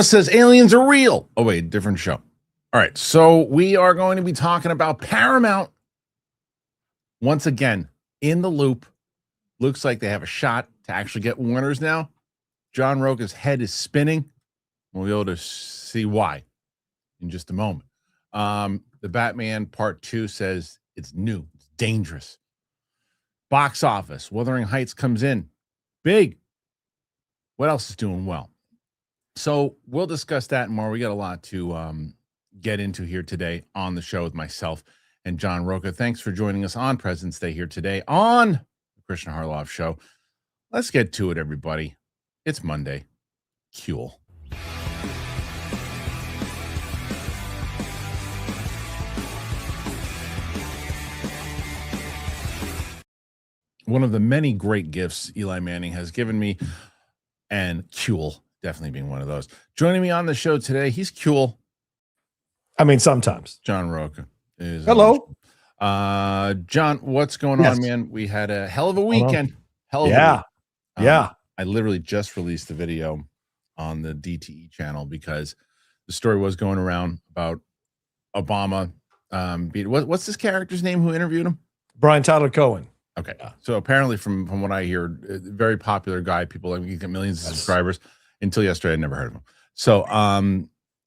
Says aliens are real. Oh, wait, different show. All right, so we are going to be talking about Paramount. Once again, in the loop. Looks like they have a shot to actually get winners now. John Roca's head is spinning. We'll be able to see why in just a moment. The Batman Part 2 says it's new. It's dangerous. Box office. Wuthering Heights comes in. Big. What else is doing well? So we'll discuss that and more. We got a lot to get into here today on the show with myself and John Roca. Thanks for joining us on President's Day here today on the Kristian Harloff Show. Let's get to it, everybody. It's Monday. Cool. One of the many great gifts Eli Manning has given me, and cool definitely being one of those. Joining me on the show today, he's cool. I mean, sometimes. John Roca is. Hello. John, what's going on, man? We had a hell of a weekend. Hell of a week. Yeah. I literally just released the video on the DTE channel because the story was going around about Obama. What's this character's name who interviewed him? Brian Tyler Cohen. Okay. So apparently from what I hear, very popular guy. People, I mean, he's got millions of subscribers. Until yesterday, I never heard of him. So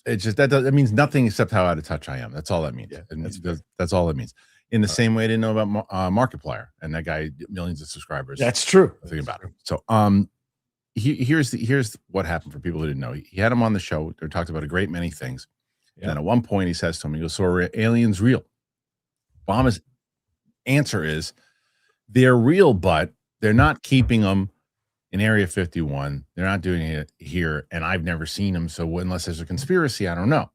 it's just that means nothing except how out of touch I am. That's all that means. Yeah, that's all it means. In the same way, I didn't know about Markiplier, and that guy millions of subscribers. That's true. Think about it. So here's what happened for people who didn't know. He had him on the show. They talked about a great many things. Yeah. And then at one point, he says to him, he goes, "So are aliens real?" Obama's answer is, "They're real, but they're not keeping them in Area 51. They're not doing it here, and I've never seen them. So unless there's a conspiracy, I don't know."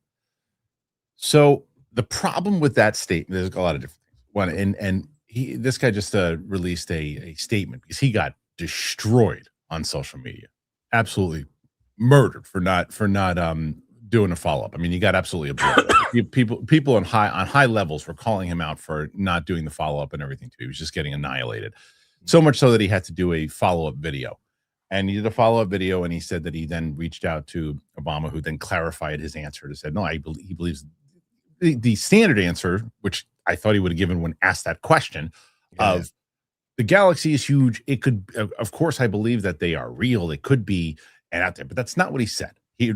So the problem with that statement, there's a lot of different things. One, and this guy just released a statement because he got destroyed on social media, absolutely murdered for not doing a follow up. I mean, he got absolutely obliterated. people on high levels were calling him out for not doing the follow up and everything too. He was just getting annihilated, so much so that he had to do a follow up video. And he did a follow-up video, and he said that he then reached out to Obama, who then clarified his answer to said, no, he believes the standard answer, which I thought he would have given when asked that question of the galaxy is huge. It could, of course, I believe that they are real. They could be and out there, but that's not what he said. He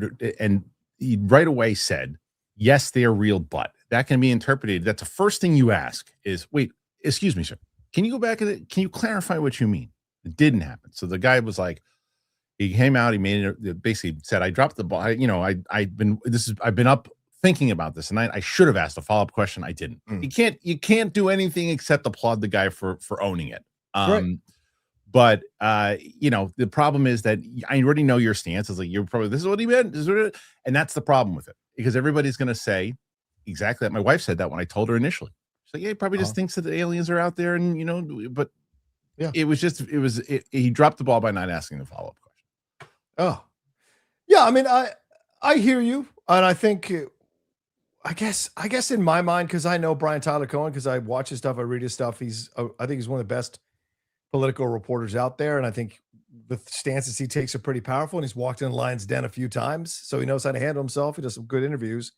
right away said, yes, they are real, but that can be interpreted. That's the first thing you ask is, wait, excuse me, sir. Can you go back and can you clarify what you mean? It didn't happen. So the guy was like, he came out, he made it, basically said, I dropped the ball. I've been up thinking about this, and I should have asked a follow-up question. I didn't. You can't do anything except applaud the guy for owning it. Right. But the problem is that I already know your stance. It's like, you're probably, this is what he meant. And that's the problem with it, because everybody's going to say exactly that. My wife said that when I told her initially. She's like, yeah, he probably just thinks that the aliens are out there, and but yeah, he dropped the ball by not asking the follow-up question. Oh, yeah. I mean, I hear you, and I think, I guess in my mind, because I know Brian Tyler Cohen, because I watch his stuff, I read his stuff. I think he's one of the best political reporters out there, and I think the stances he takes are pretty powerful. And he's walked in the lion's den a few times, so he knows how to handle himself. He does some good interviews,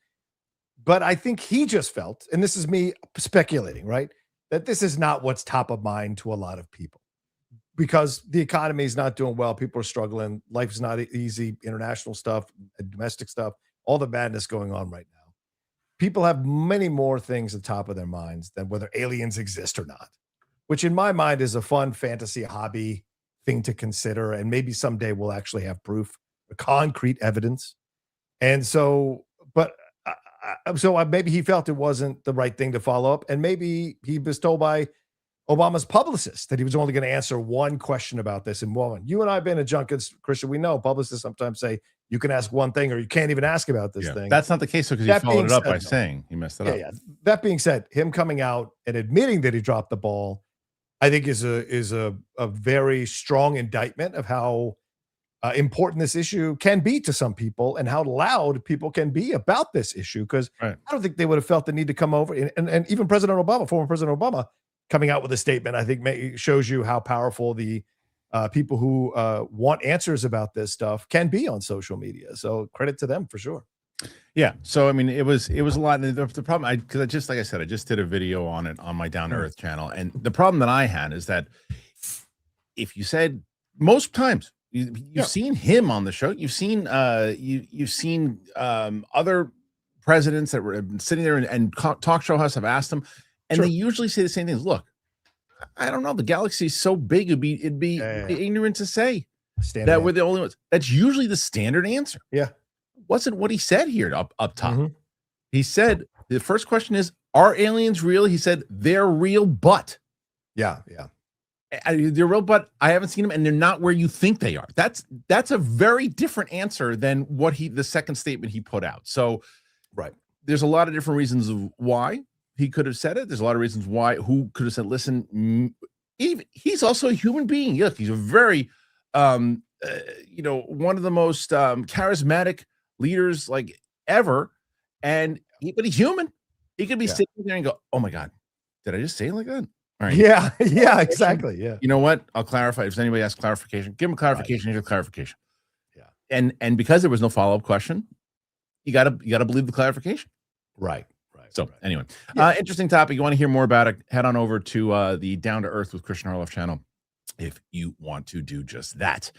but I think he just felt, and this is me speculating, right, that this is not what's top of mind to a lot of people. Because the economy is not doing well. People are struggling. Life is not easy. International stuff, domestic stuff, all the madness going on right now. People have many more things at the top of their minds than whether aliens exist or not, which in my mind is a fun fantasy hobby thing to consider. And maybe someday we'll actually have proof, concrete evidence. And so, maybe he felt it wasn't the right thing to follow up. And maybe he was told by Obama's publicist that he was only going to answer one question about this. And woman, you and I have been at junkets, Kristian, we know publicists sometimes say you can ask one thing or you can't even ask about this thing. That's not the case, because he followed it up by saying he messed it up. Yeah. That being said, him coming out and admitting that he dropped the ball, I think is a very strong indictment of how important this issue can be to some people and how loud people can be about this issue. Because I don't think they would have felt the need to come over. And even President Obama, former President Obama, coming out with a statement, I think shows you how powerful the people who want answers about this stuff can be on social media. So credit to them for sure. Yeah. So I mean, it was a lot. The problem, because I just, like I said, I just did a video on it on my Down to Earth channel, and the problem that I had is that if you said most times you've seen him on the show, you've seen you've seen other presidents that were sitting there and talk show hosts have asked them, and they usually say the same things. Look, I don't know. The galaxy is so big, it'd be ignorant to say that we're the only ones. That's usually the standard answer. Yeah. Wasn't what he said here up top. He said the first question is, are aliens real? He said they're real, but they're real, but I haven't seen them, and they're not where you think they are. That's a very different answer than what the second statement he put out. So, there's a lot of different reasons of why he could have said it. There's a lot of reasons who could have said, listen, he's also a human being. Look, he's a very, one of the most charismatic leaders like ever, but he's human. He could be sitting there and go, oh my God, did I just say it like that? All right. Yeah, exactly. Yeah. You know what? I'll clarify. If anybody asks clarification, give him a clarification. Here's your clarification. Yeah. And because there was no follow-up question, you gotta believe the clarification. Right. So anyway, interesting topic. You want to hear more about it? Head on over to the Down to Earth with Kristian Harloff channel if you want to do just that.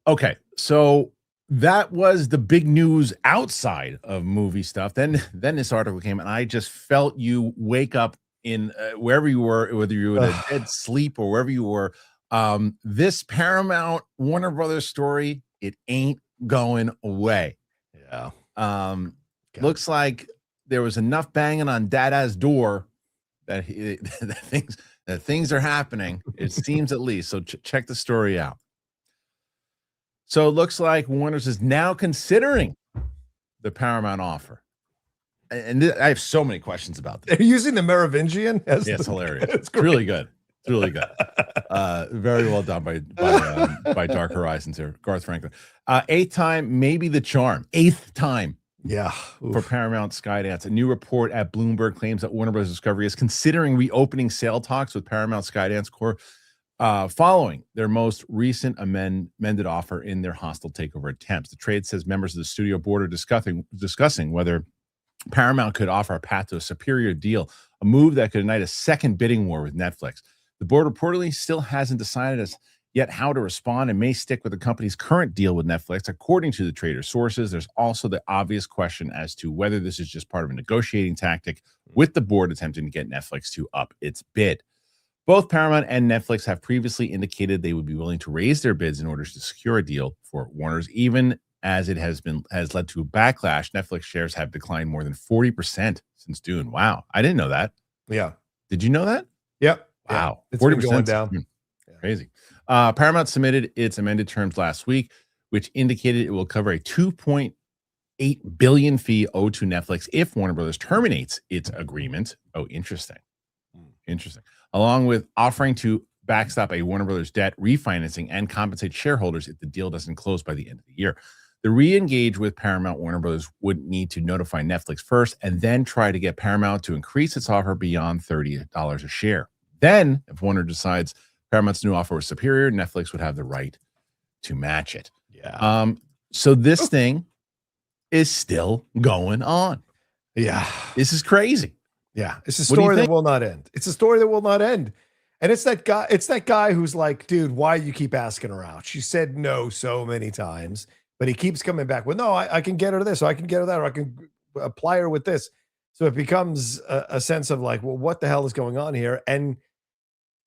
Okay, so that was the big news outside of movie stuff. Then this article came, and I just felt you wake up in wherever you were, whether you were in a dead sleep or wherever you were. This Paramount Warner Brothers story, it ain't going away. Yeah. Looks like there was enough banging on Dada's door that things are happening. It seems, at least. So check the story out. So it looks like Warner's is now considering the Paramount offer. And I have so many questions about this. They're using the Merovingian? It's hilarious. It's really good. It's really good. Very well done by Dark Horizons here, Garth Franklin. 8th time, maybe the charm. 8th time. Yeah. For Paramount Skydance. A new report at Bloomberg claims that Warner Bros. Discovery is considering reopening sale talks with Paramount Skydance Corp. Following their most recent amended offer in their hostile takeover attempts. The trade says members of the studio board are discussing whether Paramount could offer a path to a superior deal, a move that could ignite a second bidding war with Netflix. The board reportedly still hasn't decided as yet how to respond and may stick with the company's current deal with Netflix. According to the trader sources, there's also the obvious question as to whether this is just part of a negotiating tactic with the board attempting to get Netflix to up its bid. Both Paramount and Netflix have previously indicated they would be willing to raise their bids in order to secure a deal for Warner's, even as it has led to a backlash. Netflix shares have declined more than 40% since Dune. Wow. I didn't know that. Yeah. Did you know that? Yep. Wow. It's 40% going down. Crazy. Paramount submitted its amended terms last week, which indicated it will cover a $2.8 billion fee owed to Netflix if Warner Brothers terminates its agreement. Oh, interesting. Interesting. Along with offering to backstop a Warner Brothers debt refinancing and compensate shareholders if the deal doesn't close by the end of the year. The re-engage with Paramount, Warner Brothers would need to notify Netflix first and then try to get Paramount to increase its offer beyond $30 a share. Then, if Warner decides Paramount's new offer was superior, Netflix would have the right to match it. Yeah. So this thing is still going on. Yeah. This is crazy. Yeah. It's a story that will not end. It's a story that will not end. And it's that guy who's like, dude, why you keep asking her out? She said no so many times, but he keeps coming back with, no, I can get her this, or I can get her that, or I can apply her with this. So it becomes a sense of like, well, what the hell is going on here? And,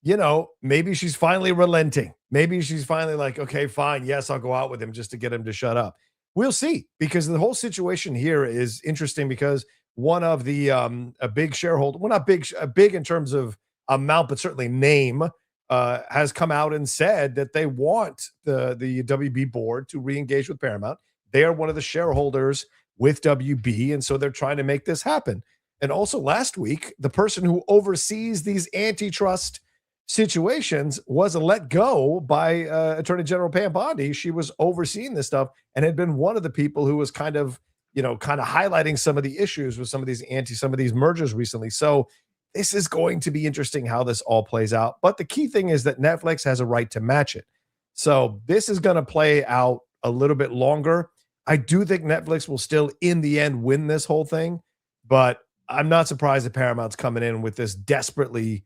you know, maybe she's finally relenting. Maybe she's finally like, okay, fine. Yes, I'll go out with him just to get him to shut up. We'll see, because the whole situation here is interesting because one of the a big shareholder, well, not big, big in terms of amount, but certainly name, has come out and said that they want the WB board to re-engage with Paramount. They are one of the shareholders with WB, and so they're trying to make this happen. And also last week, the person who oversees these antitrust situations was let go by Attorney General Pam Bondi. She was overseeing this stuff and had been one of the people who was kind of highlighting some of the issues with some of these mergers recently. So this is going to be interesting how this all plays out. But the key thing is that Netflix has a right to match it. So this is going to play out a little bit longer. I do think Netflix will still, in the end, win this whole thing. But I'm not surprised that Paramount's coming in with this desperately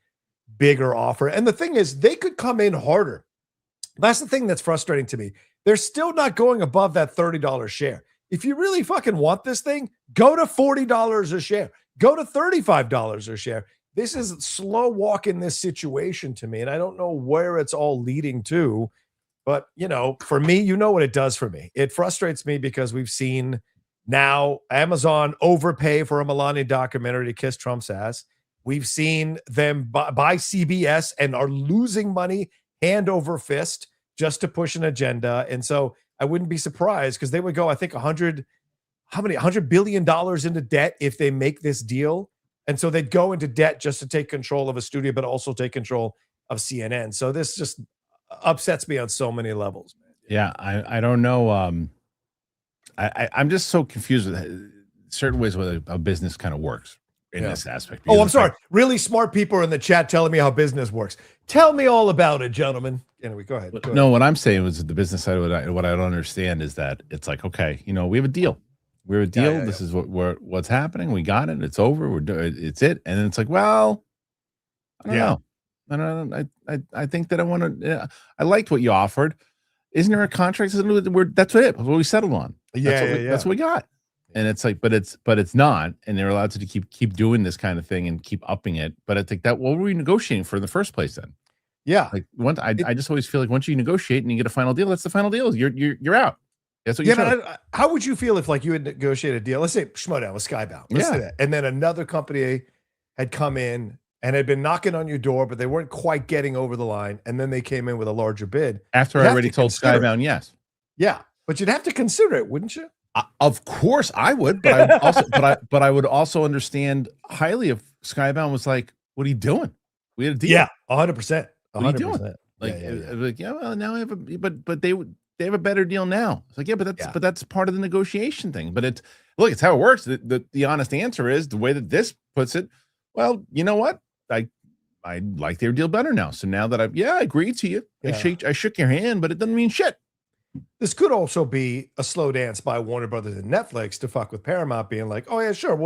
bigger offer. And the thing is, they could come in harder. That's the thing that's frustrating to me. They're still not going above that $30 share. If you really fucking want this thing, go to $40 a share. Go to $35 a share. This is slow walk in this situation to me, and I don't know where it's all leading to. But, for me, you know what it does for me. It frustrates me because we've seen now Amazon overpay for a Melania documentary to kiss Trump's ass. We've seen them buy CBS and are losing money hand over fist just to push an agenda. And so I wouldn't be surprised because they would go, I think, $100 billion into debt if they make this deal. And so they'd go into debt just to take control of a studio, but also take control of CNN. So this just upsets me on so many levels. Man. Yeah, I don't know. I'm just so confused with certain ways where a business kind of works in this aspect. Oh, I'm sorry. Really smart people are in the chat telling me how business works. Tell me all about it, gentlemen. Anyway, go ahead. No, what I'm saying was the business side of it. What I don't understand is that it's like, okay, we have a deal. We have a deal. Yeah. This is what's happening. We got it. It's over. It's it. And then it's like, well, I don't know. I think that I want to. I liked what you offered. Isn't there a contract? That's what it. What we settled on. That's what we got. And it's like, but it's not. And they're allowed to keep doing this kind of thing and keep upping it. But I think that what were we negotiating for in the first place then? Yeah. Like I just always feel like once you negotiate and you get a final deal, that's the final deal. You're out. That's what you how would you feel if you had negotiated a deal? Let's say Schmodown was Skybound. Let's say that. And then another company had come in and had been knocking on your door, but they weren't quite getting over the line. And then they came in with a larger bid. After I already told Skybound yes. Yeah. But you'd have to consider it, wouldn't you? Of course I would, but I also but I would also understand highly if Skybound was like, what are you doing? We had a deal. Yeah, 100%. What are you doing? Well, now I have but they have a better deal now. It's like, but that's part of the negotiation thing. But it's how it works. The honest answer is the way that this puts it. Well, you know what? I like their deal better now. So now that I agreed to you. Yeah. I shook your hand, but it doesn't mean shit. This could also be a slow dance by Warner Brothers and Netflix to fuck with Paramount, being like, oh yeah, sure.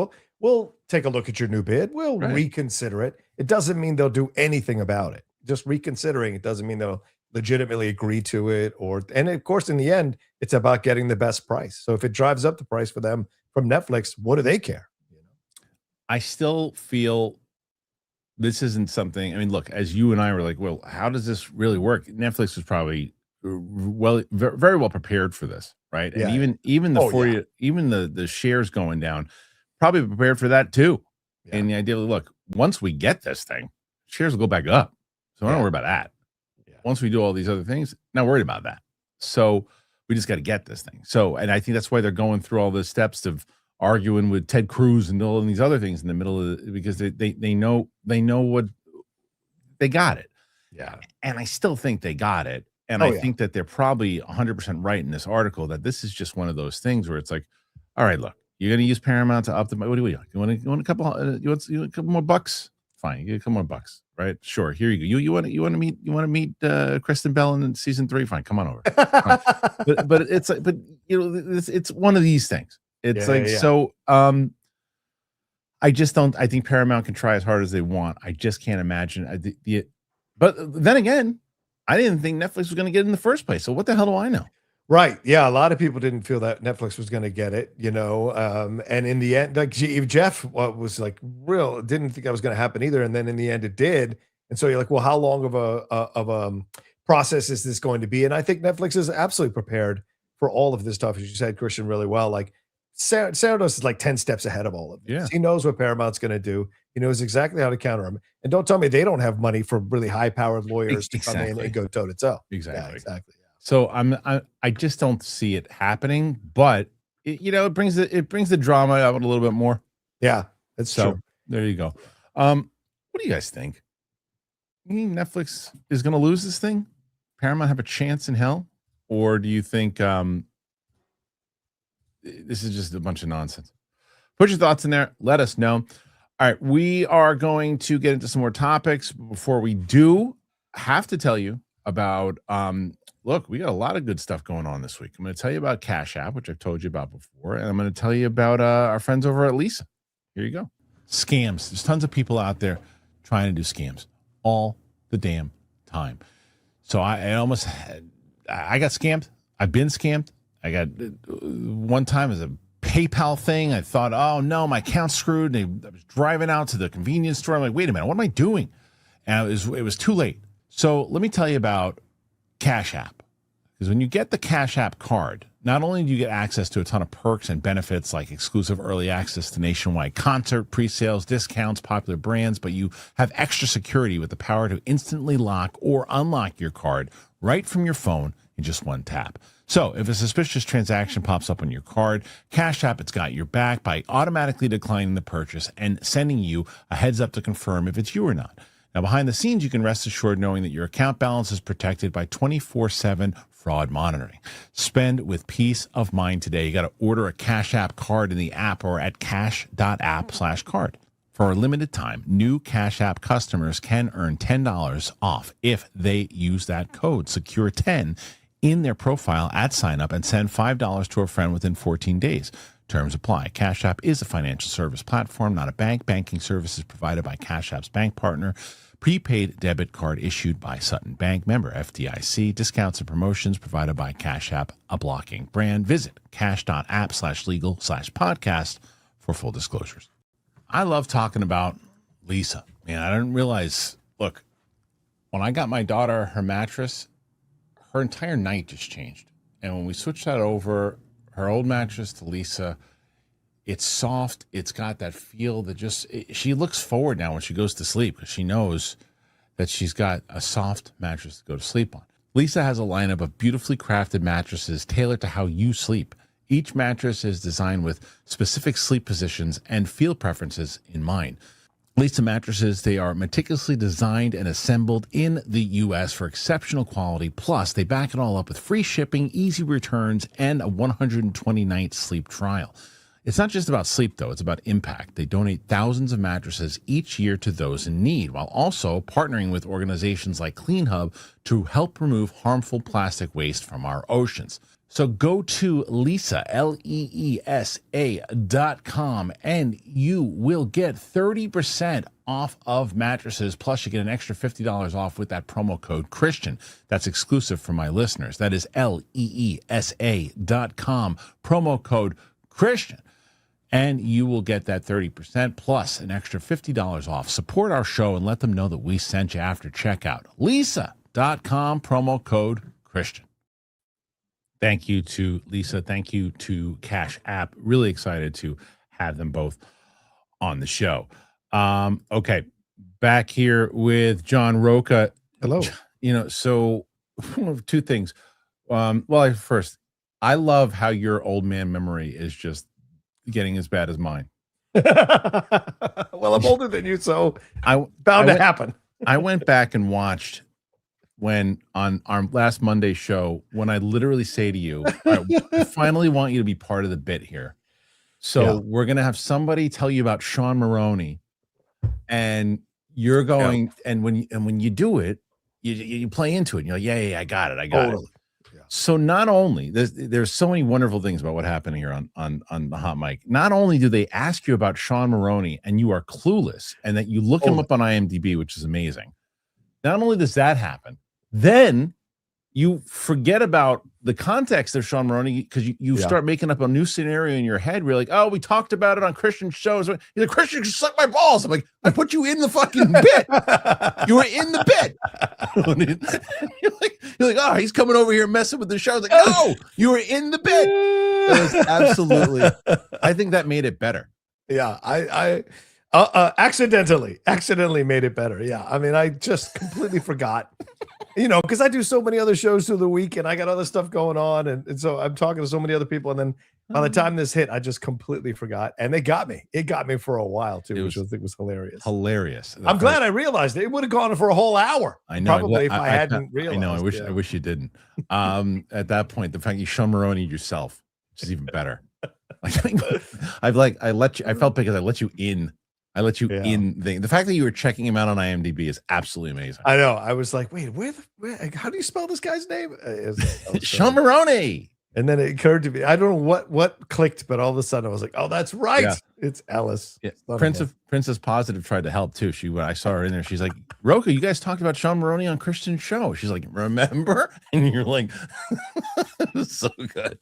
We'll take a look at your new bid. We'll reconsider it. It doesn't mean they'll do anything about it. Just reconsidering it doesn't mean they'll legitimately agree to it. And of course, in the end, it's about getting the best price. So if it drives up the price for them from Netflix, what do they care? I still feel this isn't something. I mean, look, as you and I were like, well, how does this really work? Netflix was probably very well prepared for this, right? Yeah. And even the shares going down, probably prepared for that too. Yeah. And the idea of, look, once we get this thing, shares will go back up. So I don't worry about that. Yeah. Once we do all these other things, not worried about that. So we just got to get this thing. So, and I think that's why they're going through all the steps of arguing with Ted Cruz and all of these other things in the middle of it, because they know what they got it. Yeah. And I still think they got it. And I think that they're probably 100% right in this article that this is just one of those things where it's like, all right, look, you're going to use Paramount to up the, what do you want? You want a couple, you want a couple more bucks? Fine, you get a couple more bucks, right? Sure, here you go. You want to meet Kristen Bell in season 3? Fine, come on over. but it's like, it's one of these things. It's so. I just don't. I think Paramount can try as hard as they want. I just can't imagine. But then again, I didn't think Netflix was going to get it in the first place. So what the hell do I know? Right. Yeah. A lot of people didn't feel that Netflix was going to get it, and in the end, like Jeff was like didn't think that was going to happen either. And then in the end it did. And so you're like, well, how long of a process is this going to be? And I think Netflix is absolutely prepared for all of this stuff. As you said, Kristian, really well. Like Sarados is like 10 steps ahead of all of this. Yeah. He knows what Paramount's going to do. He knows exactly how to counter him. And don't tell me they don't have money for really high-powered lawyers to come in and go toe-to-toe. Exactly. Yeah, exactly. So I just don't see it happening, but it brings the drama out a little bit more. Yeah, that's true. There you go. What do you guys think? You think Netflix is going to lose this thing? Paramount have a chance in hell, or do you think this is just a bunch of nonsense? Put your thoughts in there. Let us know. All right, we are going to get into some more topics. Before we do, I have to tell you about look, we got a lot of good stuff going on this week. I'm going to tell you about Cash App, which I've told you about before, and I'm going to tell you about our friends over at Lisa. Here you go. Scams. There's tons of people out there trying to do scams all the damn time. So I got scammed. I've been scammed. I got one time as a PayPal thing. I thought, oh no, my account's screwed. I was driving out to the convenience store. I'm like, wait a minute, what am I doing? And it was too late. So let me tell you about Cash App. Because when you get the Cash App card, not only do you get access to a ton of perks and benefits like exclusive early access to nationwide concert, pre-sales, discounts, popular brands, but you have extra security with the power to instantly lock or unlock your card right from your phone in just one tap. So if a suspicious transaction pops up on your card, Cash App, it's got your back by automatically declining the purchase and sending you a heads up to confirm if it's you or not. Now, behind the scenes, you can rest assured knowing that your account balance is protected by 24/7 fraud monitoring. Spend with peace of mind today. You got to order a Cash App card in the app or at cash.app/card. For a limited time, new Cash App customers can earn $10 off if they use that code, Secure10, in their profile at sign up and send $5 to a friend within 14 days. Terms apply. Cash App is a financial service platform, not a bank. Banking services provided by Cash App's bank partner. Prepaid debit card issued by Sutton Bank, member FDIC. Discounts and promotions provided by Cash App, a blocking brand. Visit cash.app/legal/podcast for full disclosures. I love talking about Lisa. Man, I didn't realize, look, when I got my daughter her mattress, her entire night just changed. And when we switched that over, her old mattress to Lisa, it's soft. It's got that feel that she looks forward now when she goes to sleep because she knows that she's got a soft mattress to go to sleep on. Lisa has a lineup of beautifully crafted mattresses tailored to how you sleep. Each mattress is designed with specific sleep positions and feel preferences in mind. Lisa mattresses, they are meticulously designed and assembled in the U.S. for exceptional quality. Plus, they back it all up with free shipping, easy returns, and a 120-night sleep trial. It's not just about sleep, though. It's about impact. They donate thousands of mattresses each year to those in need, while also partnering with organizations like Clean Hub to help remove harmful plastic waste from our oceans. So go to Leesa, LEESA.com, and you will get 30% off of mattresses. Plus, you get an extra $50 off with that promo code Kristian. That's exclusive for my listeners. That is LEESA.com, promo code Kristian. And you will get that 30% plus an extra $50 off. Support our show and let them know that we sent you after checkout. Leesa.com, promo code Kristian. Thank you to Lisa. Thank you to Cash App. Really excited to have them both on the show. Okay, back here with John Roca. Hello. So two things. First, I love how your old man memory is just getting as bad as mine. Well, I'm older than you, so bound to happen. I went back and watched when on our last Monday show, when I literally say to you, I finally want you to be part of the bit here. So we're going to have somebody tell you about Sean Maroney, and you're going, and when you do it, you play into it. And you're like, yeah, I got it. Yeah. So not only there's so many wonderful things about what happened here on the hot mic. Not only do they ask you about Sean Maroney and you are clueless, and that you look him up on IMDb, which is amazing. Not only does that happen, then you forget about the context of Sean Maroney because you start making up a new scenario in your head. We're like, oh, we talked about it on Kristian's shows. He's like, Kristian, just suck my balls. I'm like, I put you in the fucking bit. You were in the bit. you're like, oh, he's coming over here messing with the show. I was like, no, you were in the bit. It was absolutely. I think that made it better. Yeah, I accidentally made it better. Yeah, I mean, I just completely forgot. Because I do so many other shows through the week and I got other stuff going on. And so I'm talking to so many other people. And then by the time this hit, I just completely forgot. And they got me. It got me for a while, too, which I think was hilarious. Hilarious. I'm glad I realized it. It would have gone for a whole hour. I know. Probably if I hadn't realized. I know. I wish you didn't. At that point, the fact you Sean Maroney yourself, which is even better. I felt because I let you in I let you in. The fact that you were checking him out on IMDb is absolutely amazing. I know. I was like, wait, how do you spell this guy's name? Sean Maroney. And then it occurred to me, I don't know what clicked, but all of a sudden I was like, oh, that's right. Yeah. It's Ellis. Yeah. Princess Positive tried to help too. I saw her in there. She's like, Roku, you guys talked about Sean Maroney on Kristian's show. She's like, remember? And you're like, it was so good.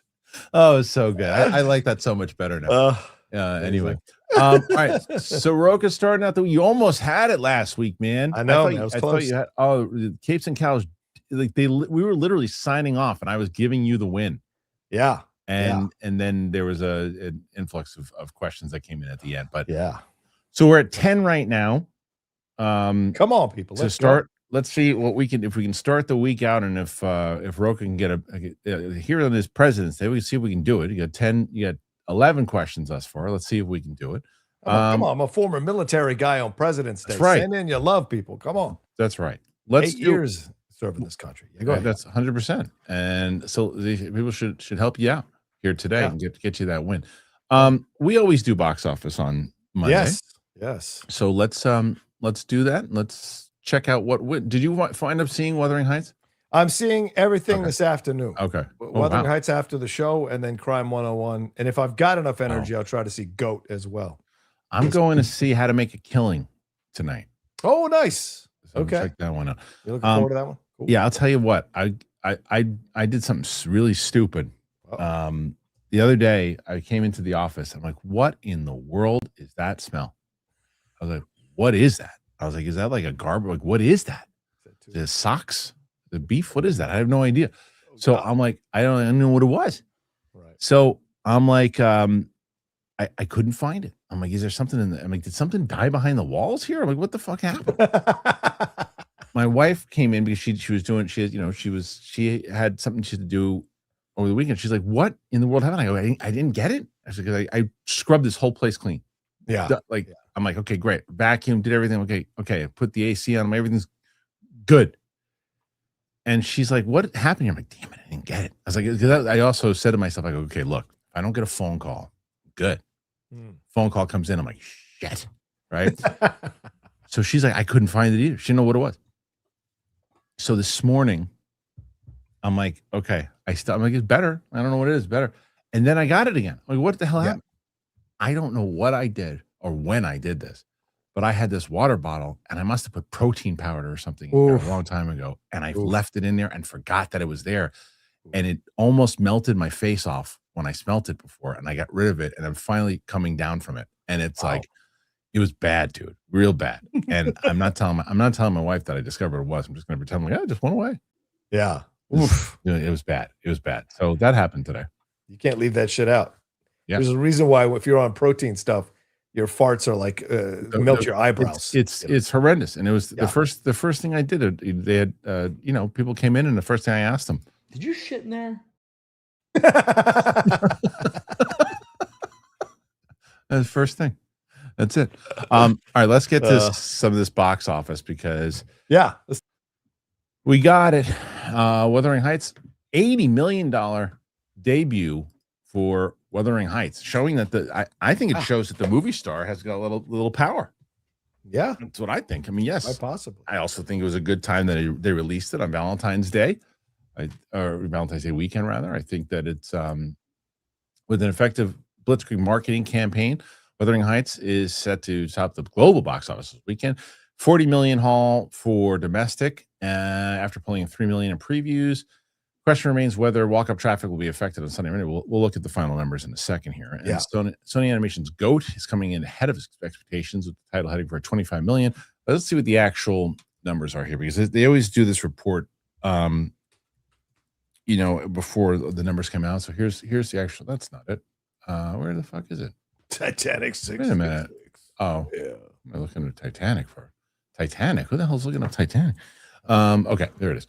Oh, it's so good. I like that so much better now. Anyway. All right. So Roka's starting out you almost had it last week, man. I know. I thought you had Capes and Cows, like we were literally signing off and I was giving you the win. Yeah. And then there was an influx of questions that came in at the end. But so we're at 10 right now. Come on, people. Let's start. Let's see what we can, if we can start the week out, and if Roka can get here on this President's Day, we can see if we can do it. You got 11 questions thus far. Let's see if we can do it. Come on, I'm a former military guy on President's Day. That's right. Send in your love, people. Come on. That's right. Let's 8 years serving this country. Go ahead. That's 100%. And so people should help you out here today and get you that win. We always do box office on Monday. Yes. So let's do that. Let's check out did you find up seeing Wuthering Heights? I'm seeing everything this afternoon. Okay. Wuthering Heights after the show, and then Crime 101. And if I've got enough energy, I'll try to see GOAT as well. I'm going to see How to Make a Killing tonight. Oh, nice. So check that one out. You looking forward to that one? Cool. Yeah, I'll tell you what. I did something really stupid. The other day, I came into the office. I'm like, what in the world is that smell? I was like, what is that? I was like, is that like a garbage? Like, what is that? The socks? The beef? What is that? I have no idea. So I'm like, I don't know what it was. Right. So I'm like, I couldn't find it. I'm like, is there something in the, I'm like, did something die behind the walls here? I'm like, what the fuck happened? My wife came in because she had something she had to do over the weekend. She's like, what in the world happened? I go, I didn't get it. I said, because I scrubbed this whole place clean. Yeah. I'm like, okay, great. Vacuum, did everything. Okay. I put the AC on. Everything's good. And she's like, what happened here? I'm like, damn it, I didn't get it. I was like, because I also said to myself, I go, okay, look, if I don't get a phone call, good. Phone call comes in. I'm like, shit. Right. So she's like, I couldn't find it either. She didn't know what it was. So this morning, I'm like, okay. I'm like, it's better. I don't know what it is. Better. And then I got it again. I'm like, what the hell happened? I don't know what I did or when I did this, but I had this water bottle and I must have put protein powder or something in there a long time ago. And I left it in there and forgot that it was there. And it almost melted my face off when I smelt it before, and I got rid of it. And I'm finally coming down from it. And it's like, it was bad, dude, real bad. And I'm not telling my wife that I discovered what it was. I'm just going to pretend like, it just went away. Yeah. It was bad. It was bad. So that happened today. You can't leave that shit out. Yeah. There's a reason why if you're on protein stuff, your farts are like melt your eyebrows. It's horrendous. And it was the first thing I did. They had people came in, and the first thing I asked them, did you shit in there? That's the first thing. That's it. All right, let's get to some of this box office because we got it. Wuthering Heights, $80 million debut for Wuthering Heights, showing that I think it shows that the movie star has got a little power. Yeah, that's what I think. I mean, yes, quite possibly. I also think it was a good time that they released it on Valentine's Day, or Valentine's Day weekend rather. I think that it's with an effective blitzkrieg marketing campaign, Wuthering Heights is set to top the global box office this weekend. 40 million haul for domestic after pulling in 3 million in previews. Question remains whether walk-up traffic will be affected on Sunday morning. We'll look at the final numbers in a second here. And Sony Animation's GOAT is coming in ahead of his expectations with the title heading for 25 million. But let's see what the actual numbers are here, because they always do this report, before the numbers come out. So here's the actual. That's not it. Where the fuck is it? Titanic 6. Wait a minute. Oh, yeah. I'm looking at Titanic for Titanic. Who the hell's looking up Titanic? Okay, there it is.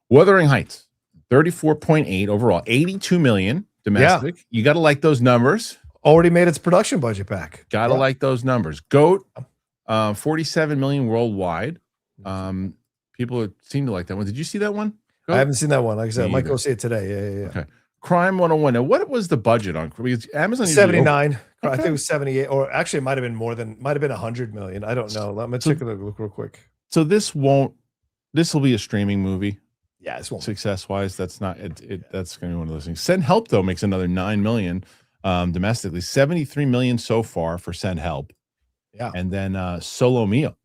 Wuthering Heights, 34.8 overall, 82 million domestic. Yeah. You got to like those numbers. Already made its production budget back. Got to like those numbers. GOAT, 47 million worldwide. People seem to like that one. Did you see that one? GOAT? I haven't seen that one. Like I said, I might go see it today. Yeah. Okay. Crime 101. Now, what was the budget on? Because Amazon 79. I think it was 78, or actually it might have been 100 million. I don't know. Let me take a look real quick. So this will be a streaming movie. Yeah, this won't. Success wise, that's not it. That's going to be one of those things. Send Help though makes another 9 million domestically, 73 million so far for Send Help. Yeah, and then Solo Mio,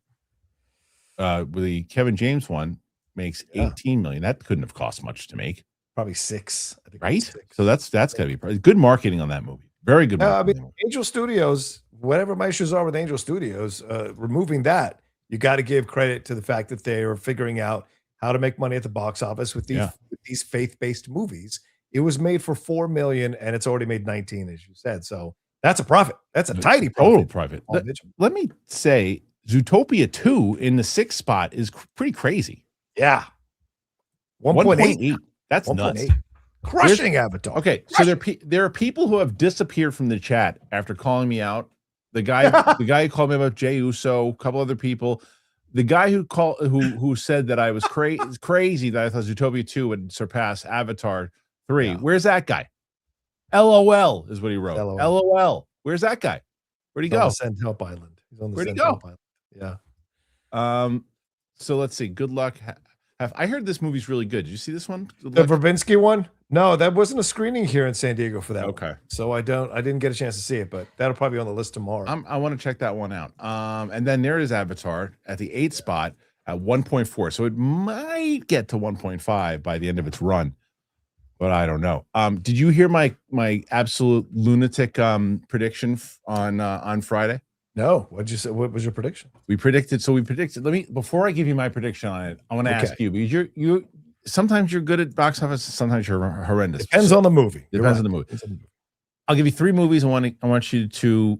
the Kevin James one makes 18 million. That couldn't have cost much to make. Probably 6. I think right? 6. So that's got to be good marketing on that movie. Very good. I mean, Angel Studios. Whatever my issues are with Angel Studios, removing that, you got to give credit to the fact that they are figuring out how to make money at the box office with these faith-based movies. It was made for 4 million and it's already made 19, as you said. So that's a profit. That's a tidy total profit. Let me say, Zootopia 2 in the 6th spot is pretty crazy. Yeah. 1.8. That's nuts. Crushing Avatar. Okay, so there are people who have disappeared from the chat after calling me out. The guy who called me about Jey Uso, a couple other people. The guy who said that I was crazy that I thought Zootopia 2 would surpass Avatar 3. Yeah. Where's that guy? LOL is what he wrote. LOL. Where's that guy? Where'd he go? On the Send Help Island. He's on the Where'd he Send go? Help Island. Yeah. So let's see. Good luck. I heard this movie's really good. Did you see this one? The Verbinski one? No, that wasn't a screening here in San Diego for that. Okay. One. So I didn't get a chance to see it, but that'll probably be on the list tomorrow. I want to check that one out. And then there is Avatar at the 8th spot at 1.4. So it might get to 1.5 by the end of its run, but I don't know. Did you hear my absolute lunatic prediction on Friday? No. What'd you say? What was your prediction? We predicted. Before I give you my prediction on it, I want to ask you, because you sometimes you're good at box office, sometimes you're horrendous. Depends on the movie. Depends on the movie. I'll give you 3 movies. I want you to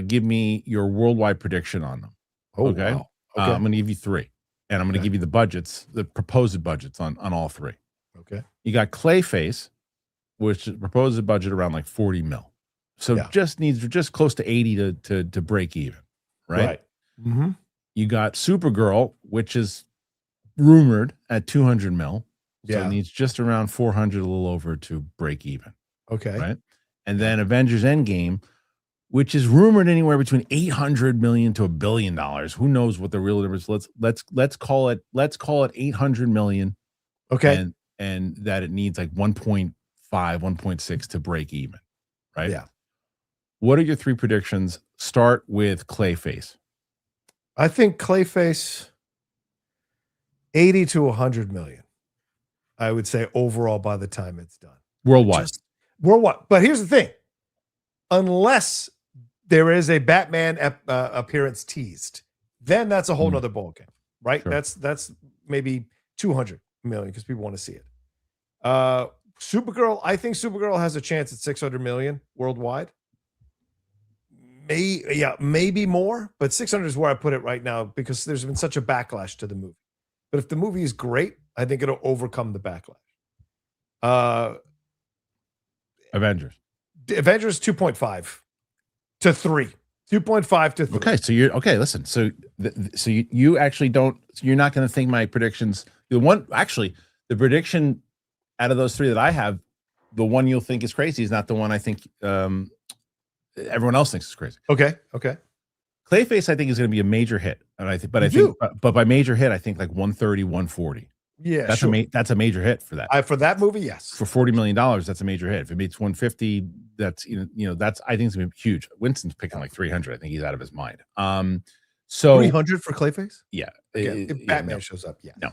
give me your worldwide prediction on them. Oh, okay. Wow. Okay. I'm going to give you 3, and I'm going to give you the proposed budgets on all 3. Okay. You got Clayface, which proposed budget around like 40 mil. So just close to 80 to break even, right? Mm-hmm. You got Supergirl, which is rumored at 200 mil. So it needs just around 400, a little over, to break even. Okay. Right. And then Avengers Endgame, which is rumored anywhere between 800 million to $1 billion. Who knows what the real number is? Let's call it 800 million. Okay. And that it needs like 1.5, 1.6 to break even. Right. Yeah. What are your 3 predictions? Start with Clayface. I think Clayface 80 to 100 million. I would say overall by the time it's done. Worldwide. Worldwide. But here's the thing. Unless there is a Batman appearance teased, then that's a whole nother ballgame, right? Sure. That's maybe 200 million because people want to see it. Supergirl, I think Supergirl has a chance at 600 million worldwide. Maybe more, but 600 is where I put it right now because there's been such a backlash to the movie. But if the movie is great, I think it'll overcome the backlash. Avengers 2.5 to 3. 2.5 to 3. Okay, so you're okay. Listen, so you actually don't. You're not going to think my predictions. The prediction out of those 3 that I have, the one you'll think is crazy is not the one I think everyone else thinks is crazy. Okay. Clayface, I think, is going to be a major hit, and I think by major hit, I think like 130, 140. Yeah, that's a major hit for that. For that movie, yes. For $40 million, that's a major hit. If it meets 150, that's that's I think it's gonna be huge. Winston's picking like 300. I think he's out of his mind. So 300 for Clayface. Yeah, if Batman shows up, yeah. No.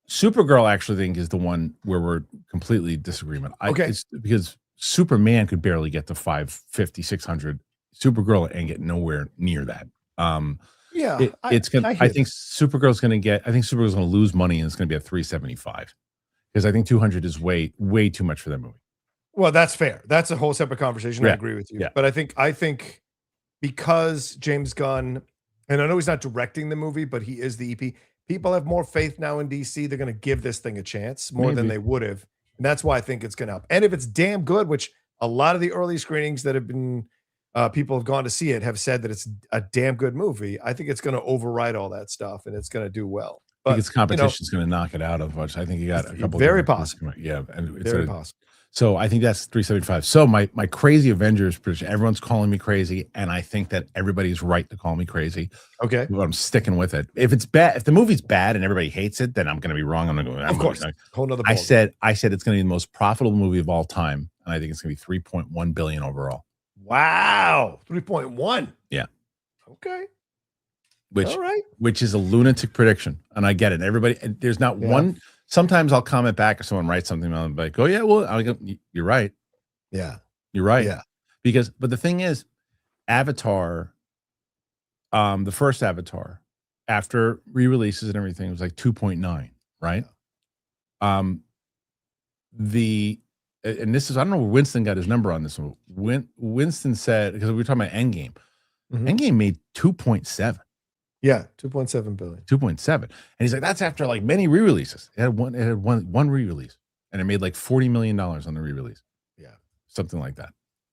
Supergirl, I actually think, is the one where we're completely disagreement. It's because Superman could barely get to 550, 600. Supergirl ain't getting nowhere near that. I think Supergirl's going to lose money and it's going to be at 375 because I think 200 is way too much for that movie. Well, that's fair. That's a whole separate conversation. Yeah. I agree with you. Yeah. But I think because James Gunn, and I know he's not directing the movie, but he is the EP. People have more faith now in DC. They're going to give this thing a chance more than they would have. And that's why I think it's going to help. And if it's damn good, which a lot of the early screenings that have been people have gone to see it have said that it's a damn good movie, I think it's going to override all that stuff and it's going to do well. But I think its competition is going to knock it out of much. I think you got a couple. Very possible. Yeah, and it's very possible. So I think that's 375. So my crazy Avengers prediction, everyone's calling me crazy, and I think that everybody's right to call me crazy. Okay. But I'm sticking with it. If it's bad, if the movie's bad and everybody hates it, then I'm going to be wrong. I'm going to go. Of course. Whole nother I ballgame. said it's going to be the most profitable movie of all time, and I think it's going to be 3.1 billion overall. Wow. 3.1. Yeah. Okay. Which, all right. Which is a lunatic prediction, and I get it. Everybody, there's not one. Sometimes I'll comment back if someone writes something, I'm like, "Oh yeah, well, I'll go, you're right. Yeah, you're right." Yeah. But the thing is, Avatar, the first Avatar, after re-releases and everything, was like 2.9, right? And this is, I don't know where Winston got his number on this one. Winston said, because we were talking about Endgame. Endgame made 2.7. Yeah, 2.7 billion. 2.7. And he's like, that's after like many re-releases. It had one re-release, and it made like $40 million on the re-release. Yeah. Something like that.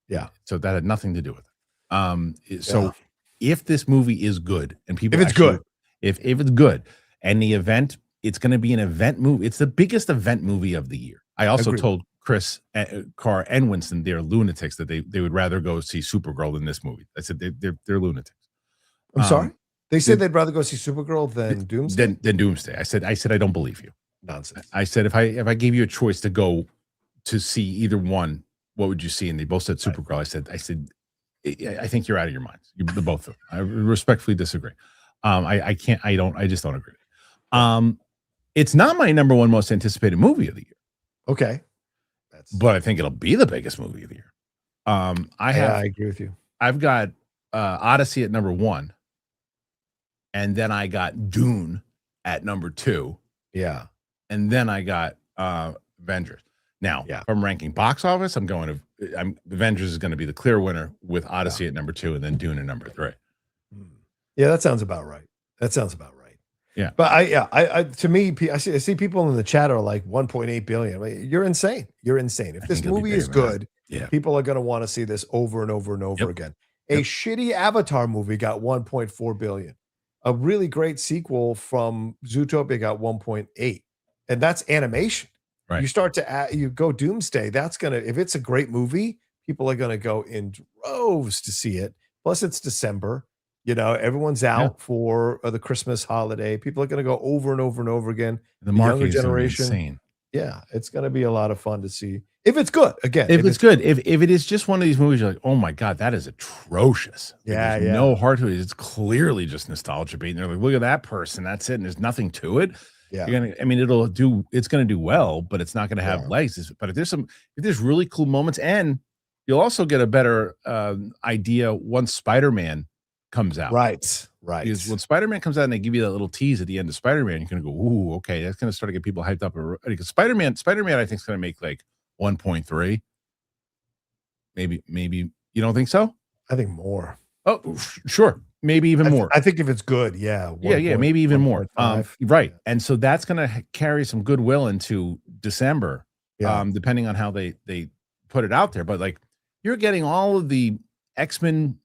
Yeah. So that had nothing to do with it. So if this movie is good and people if it's good, if it's good and the event, it's going to be an event movie. It's the biggest event movie of the year. I also told Chris, Carr, and Winston they're lunatics, that they would rather go see Supergirl than this movie. I said they're lunatics. I'm sorry? They said they'd rather go see Supergirl than Doomsday? Than Doomsday. I said I don't believe you. Nonsense. I said if I gave you a choice to go to see either one, what would you see? And they both said Supergirl. I said I think you're out of your minds. The both of them. I respectfully disagree. I just don't agree. It's not my number one most anticipated movie of the year. Okay. But I think it'll be the biggest movie of the year. I agree with you. I've got Odyssey at number 1. And then I got Dune at number 2. Yeah. And then I got Avengers. Now, if I'm ranking box office, Avengers is going to be the clear winner, with Odyssey at number 2 and then Dune at number 3. Yeah, that sounds about right. Yeah. But to me, I see people in the chat are like 1.8 billion. You're insane. If this movie is good, people are going to want to see this over and over and over again. A shitty Avatar movie got 1.4 billion. A really great sequel from Zootopia got 1.8, and that's animation. Right. You start to add, you go Doomsday. That's gonna, if it's a great movie, people are gonna go in droves to see it. Plus, it's December. Everyone's out for the Christmas holiday. People are gonna go over and over and over again. The younger generation, insane. Yeah, it's gonna be a lot of fun to see if it's good. Again, if it's good, if it is just one of these movies, you're like, oh my god, that is atrocious. There's no heart to it. It's clearly just nostalgia bait. And they're like, look at that person. That's it. And there's nothing to it. Yeah. It's gonna do well, but it's not gonna have legs. But if there's really cool moments, and you'll also get a better idea once Spider-Man comes out. Right. Because when Spider-Man comes out and they give you that little tease at the end of Spider-Man, you're gonna go, ooh, okay, that's gonna start to get people hyped up. Because Spider-Man, I think is gonna make like 1.3. Maybe you don't think so? I think more. Oh, sure. Maybe even more. I think if it's good, maybe even more. Right. And so that's going to carry some goodwill into December, depending on how they put it out there. But like, you're getting all of the X-Men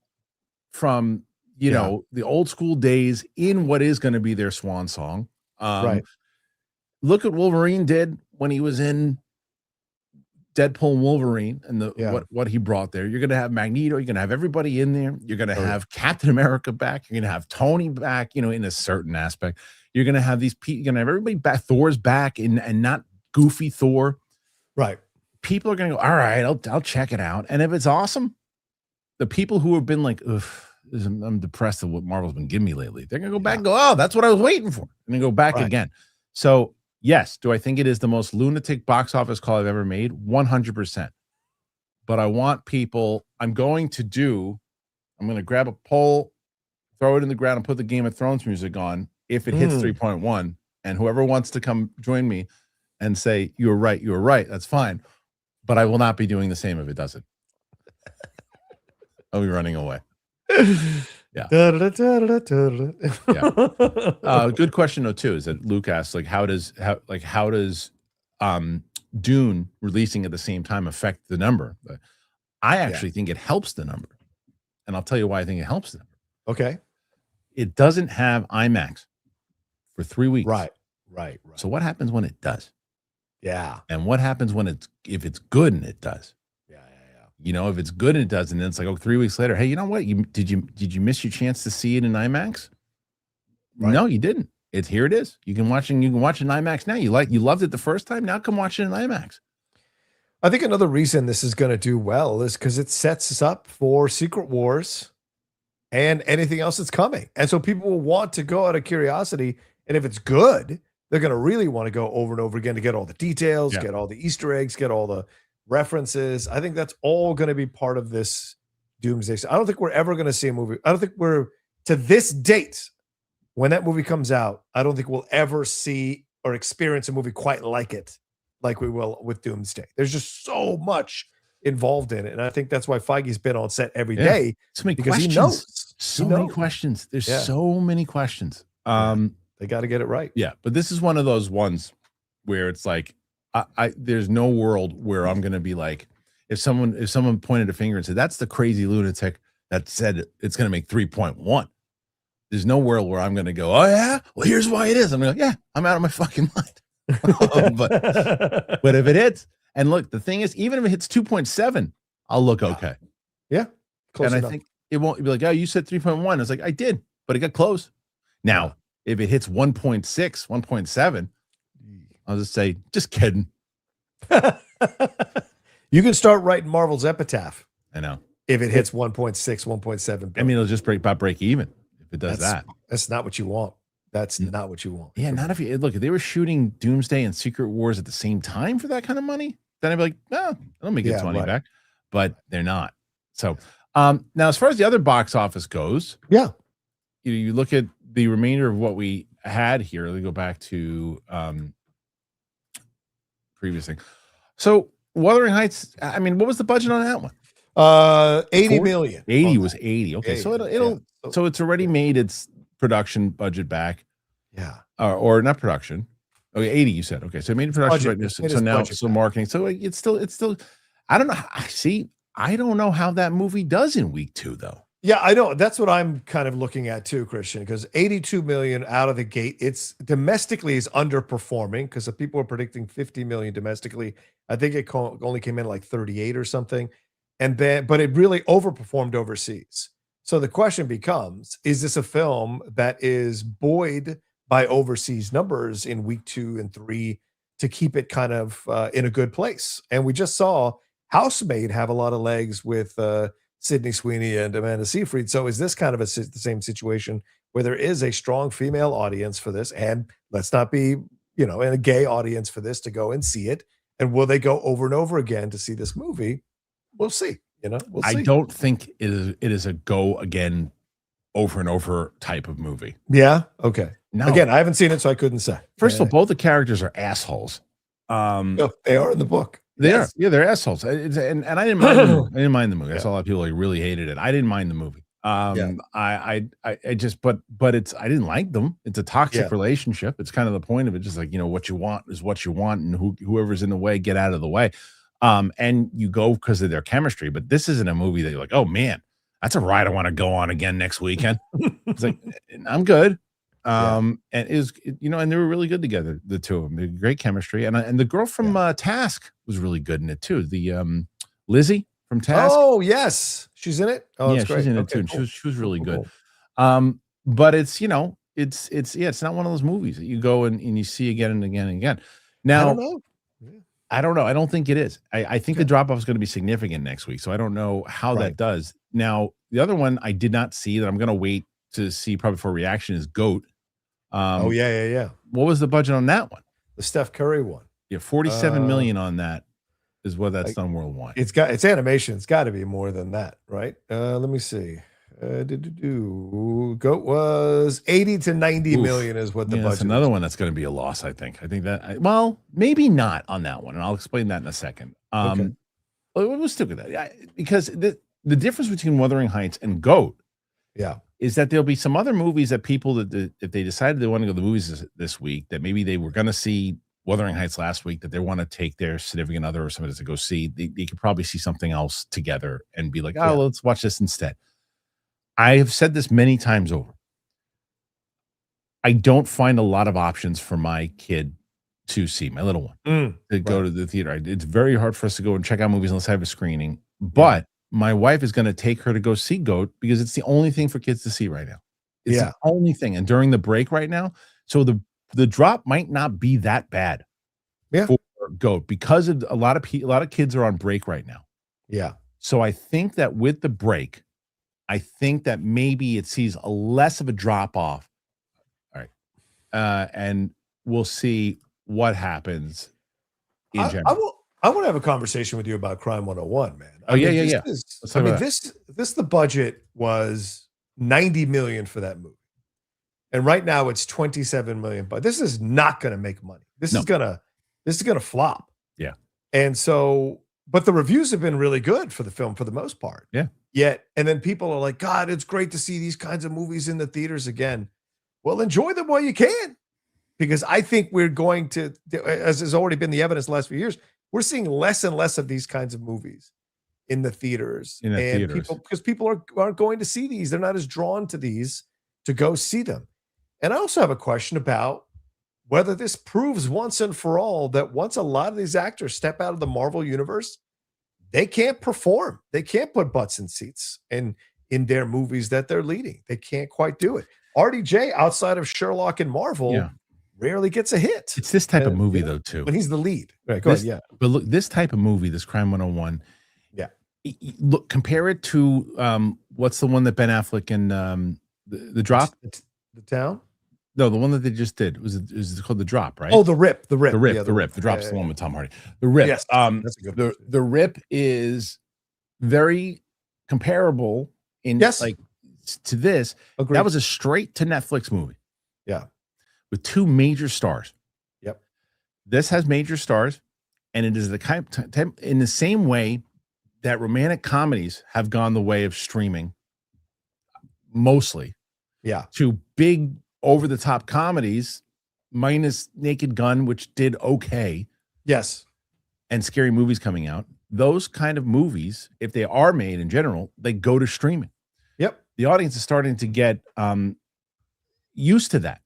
from, the old school days in what is going to be their swan song. Look at Wolverine did when he was in Deadpool and Wolverine, and what he brought there. You're going to have Magneto. You're going to have everybody in there. You're going to have Captain America back. You're going to have Tony back, in a certain aspect. You're going to have you're going to have everybody back. Thor's back, and not goofy Thor. Right. People are going to go, all right, I'll check it out. And if it's awesome, the people who have been like, I'm depressed at what Marvel's been giving me lately, they're going to go back and go, oh, that's what I was waiting for. And then go back again. So, yes, do I think it is the most lunatic box office call I've ever made? 100%. But I want people, I'm going to grab a poll, throw it in the ground, and put the Game of Thrones music on if it hits 3.1. And whoever wants to come join me and say, you were right, that's fine. But I will not be doing the same if it doesn't. I'll be running away. Yeah. Good question though too. Is that Luke asked, like, how does Dune releasing at the same time affect the number? But I actually think it helps the number, and I'll tell you why I think it helps the number. Okay. It doesn't have IMAX for 3 weeks. Right. So what happens when it does? Yeah. And what happens if it's good and it does? Yeah. If it's good and it does, and then it's like, 3 weeks later, hey, you know what? Did you miss your chance to see it in IMAX? Right. No, you didn't. Here it is. You can watch it in IMAX now. You loved it the first time. Now come watch it in IMAX. I think another reason this is going to do well is because it sets us up for Secret Wars and anything else that's coming. And so people will want to go out of curiosity. And if it's good, they're going to really want to go over and over again to get all the details, get all the Easter eggs, get all the references. I think that's all going to be part of this Doomsday. I don't think we're ever going to see a movie. I don't think we're, to this date, when that movie comes out, I don't think we'll ever see or experience a movie quite like it, like we will with Doomsday. There's just so much involved in it. And I think that's why Feige's been on set every day. So many because questions. he knows. So many questions. There's so many questions. They got to get it right. Yeah, but this is one of those ones where it's like, there's no world where I'm going to be like, if someone pointed a finger and said, that's the crazy lunatic that said it's going to make 3.1. There's no world where I'm going to go, oh yeah, well here's why it is. I'm going to go, yeah, I'm out of my fucking mind. but if it hits, and look, the thing is, even if it hits 2.7, I'll look okay. Yeah. Close enough. I think it won't be like, oh, you said 3.1. It's like, I did, but it got close. Now, if it hits 1.6, 1.7, I'll just say, just kidding. You can start writing Marvel's epitaph. I know. If it hits 1.6, 1.7. I mean, it'll just break even if it does that. That's not what you want. That's not what you want. Yeah, not if you look, if they were shooting Doomsday and Secret Wars at the same time for that kind of money, then I'd be like, no, I'll make its money back. But they're not. So now as far as the other box office goes, you look at the remainder of what we had here. Let me go back to previous thing. So Wuthering Heights, I mean, what was the budget on that one? 80 million. 80 was 80. Okay, 80, so so it's already made its production budget back. Yeah. Or not production. Okay, 80 you said. Okay, so it made production budget. So now so marketing. So it's still I don't know. I don't know how that movie does in week 2 though. Yeah, I know. That's what I'm kind of looking at too, Kristian, because 82 million out of the gate. It's domestically is underperforming because people are predicting 50 million domestically. I think it only came in like 38 or something. And then, but it really overperformed overseas. So the question becomes, is this a film that is buoyed by overseas numbers in week 2 and 3 to keep it kind of in a good place? And we just saw Housemaid have a lot of legs with Sydney Sweeney and Amanda Seyfried. So is this kind of the same situation where there is a strong female audience for this? And let's not be, in a gay audience for this to go and see it. And will they go over and over again to see this movie? We'll see. We'll see. I don't think it is a go again over and over type of movie. Yeah. Okay. No. Again, I haven't seen it, so I couldn't say. First of all, both the characters are assholes. They are in the book. They are. Yeah, they're assholes. And I didn't mind the movie. I didn't mind the movie. I saw a lot of people really hated it. I didn't mind the movie. I just but it's I didn't like them. It's a toxic relationship. It's kind of the point of it. Just like, what you want is what you want, and whoever's in the way, get out of the way. And you go because of their chemistry. But this isn't a movie that you're like, oh man, that's a ride I want to go on again next weekend. It's like, I'm good. And and they were really good together, the two of them. They had great chemistry, and the girl from Task was really good in it too. The Lizzie from Task. Oh yes, she's in it. Oh, yeah, great. She's in it too. And she was really good. But it's it's not one of those movies that you go and you see again and again and again. Now, I don't know. I don't think it is. I think the drop off is going to be significant next week. So I don't know how that does. Now, the other one I did not see that I'm going to wait to see probably for reaction is Goat. Yeah. What was the budget on that one? The Steph Curry one. Yeah, 47 million on that is what that's done worldwide. It's animation. It's got to be more than that, right? Let me see. Goat was 80 to 90 million is what the budget. That's another one that's going to be a loss. I think that maybe not on that one, and I'll explain that in a second. We'll stick with that because the difference between Wuthering Heights and Goat, is that there'll be some other movies that people that if they decided they want to go to the movies this week, that maybe they were going to see Wuthering Heights last week, that they want to take their significant other or somebody to go see. They could probably see something else together and be like, let's watch this instead. I have said this many times over. I don't find a lot of options for my kid to see, my little one, to go to the theater. It's very hard for us to go and check out movies unless I have a screening. But my wife is going to take her to go see Goat because it's the only thing for kids to see right now. It's the only thing. And during the break right now, so the drop might not be that bad for Goat because of a lot of kids are on break right now. Yeah. So I think that with the break, I think that maybe it sees a less of a drop off. All right. And we'll see what happens in general. I want to have a conversation with you about Crime 101, man. This the budget was $90 million for that movie. And right now it's $27 million, but this is not going to make money. This is going to flop. Yeah. And so, but the reviews have been really good for the film for the most part. Yeah. And then people are like, God, it's great to see these kinds of movies in the theaters again. Well, enjoy them while you can, because I think we're going to, as has already been the evidence the last few years, we're seeing less and less of these kinds of movies in the theaters. Because people aren't going to see these. They're not as drawn to these to go see them. And I also have a question about whether this proves once and for all that once a lot of these actors step out of the Marvel universe, they can't perform. They can't put butts in seats in their movies that they're leading. They can't quite do it. RDJ, outside of Sherlock and Marvel, rarely gets a hit. It's this type of movie, though, too. When he's the lead. Right, go ahead, But look, this type of movie, this Crime 101, look, compare it to what's the one that Ben Affleck and the Drop? The Town? No, the one that they just did. It was called The Drop, right? Oh, The Rip. The Rip. The Rip. The Drop's the one with Tom Hardy. The Rip. Yes, that's a good one. The Rip is very comparable to this. Agreed. That was a straight to Netflix movie. Yeah. With two major stars. Yep. This has major stars, and it is the kind in the same way that romantic comedies have gone the way of streaming mostly. Yeah. To big over-the-top comedies, minus Naked Gun, which did okay. Yes. And scary movies coming out. Those kind of movies, if they are made in general, they go to streaming. Yep. The audience is starting to get used to that.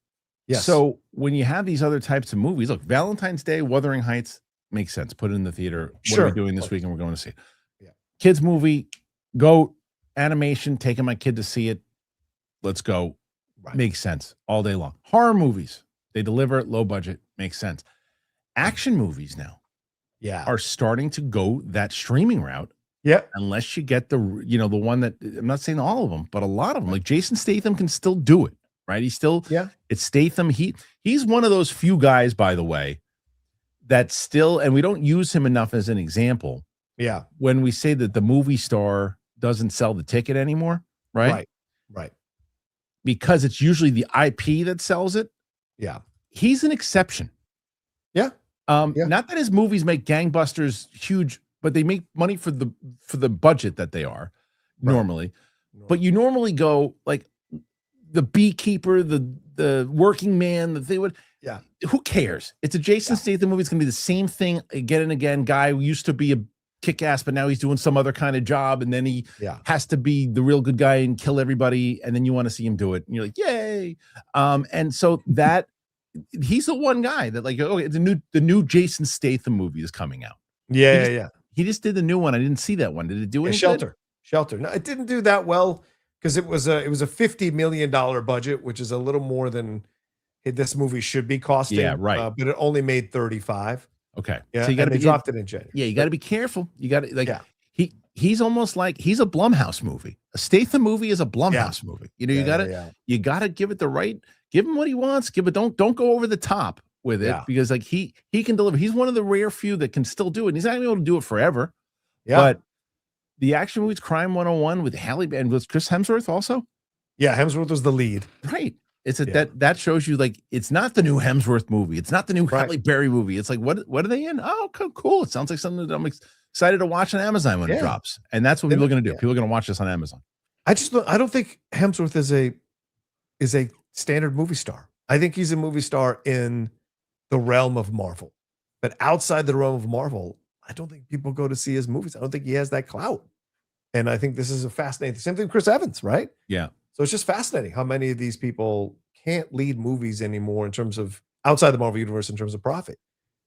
Yes. So when you have these other types of movies, look, Valentine's Day, Wuthering Heights makes sense. Put it in the theater. What are we doing this weekend? We're going to see it. Yeah. Kids movie, Goat, animation, taking my kid to see it. Let's go. Right. Makes sense all day long. Horror movies, they deliver low budget, makes sense. Action movies now are starting to go that streaming route. Yeah. Unless you get the one that, I'm not saying all of them, but a lot of them, like Jason Statham can still do it, right? He's still, it's Statham. He's one of those few guys, by the way, that still, and we don't use him enough as an example. Yeah. When we say that the movie star doesn't sell the ticket anymore, right? Right. Because it's usually the IP that sells it. Yeah. He's an exception. Yeah. Not that his movies make gangbusters huge, but they make money for the budget that they are normally. But you normally go like the beekeeper, the working man, that they would. Yeah. Who cares? It's a Jason Statham movie. It's gonna be the same thing again and again. Guy who used to be a kick-ass, but now he's doing some other kind of job, and then he has to be the real good guy and kill everybody, and then you want to see him do it, and you're like, yay. And so that he's the one guy that like, okay, the new Jason Statham movie is coming out. He just did the new one. I didn't see that one. Did it do any Shelter? No, it didn't do that well because it was a $50 million budget, which is a little more than this movie should be costing. Yeah, right. But it only made 35. Okay. Yeah, so you got to dropped it in January. Yeah, you got to be careful. You got to he's almost like he's a Blumhouse movie. A Statham movie is a Blumhouse movie. You know, you got to give it the right, give him what he wants, don't go over the top with it because like he can deliver. He's one of the rare few that can still do it. And he's not gonna be able to do it forever. Yeah. But the action movies, Crime 101 with Halle and with Chris Hemsworth also. Yeah, Hemsworth was the lead. Right. It's that shows you like it's not the new Hemsworth movie. It's not the new Halle Berry movie. It's like what are they in? Oh, cool. It sounds like something that I'm excited to watch on Amazon when it drops. And that's what people are going to do. People are going to watch this on Amazon. I don't think Hemsworth is a standard movie star. I think he's a movie star in the realm of Marvel. But outside the realm of Marvel, I don't think people go to see his movies. I don't think he has that clout. And I think this is a fascinating. Same thing with Chris Evans, right? Yeah. So it's just fascinating how many of these people can't lead movies anymore in terms of outside the Marvel universe in terms of profit.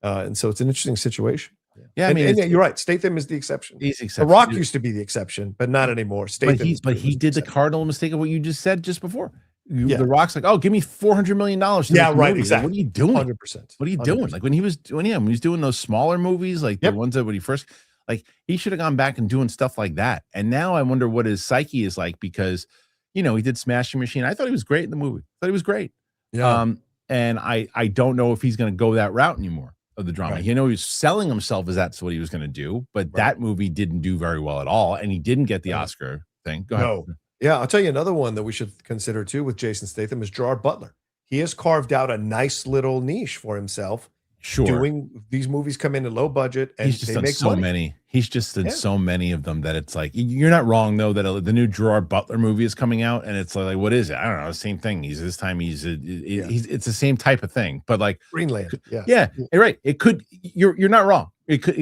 And so it's an interesting situation. Yeah, I mean, and you're right. Statham is the exception. He's the The exception. Rock used to be the exception, but not anymore. Statham, but he did the cardinal mistake of what you just said just before. Yeah. The Rock's like, oh, give me $400 million. Yeah, right. Exactly. Like, what are you doing? 100%. What are you doing? Like when he was doing those smaller movies, like the ones that when he first, like he should have gone back and doing stuff like that. And now I wonder what his psyche is like because, he did Smashing Machine. I thought he was great in the movie. I thought he was great. Yeah. And I don't know if he's going to go that route anymore of the drama. Right. He's selling himself as that's what he was going to do, but that movie didn't do very well at all, and he didn't get the Oscar thing. Go ahead. Yeah, I'll tell you another one that we should consider too with Jason Statham is Gerard Butler. He has carved out a nice little niche for himself. Sure. Doing these movies come in at low budget and he's just they done make so money. many. He's just done so many of them that it's like you're not wrong though that the new Gerard Butler movie is coming out and it's like what is it? I don't know. The same thing. He's it's the same type of thing, but like Greenland. Yeah, right. It could. You're not wrong. It could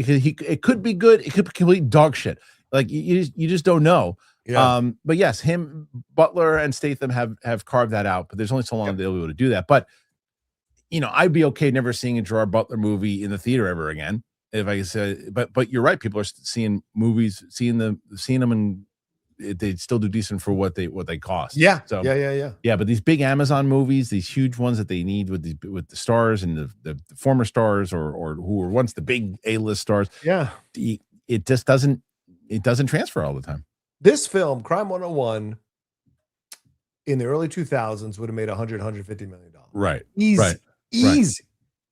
be good. It could be complete dog shit. Like you just don't know. Yeah. But yes, Butler and Statham have carved that out, but there's only so long they'll be able to do that. But I'd be okay never seeing a Gerard Butler movie in the theater ever again. If I said, but you're right. People are seeing movies, seeing them, and they still do decent for what they cost. Yeah. So yeah. But these big Amazon movies, these huge ones that they need with the stars and the former stars or who were once the big A-list stars. Yeah. It just doesn't transfer all the time. This film, Crime 101, in the early 2000s would have made $150 million. Right. Easy. Right.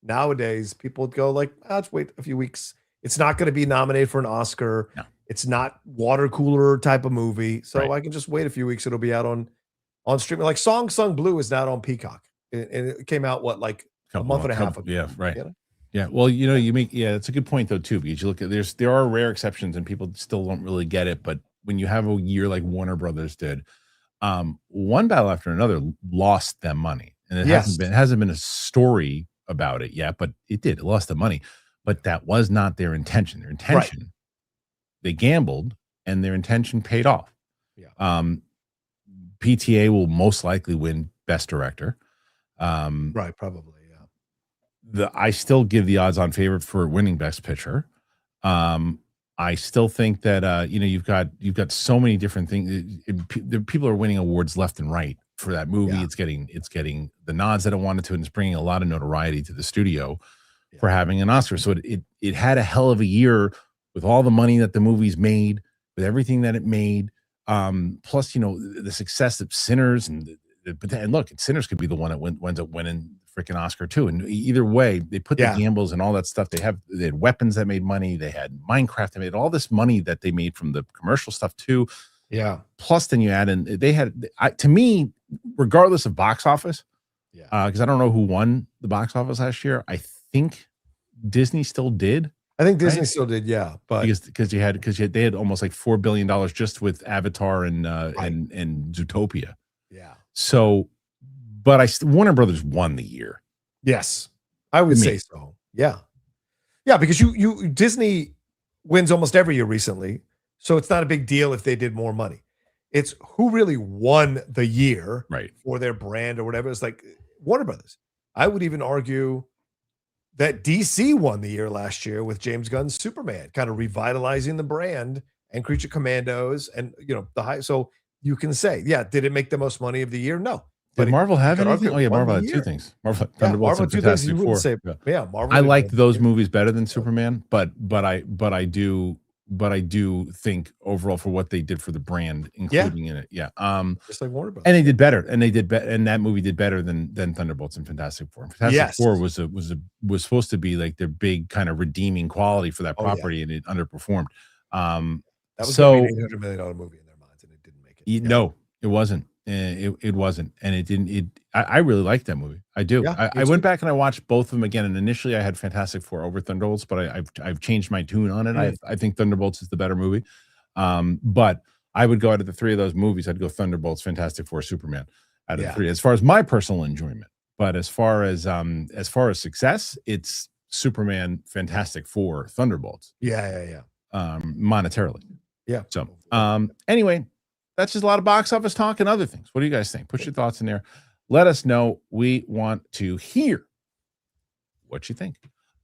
Nowadays, people would go like, let's wait a few weeks. It's not going to be nominated for an Oscar. No. It's not water cooler type of movie. So I can just wait a few weeks. It'll be out on streaming. Like Song Sung Blue is not on Peacock. And it came out, a month and a half ago. Yeah, right. Yeah. Well, it's a good point though, too, because you look at there are rare exceptions and people still don't really get it. But when you have a year like Warner Brothers did, one battle after another lost them money. And it hasn't been a story about it yet, but it did. It lost them money. But that was not their intention. Their intention, they gambled and their intention paid off. Yeah. PTA will most likely win Best Director. Right, probably, yeah. I still give the odds-on favorite for winning Best Picture. I still think that you've got so many different things. People are winning awards left and right for that movie. Yeah. It's getting the nods that it wanted to, and it's bringing a lot of notoriety to the studio for having an Oscar. So it had a hell of a year with all the money that the movie's made, with everything that it made. Plus, the success of Sinners and look, Sinners could be the one that winds up winning freaking Oscar too. And either way, they put the gambles and all that stuff. They had weapons that made money. They had Minecraft. They made all this money that they made from the commercial stuff too. Yeah. Plus, then you add in to me, regardless of box office, because I don't know who won the box office last year. I think Disney still did. I think Disney still did, but because they had almost like $4 billion just with Avatar and Zootopia. Yeah. So, but Warner Brothers won the year. Yes, I would say so. Yeah, because you Disney wins almost every year recently, so it's not a big deal if they did more money. It's who really won the year, for their brand or whatever. It's like Warner Brothers. I would even argue that DC won the year last year with James Gunn's Superman, kind of revitalizing the brand and Creature Commandos and the high. So you can say, did it make the most money of the year? No. Did Marvel have anything? Oh yeah, Marvel had two things. Thunderbolts and Fantastic Four. Marvel. I liked those movies better than Superman, but I do think overall for what they did for the brand, including in it, just like Warner Bros. And they did better, and that movie did better than Thunderbolts and Fantastic Four. Fantastic Four was supposed to be like their big kind of redeeming quality for that property, and it underperformed. That was an $800 million movie in their minds, and it didn't make it. No, it wasn't. It wasn't, and it didn't. I really liked that movie. I do. I went back and I watched both of them again, and initially I had Fantastic Four over Thunderbolts, but I've changed my tune on it. I think Thunderbolts is the better movie. But I would go out of the three of those movies, I'd go Thunderbolts, Fantastic Four, Superman out of the three, as far as my personal enjoyment. But as far as success, it's Superman, Fantastic Four, Thunderbolts. Monetarily. Yeah. So anyway. That's just a lot of box office talk and other things. What do you guys think? Put your thoughts in there. Let us know. We want to hear what you think.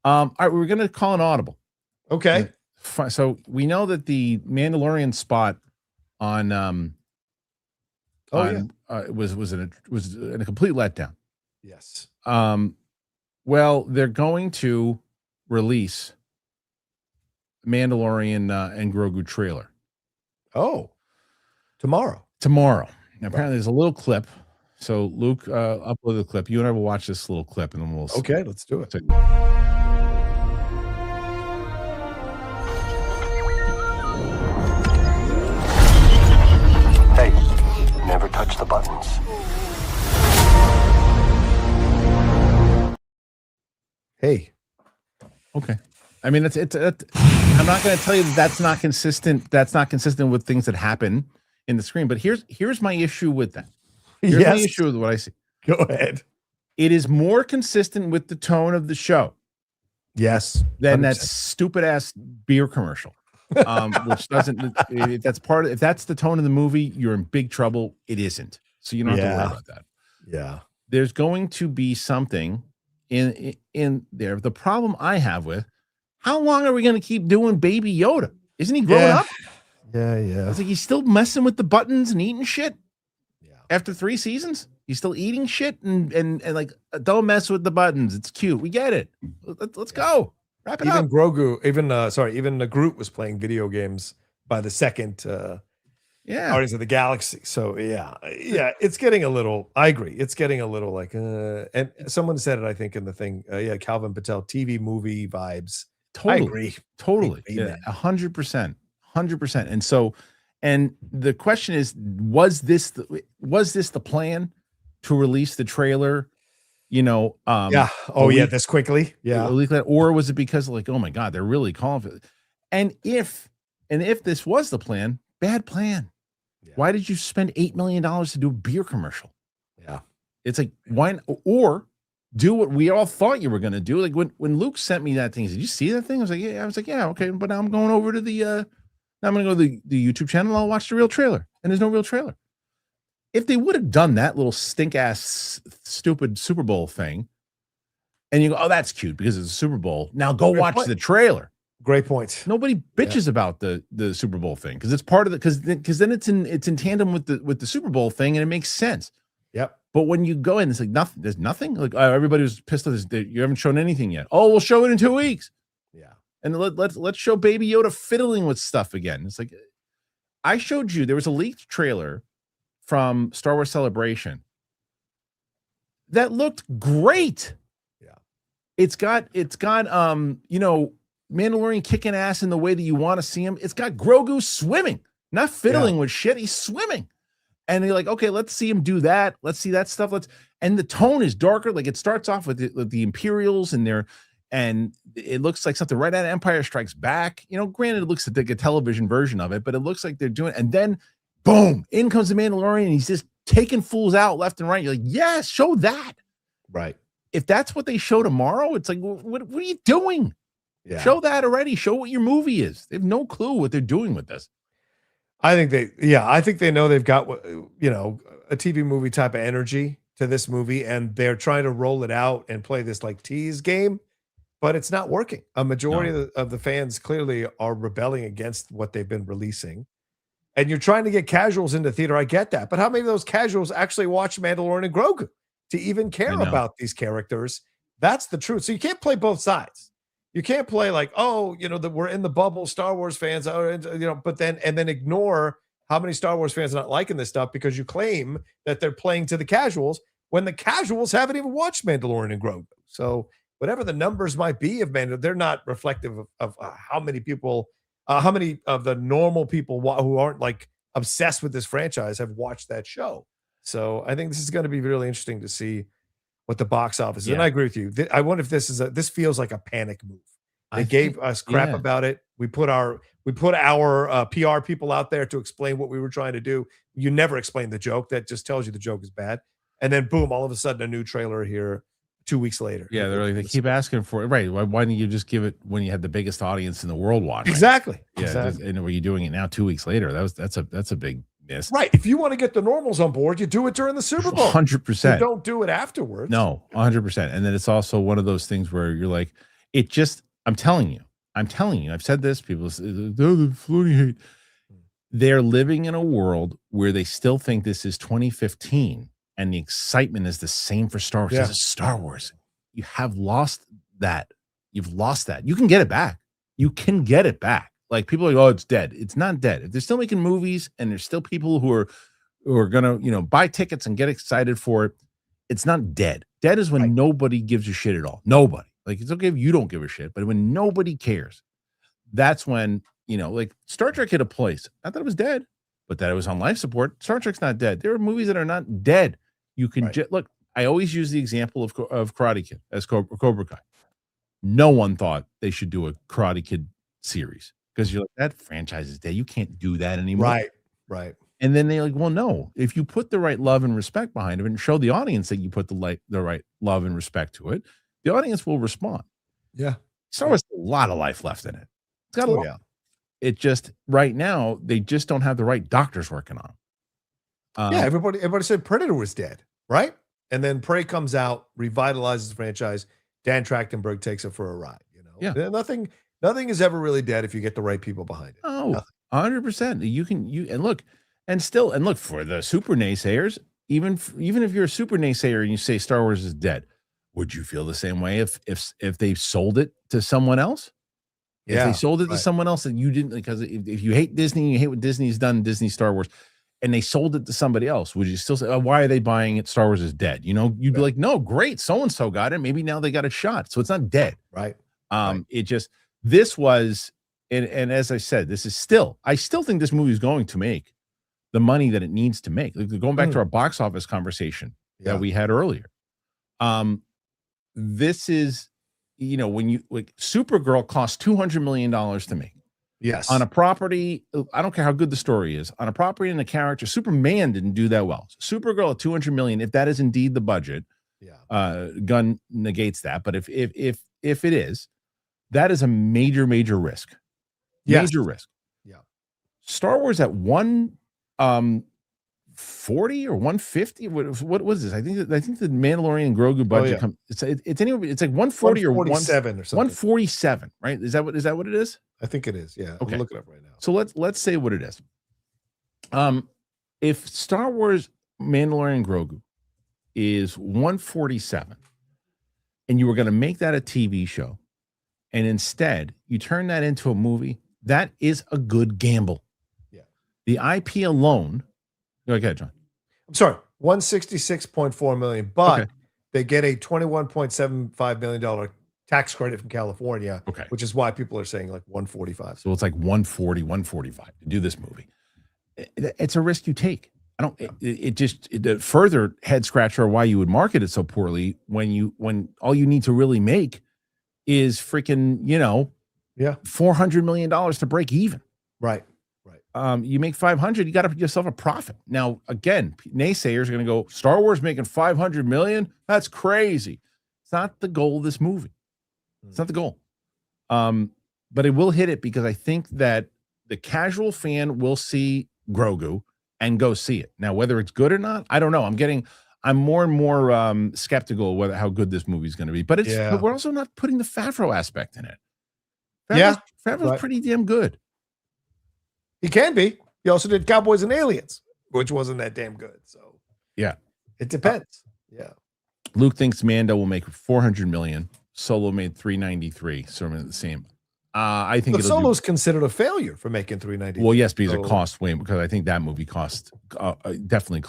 All right, we're gonna call an audible. Okay. So we know that the Mandalorian spot on was in a complete letdown. Yes. Well, they're going to release Mandalorian and Grogu trailer. Oh, tomorrow. Now, apparently there's a little clip. So Luke, upload the clip. You and I will watch this little clip, and then we'll. Okay, let's do it. Hey, never touch the buttons. Hey. Okay. I mean, it's I'm not going to tell you that's not consistent. That's not consistent with things that happen in the screen. But here's my issue with that. Here's my issue with what I see. Go ahead. It is more consistent with the tone of the show. Yes. Than 100%. That stupid ass beer commercial. Which doesn't. If that's the tone of the movie, you're in big trouble. It isn't. So you don't have to worry about that. Yeah. There's going to be something in there. The problem I have with, how long are we going to keep doing Baby Yoda? Isn't he growing up? Yeah. It's like he's still messing with the buttons and eating shit. Yeah. After 3 seasons, he's still eating shit and like, don't mess with the buttons. It's cute. We get it. Let's go. Wrap it up. Grogu, even Groot was playing video games by the second Guardians of the Galaxy. So yeah, it's getting a little, I agree. It's getting a little like and someone said it, I think, in the thing. Calvin Patel, TV movie vibes. Totally. I agree. Totally. Yeah, 100%. 100%. And so, and the question is, was this the plan to release the trailer? This quickly. Yeah. Or was it because like, oh my God, they're really calling for it? And if this was the plan, bad plan. Yeah. Why did you spend $8 million to do a beer commercial? Yeah. It's like, why, or do what we all thought you were going to do. Like when Luke sent me that thing, he said, "Did you see that thing?" I was like, yeah, okay. But now I'm going over to now I'm going to go to the YouTube channel. I'll watch the real trailer. And there's no real trailer. If they would have done that little stink ass stupid Super Bowl thing, and you go, "Oh, that's cute because it's a Super Bowl." Now go watch the trailer. Great point. Nobody bitches about the Super Bowl thing because it's part of the because then it's in tandem with the Super Bowl thing and it makes sense. Yep. But when you go in, it's like nothing. There's nothing. Like everybody was pissed off. You haven't shown anything yet. Oh, we'll show it in 2 weeks. Yeah. And let's show Baby Yoda fiddling with stuff again. It's like I showed you. There was a leaked trailer from Star Wars Celebration that looked great. Yeah. It's got Mandalorian kicking ass in the way that you want to see him. It's got Grogu swimming, not fiddling with shit. He's swimming. And they're like, okay, let's see him do that. Let's see that stuff. And the tone is darker. Like it starts off with the Imperials and it looks like something right out of Empire Strikes Back. Granted, it looks like a television version of it, but it looks like they're doing it. And then boom, in comes the Mandalorian and he's just taking fools out left and right. You're like, yes, show that. Right. If that's what they show tomorrow, it's like, what are you doing? Yeah. Show that already. Show what your movie is. They have no clue what they're doing with this. I think they know they've got, a TV movie type of energy to this movie, and they're trying to roll it out and play this like tease game, but it's not working. A majority of the fans clearly are rebelling against what they've been releasing, and you're trying to get casuals into theater. I get that, but how many of those casuals actually watch Mandalorian and Grogu to even care about these characters? That's the truth. So you can't play both sides. You can't play like, that we're in the bubble, Star Wars fans, but then ignore how many Star Wars fans are not liking this stuff because you claim that they're playing to the casuals when the casuals haven't even watched Mandalorian and Grogu. So whatever the numbers might be of Mandalorian, they're not reflective of how many people, how many of the normal people who aren't like obsessed with this franchise have watched that show. So I think this is going to be really interesting to see what the box office is. And I agree with you. I wonder if this feels like a panic move. They gave us crap about it. We put our PR people out there to explain what we were trying to do. You never explain the joke. That just tells you the joke is bad. And then boom, all of a sudden a new trailer here 2 weeks later. Yeah, they keep asking for it. Right. Why didn't you just give it when you had the biggest audience in the world watching? Exactly. Yeah. Exactly. And were you doing it now 2 weeks later? That's a big miss. Right. If you want to get the normals on board, you do it during the Super Bowl. 100%. You don't do it afterwards. No, 100%. And then it's also one of those things where you're like, It just, I'm telling you, I've said this, people say, oh, the floating hate. They're living in a world where they still think this is 2015 and the excitement is the same for Star Wars. Yeah. This is Star Wars. You have lost that. You've lost that. You can get it back. You can get it back. Like people are like, oh, it's dead. It's not dead. If they're still making movies and there's still people who are gonna, buy tickets and get excited for it, it's not dead. Dead is when nobody gives a shit at all. Nobody. Like, it's okay if you don't give a shit, but when nobody cares, that's when, like Star Trek hit a place. Not that it was dead, but that it was on life support. Star Trek's not dead. There are movies that are not dead. You can look. I always use the example of Karate Kid as Cobra Kai. No one thought they should do a Karate Kid series because you're like, that franchise is dead. You can't do that anymore. Right. And then they're like, well, no, if you put the right love and respect behind it and show the audience that you put the right love and respect to it, the audience will respond. Yeah. Star Wars has a lot of life left in it. It's got a lot. Yeah. It just, right now, they just don't have the right doctors working on them. Yeah, everybody said Predator was dead, right? And then Prey comes out, revitalizes the franchise. Dan Trachtenberg takes it for a ride. Yeah. Nothing is ever really dead if you get the right people behind it. Oh, 100%. And look for the super naysayers. Even if you're a super naysayer and you say Star Wars is dead, would you feel the same way if they sold it to someone else? If they sold it to someone else and you didn't, because if you hate Disney, you hate what Disney's done, Disney Star Wars, and they sold it to somebody else, would you still say, oh, why are they buying it? Star Wars is dead. You'd be like, no, great. So-and-so got it. Maybe now they got a shot. So it's not dead. Right. It just, this was, and as I said, I still think this movie is going to make the money that it needs to make. Like, going back to our box office conversation that we had earlier. This is, when you, like, Supergirl cost $200 million to make. Yes. On a property, I don't care how good the story is, on a property and the character, Superman didn't do that well. So Supergirl at $200 million, if that is indeed the budget, Gunn negates that. But if it is, that is a major risk. Major risk. Yeah. Star Wars at 140 or 150. What was this? I think the Mandalorian Grogu budget it's anywhere. It's like 140 or 147 or something. 147, right? Is that what it is? I think it is. Yeah. Okay. I'm looking it up right now. So let's say what it is. If Star Wars Mandalorian Grogu is 147, and you were going to make that a TV show, and instead you turn that into a movie, that is a good gamble. Yeah. The IP alone. Go ahead, John. I'm sorry, $166.4 million, but they get a $21.75 million tax credit from California, which is why people are saying like 145. So it's like 140, 145 to do this movie. It's a risk you take. It just further head scratcher why you would market it so poorly when all you need to really make is freaking, $400 million to break even. Right. You make 500, you got to put yourself a profit. Now, again, naysayers are going to go, Star Wars making 500 million? That's crazy. It's not the goal of this movie. It's not the goal. But it will hit it because I think that the casual fan will see Grogu and go see it. Now, whether it's good or not, I don't know. I'm more and more skeptical whether how good this movie is going to be. But we're also not putting the Favreau aspect in it. Favreau's pretty damn good. He can be. He also did Cowboys and Aliens, which wasn't that damn good. So it depends. Luke thinks Mando will make 400 million. Solo made 393, so the same. I think Solo's considered a failure for making 393. Well, yes, because it cost way, because I think that movie cost definitely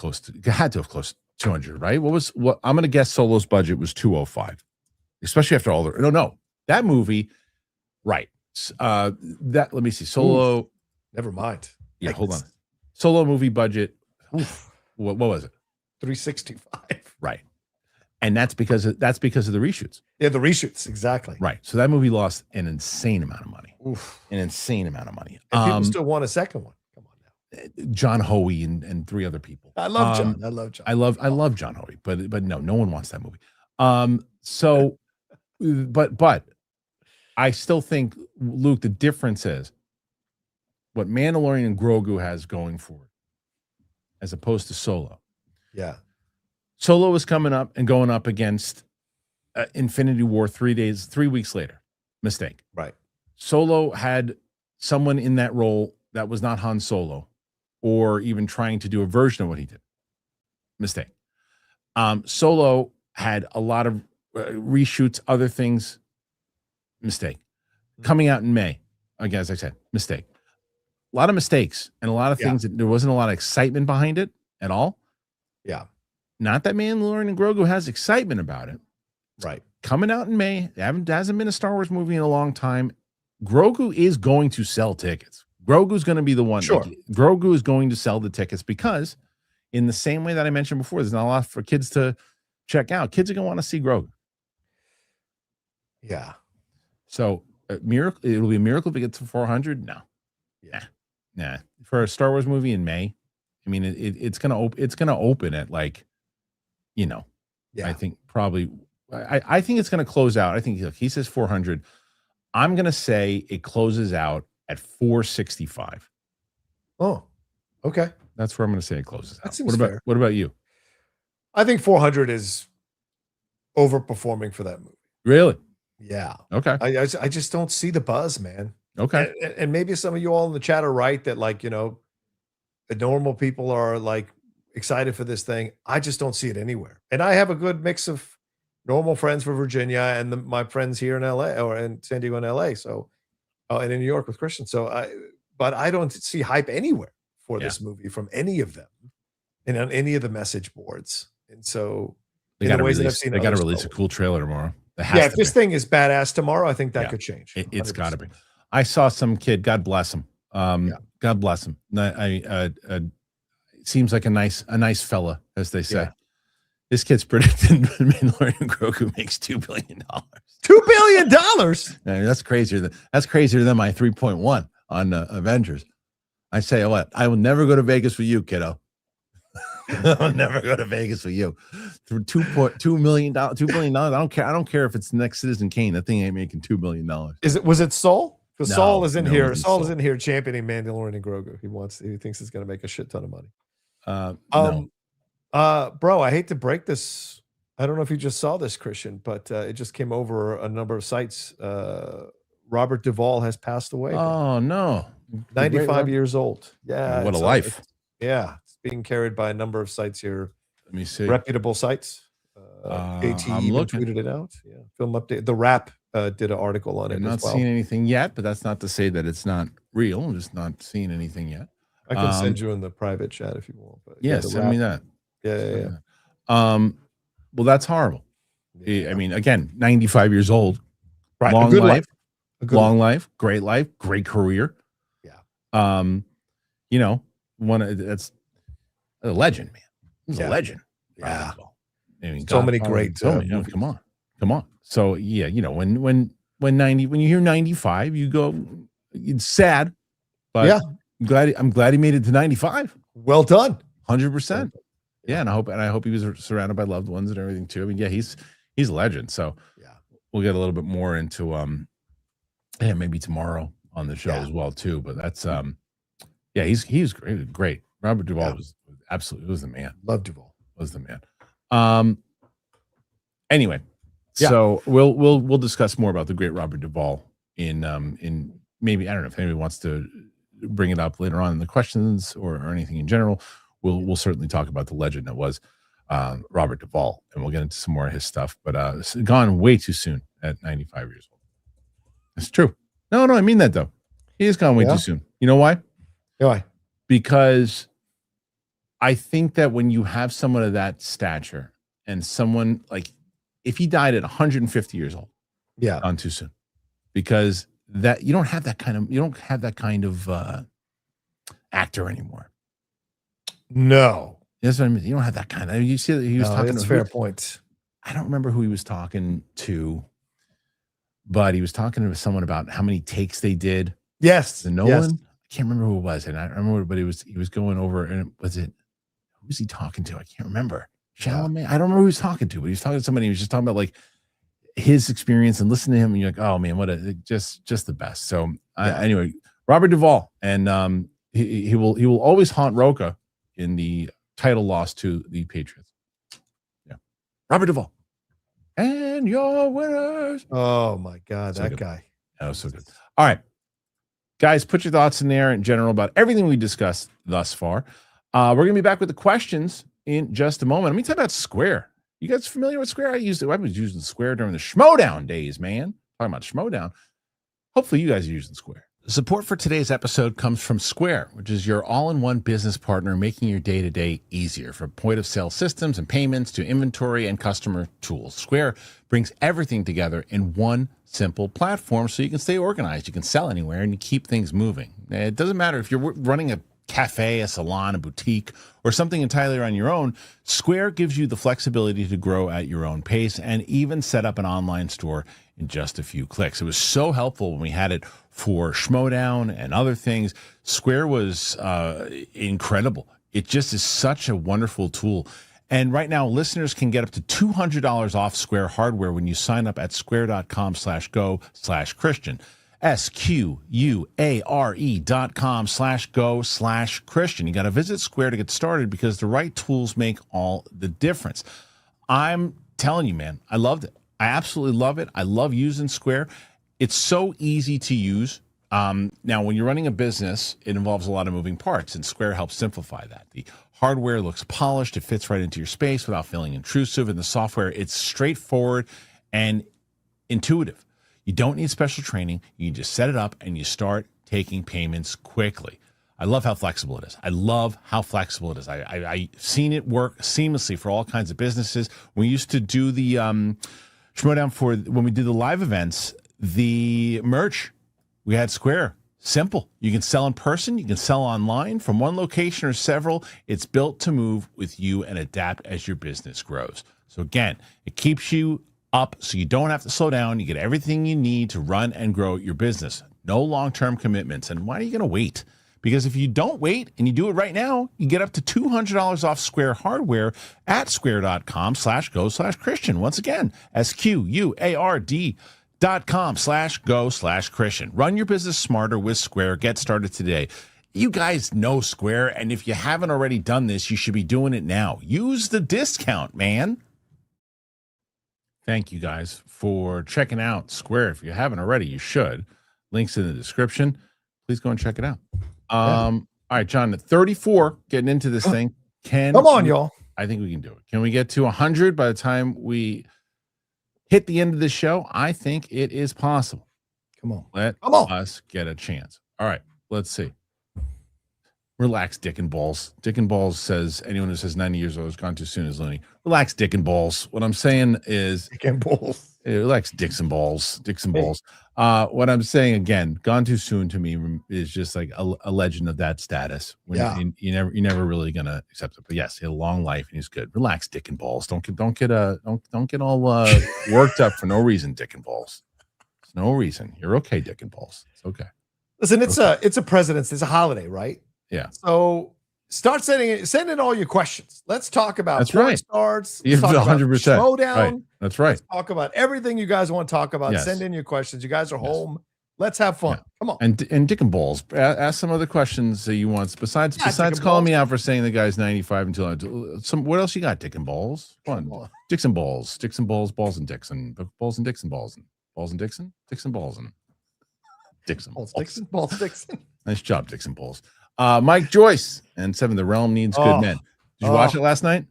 had to have close to 200, right? What I'm going to guess Solo's budget was 205, especially after all the that movie, right? Let me see. Solo. Ooh, never mind. Yeah, hold on. Solo movie budget. What was it? 365. Right. And that's because of the reshoots. Yeah, the reshoots, exactly. Right. So that movie lost an insane amount of money. An insane amount of money. And people still want a second one. Come on now. John Hoey and three other people. I love John. I love John Hoey, but no one wants that movie. But I still think, Luke, the difference is what Mandalorian and Grogu has going for it, as opposed to Solo. Yeah. Solo is coming up and going up against Infinity War 3 weeks later. Mistake. Right. Solo had someone in that role that was not Han Solo, or even trying to do a version of what he did. Mistake. Solo had a lot of reshoots, other things. Mistake. Coming out in May, again, as I said, mistake. A lot of mistakes and a lot of things that there wasn't a lot of excitement behind it at all. Yeah. Not that Mandalorian and Grogu has excitement about it. Right. Coming out in May, hasn't been a Star Wars movie in a long time. Grogu is going to sell tickets. Grogu's going to be the one. Sure. Grogu is going to sell the tickets because, in the same way that I mentioned before, there's not a lot for kids to check out. Kids are going to want to see Grogu. Yeah. So, miracle. It'll be a miracle if it gets to 400. No. Yeah. Nah. For a Star Wars movie in May, I mean, it's gonna open at like, I think probably. I think it's gonna close out. I think he says 400. I'm gonna say it closes out at 465. Oh, okay. That's where I'm gonna say it closes out. That seems fair. What about you? I think 400 is overperforming for that movie. Really? Yeah. Okay. I just don't see the buzz, man. Okay. And maybe some of you all in the chat are right that, like, the normal people are like excited for this thing. I just don't see it anywhere. And I have a good mix of normal friends from Virginia and my friends here in LA or in San Diego and LA. So, and in New York with Christian. So but I don't see hype anywhere for this movie from any of them and on any of the message boards. And so they got to release a cool trailer tomorrow. If this thing is badass tomorrow, I think that could change. It's got to be. I saw some kid, God bless him. God bless him. Seems like a nice fella, as they say. Yeah. This kid's predicting Mandalorian and Grogu makes $2 billion. $2 billion? That's crazier than my 3.1 on Avengers. I say, what? I will never go to Vegas with you, kiddo. I'll never go to Vegas with you. For $2 billion. I don't care if it's the next Citizen Kane. That thing ain't making $2 billion. Was it Saul? Because Saul is in here. Saul is in here championing Mandalorian and Grogu. He thinks it's going to make a shit ton of money. No. Bro, I hate to break this. I don't know if you just saw this, Christian, but it just came over a number of sites. Robert Duvall has passed away. Oh no, 95 years old. Yeah, what a life. It's being carried by a number of sites here. Let me see. Reputable sites. AT even tweeted it out. Yeah, Film Update. The Wrap did an article on it. I'm not seeing anything yet, but that's not to say that it's not real. I'm just not seeing anything yet. I can send you in the private chat if you want. But send me that. Yeah. Well, that's horrible. Yeah. I mean, again, 95 years old. Right. Long life, great life, great career. Yeah. That's a legend, man. He's a legend. Yeah. I mean, so many great. Come on. So yeah, when you hear 95, you go, it's sad, but I'm glad he made it to 95. Well done. 100%. Yeah, and I hope he was surrounded by loved ones and everything too. I mean, yeah, he's a legend. So we'll get a little bit more into maybe tomorrow on the show as well too. But that's he's great. Robert Duvall was the man. Love Duvall. Was the man. Anyway, so we'll discuss more about the great Robert Duvall in maybe, I don't know if anybody wants to bring it up later on in the questions or anything in general. We'll certainly talk about the legend that was Robert Duvall, and we'll get into some more of his stuff. But it's gone way too soon at 95 years old. It's true. No, I mean that though. He is gone way too soon. You know why? Why? Because I think that when you have someone of that stature and someone like, if he died at 150 years old, gone too soon, because that you don't have that kind of actor anymore. No, that's what I mean. You don't have that kind of. You see that he was talking. That's a fair point. I don't remember who he was talking to, but he was talking to someone about how many takes they did. Yes, the Nolan. I can't remember who it was, and I remember, but he was going over, and who was he talking to? I can't remember. Chalamet. I don't remember who he was talking to, but he was talking to somebody. He was just talking about like his experience and listening to him, and you're like, oh man, just the best. So anyway, Robert Duvall, and he will always haunt Roca in the title loss to the Patriots. Yeah, Robert Duvall, and your winners. Oh my God, that guy. That was so good. All right, guys, put your thoughts in there in general about everything we discussed thus far. We're going to be back with the questions in just a moment. Let me talk about Square. You guys familiar with Square? I was using Square during the Schmodown days, man. Talking about Schmodown. Hopefully you guys are using Square. Support for today's episode comes from Square, which is your all-in-one business partner making your day-to-day easier, from point-of-sale systems and payments to inventory and customer tools. Square brings everything together in one simple platform so you can stay organized, you can sell anywhere, and you keep things moving. It doesn't matter if you're running a cafe, a salon, a boutique, or something entirely on your own. Square gives you the flexibility to grow at your own pace and even set up an online store in just a few clicks. It was so helpful when we had it for Schmodown and other things. Square was incredible. It just is such a wonderful tool. And right now, listeners can get up to $200 off Square hardware when you sign up at square.com/go/Christian. SQUARE.com/go/Christian. You got to visit Square to get started because the right tools make all the difference. I'm telling you, man, I loved it. I absolutely love it. I love using Square. It's so easy to use. Now, when you're running a business, it involves a lot of moving parts, and Square helps simplify that. The hardware looks polished. It fits right into your space without feeling intrusive. And the software, it's straightforward and intuitive. You don't need special training. You can just set it up and you start taking payments quickly. I love how flexible it is. I've seen it work seamlessly for all kinds of businesses. We used to do the Schmodown for when we did the live events, the merch. We had Square. Simple. You can sell in person. You can sell online from one location or several. It's built to move with you and adapt as your business grows. So again, it keeps you up so you don't have to slow down. You get everything you need to run and grow your business. No long-term commitments. And why are you going to wait? Because if you don't wait and you do it right now, you get up to $200 off Square hardware at square.com/go/Christian. Once again, SQUARD.com/go/Christian. Run your business smarter with Square. Get started today. You guys know Square, and if you haven't already done this, you should be doing it now. Use the discount, man. Thank you guys for checking out Square. If you haven't already, you should. Links in the description. Please go and check it out. All right, John, at 34, getting into this thing. Come on, y'all. I think we can do it. Can we get to 100 by the time we hit the end of the show? I think it is possible. Come on. Let us get a chance. All right, let's see. Relax, Dick and Balls. Dick and Balls says anyone who says 90 years old has gone too soon is loony. Relax, Dick and Balls. What I'm saying is Dick and Balls. Relax, Dicks and Balls. Dicks and Balls. What I'm saying again, gone too soon to me is just like a legend of that status. When you're never really gonna accept it. But yes, he had a long life and he's good. Relax, Dick and Balls. Don't get all worked up for no reason, Dick and Balls. There's no reason. You're okay, Dick and Balls. It's okay. Listen, it's a president's. It's a holiday, right? Yeah. So start send in all your questions. Let's talk about that's right. Starts. You're 100%. Schmodown. Right. That's right. Let's talk about everything you guys want to talk about. Yes. Send in your questions. You guys are home. Let's have fun. Yeah. Come on. And Dick and Balls, ask some other questions that you want besides calling me out for saying the guy's 95 until what else you got, Dick and Balls? Come on. Dicks and Balls. Dicks and Balls, Balls and Dixon. Balls and Dixon, Balls and Dixon. Dixon Balls and Dixon. Balls Dixon. Balls Dixon. Nice job, Dixon Balls. Mike Joyce and 7. The realm needs good men. Did you watch it last night?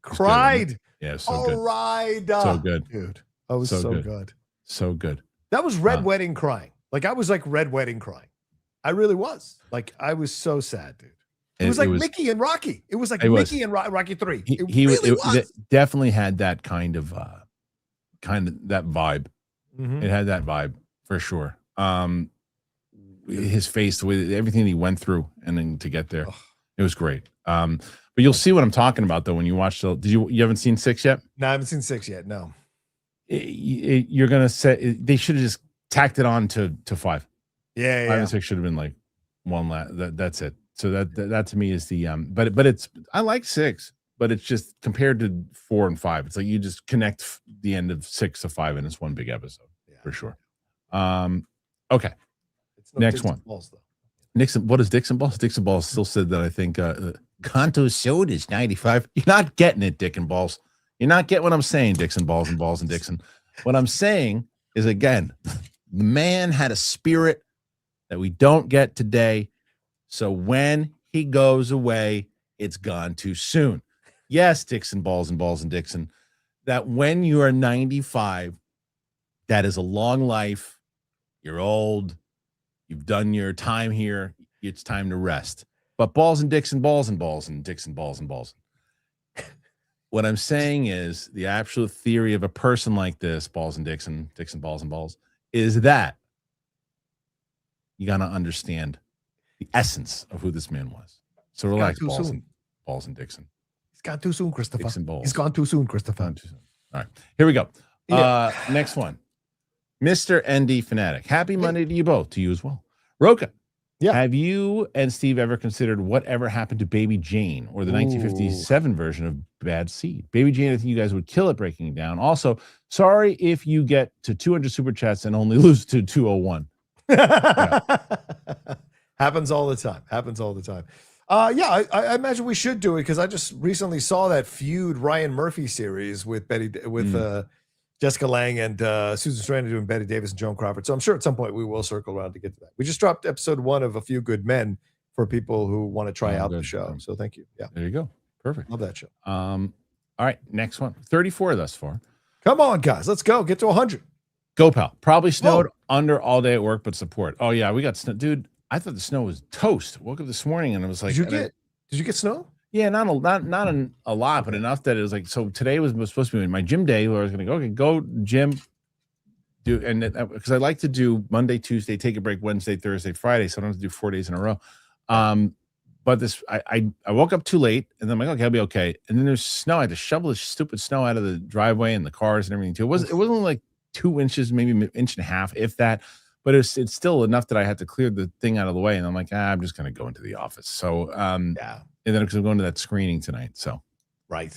Cried. Good, yeah, so good. Right. So good, dude. That was so good. So good. That was red wedding crying. Like I was like red wedding crying. I really was. Like I was so sad, dude. It was like Mickey and Rocky. It was like Mickey and Rocky 3. It definitely had that kind of that vibe. Mm-hmm. It had that vibe for sure. His face, with everything he went through, and then to get there, it was great. But you'll see what I'm talking about though when you watch the. You haven't seen 6 yet? No, I haven't seen 6 yet. No. You're gonna say they should have just tacked it on to 5. Yeah, 5 and 6 should have been like one last. That's it. So that to me is the But it's I like 6, but it's just compared to 4 and 5. It's like you just connect the end of 6 to 5, and it's one big episode for sure. Okay. Next one. Balls, Nixon. What is Dixon Balls? Dixon Balls still said that I think Conto Soda is 95. You're not getting it, Dick and Balls. You're not getting what I'm saying, Dixon Balls and Balls and Dixon. What I'm saying is, again, The man had a spirit that we don't get today. So when he goes away, it's gone too soon. Yes, Dixon, balls and Dixon, that when you are 95, that is a long life. You're old. You've done your time here. It's time to rest. But balls and Dixon, balls and Dixon, balls and balls. What I'm saying is the absolute theory of a person like this, balls and Dixon, Dixon, balls and balls, is that you got to understand the essence of who this man was. So relax, balls and Dixon. He's gone too soon, Christopher. Dixon balls. He's gone too soon, Christopher. All right, here we go. Next one. Mr. ND Fanatic. Happy Monday to you both, to you as well. Roka. Yeah. Have you and Steve ever considered whatever happened to Baby Jane or the 1957 version of Bad Seed? Baby Jane, I think you guys would kill it breaking it down. Also, sorry if you get to 200 super chats and only lose to 201. Yeah. Happens all the time. I imagine we should do it because I just recently saw that Feud Ryan Murphy series with Jessica Lange and Susan Sarandon doing Betty Davis and Joan Crawford. So I'm sure at some point we will circle around to get to that. We just dropped episode 1 of A Few Good Men for people who want to try out the show. So thank you. Yeah. There you go. Perfect. Love that show. All right. Next one. 34 thus far. Come on, guys. Let's go. Get to 100. Go, pal. Probably snowed under all day at work, but support. Oh, yeah. We got snow. Dude, I thought the snow was toast. Woke up this morning and it was like. Did you get snow? Yeah, not a lot, but enough that it was like, so today was supposed to be my gym day where I was going to go, okay, go gym, do, and because I like to do Monday, Tuesday, take a break, Wednesday, Thursday, Friday, so I don't have to do 4 days in a row. But this, I woke up too late and then I'm like, okay, I'll be okay. And then there's snow. I had to shovel this stupid snow out of the driveway and the cars and everything too. It wasn't like 2 inches, maybe an inch and a half, if that, but it's still enough that I had to clear the thing out of the way. And I'm like, I'm just going to go into the office. So, yeah. And then because I'm going to that screening tonight. So, right.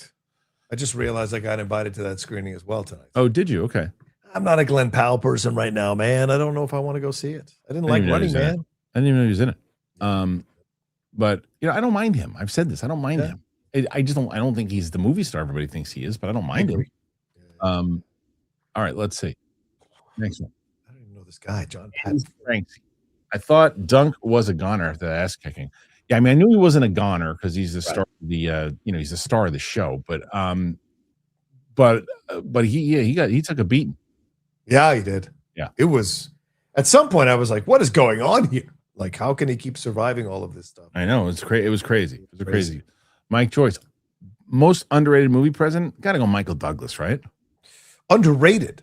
I just realized I got invited to that screening as well tonight. Oh, did you? Okay. I'm not a Glenn Powell person right now, man. I don't know if I want to go see it. I didn't like Running Man. I didn't even know he was in it. But you know, I don't mind him. I've said this. I don't mind him. I just don't. I don't think he's the movie star everybody thinks he is, but I don't mind him. All right. Let's see. Next one. I don't even know this guy, John Pattinson. I thought Dunk was a goner after the ass kicking. Yeah, I mean, I knew he wasn't a goner because he's the star of the he's the star of the show. But he took a beating. Yeah, he did. Yeah, it was at some point I was like, what is going on here? Like, how can he keep surviving all of this stuff? I know it's crazy. It was crazy. It was crazy. Mike Joyce, most underrated movie president. Got to go Michael Douglas, right? Underrated.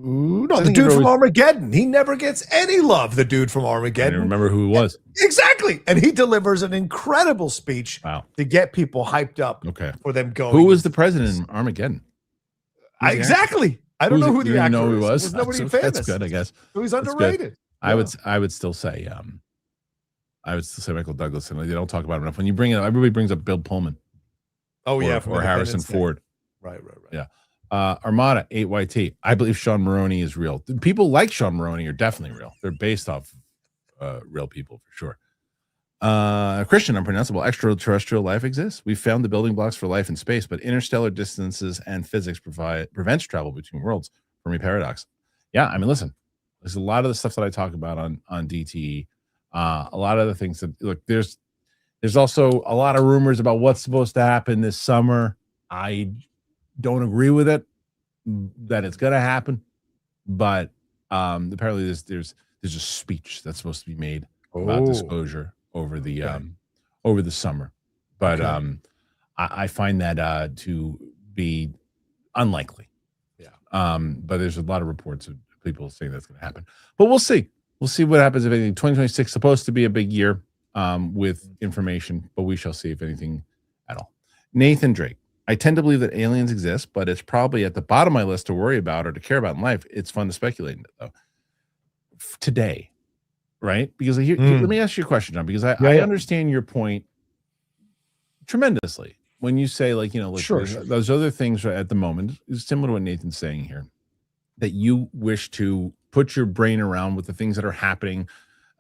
Ooh, no, the dude from Armageddon. He never gets any love. The dude from Armageddon. I don't remember who he was. Exactly. And he delivers an incredible speech to get people hyped up for them going. Who was the president in Armageddon? Exactly. I don't know who the actor was. Nobody famous. That's good, I guess. So he's underrated. I would still say Michael Douglas. And they don't talk about him enough. When you bring it up, everybody brings up Bill Pullman. Oh, yeah. Or Harrison Ford. Right. Yeah. Armada 8YT. I believe Sean Maroney is real. People like Sean Maroney are definitely real. They're based off real people for sure. Christian, unpronounceable. Extraterrestrial life exists. We found the building blocks for life in space, but interstellar distances and physics prevents travel between worlds. Fermi paradox. Yeah, I mean, listen, there's a lot of the stuff that I talk about on DTE. A lot of the things that look, there's also a lot of rumors about what's supposed to happen this summer. I don't agree with it that it's gonna happen, but apparently there's a speech that's supposed to be made about disclosure over the summer, but I find that to be unlikely. But there's a lot of reports of people saying that's going to happen, but we'll see what happens. If anything, 2026 supposed to be a big year with information, but we shall see if anything at all. Nathan Drake. I tend to believe that aliens exist, but it's probably at the bottom of my list to worry about or to care about in life. It's fun to speculate in it, though. Today, right? Because let me ask you a question, John, because I understand your point tremendously when you say, like, those other things at the moment, is similar to what Nathan's saying here, that you wish to put your brain around with the things that are happening,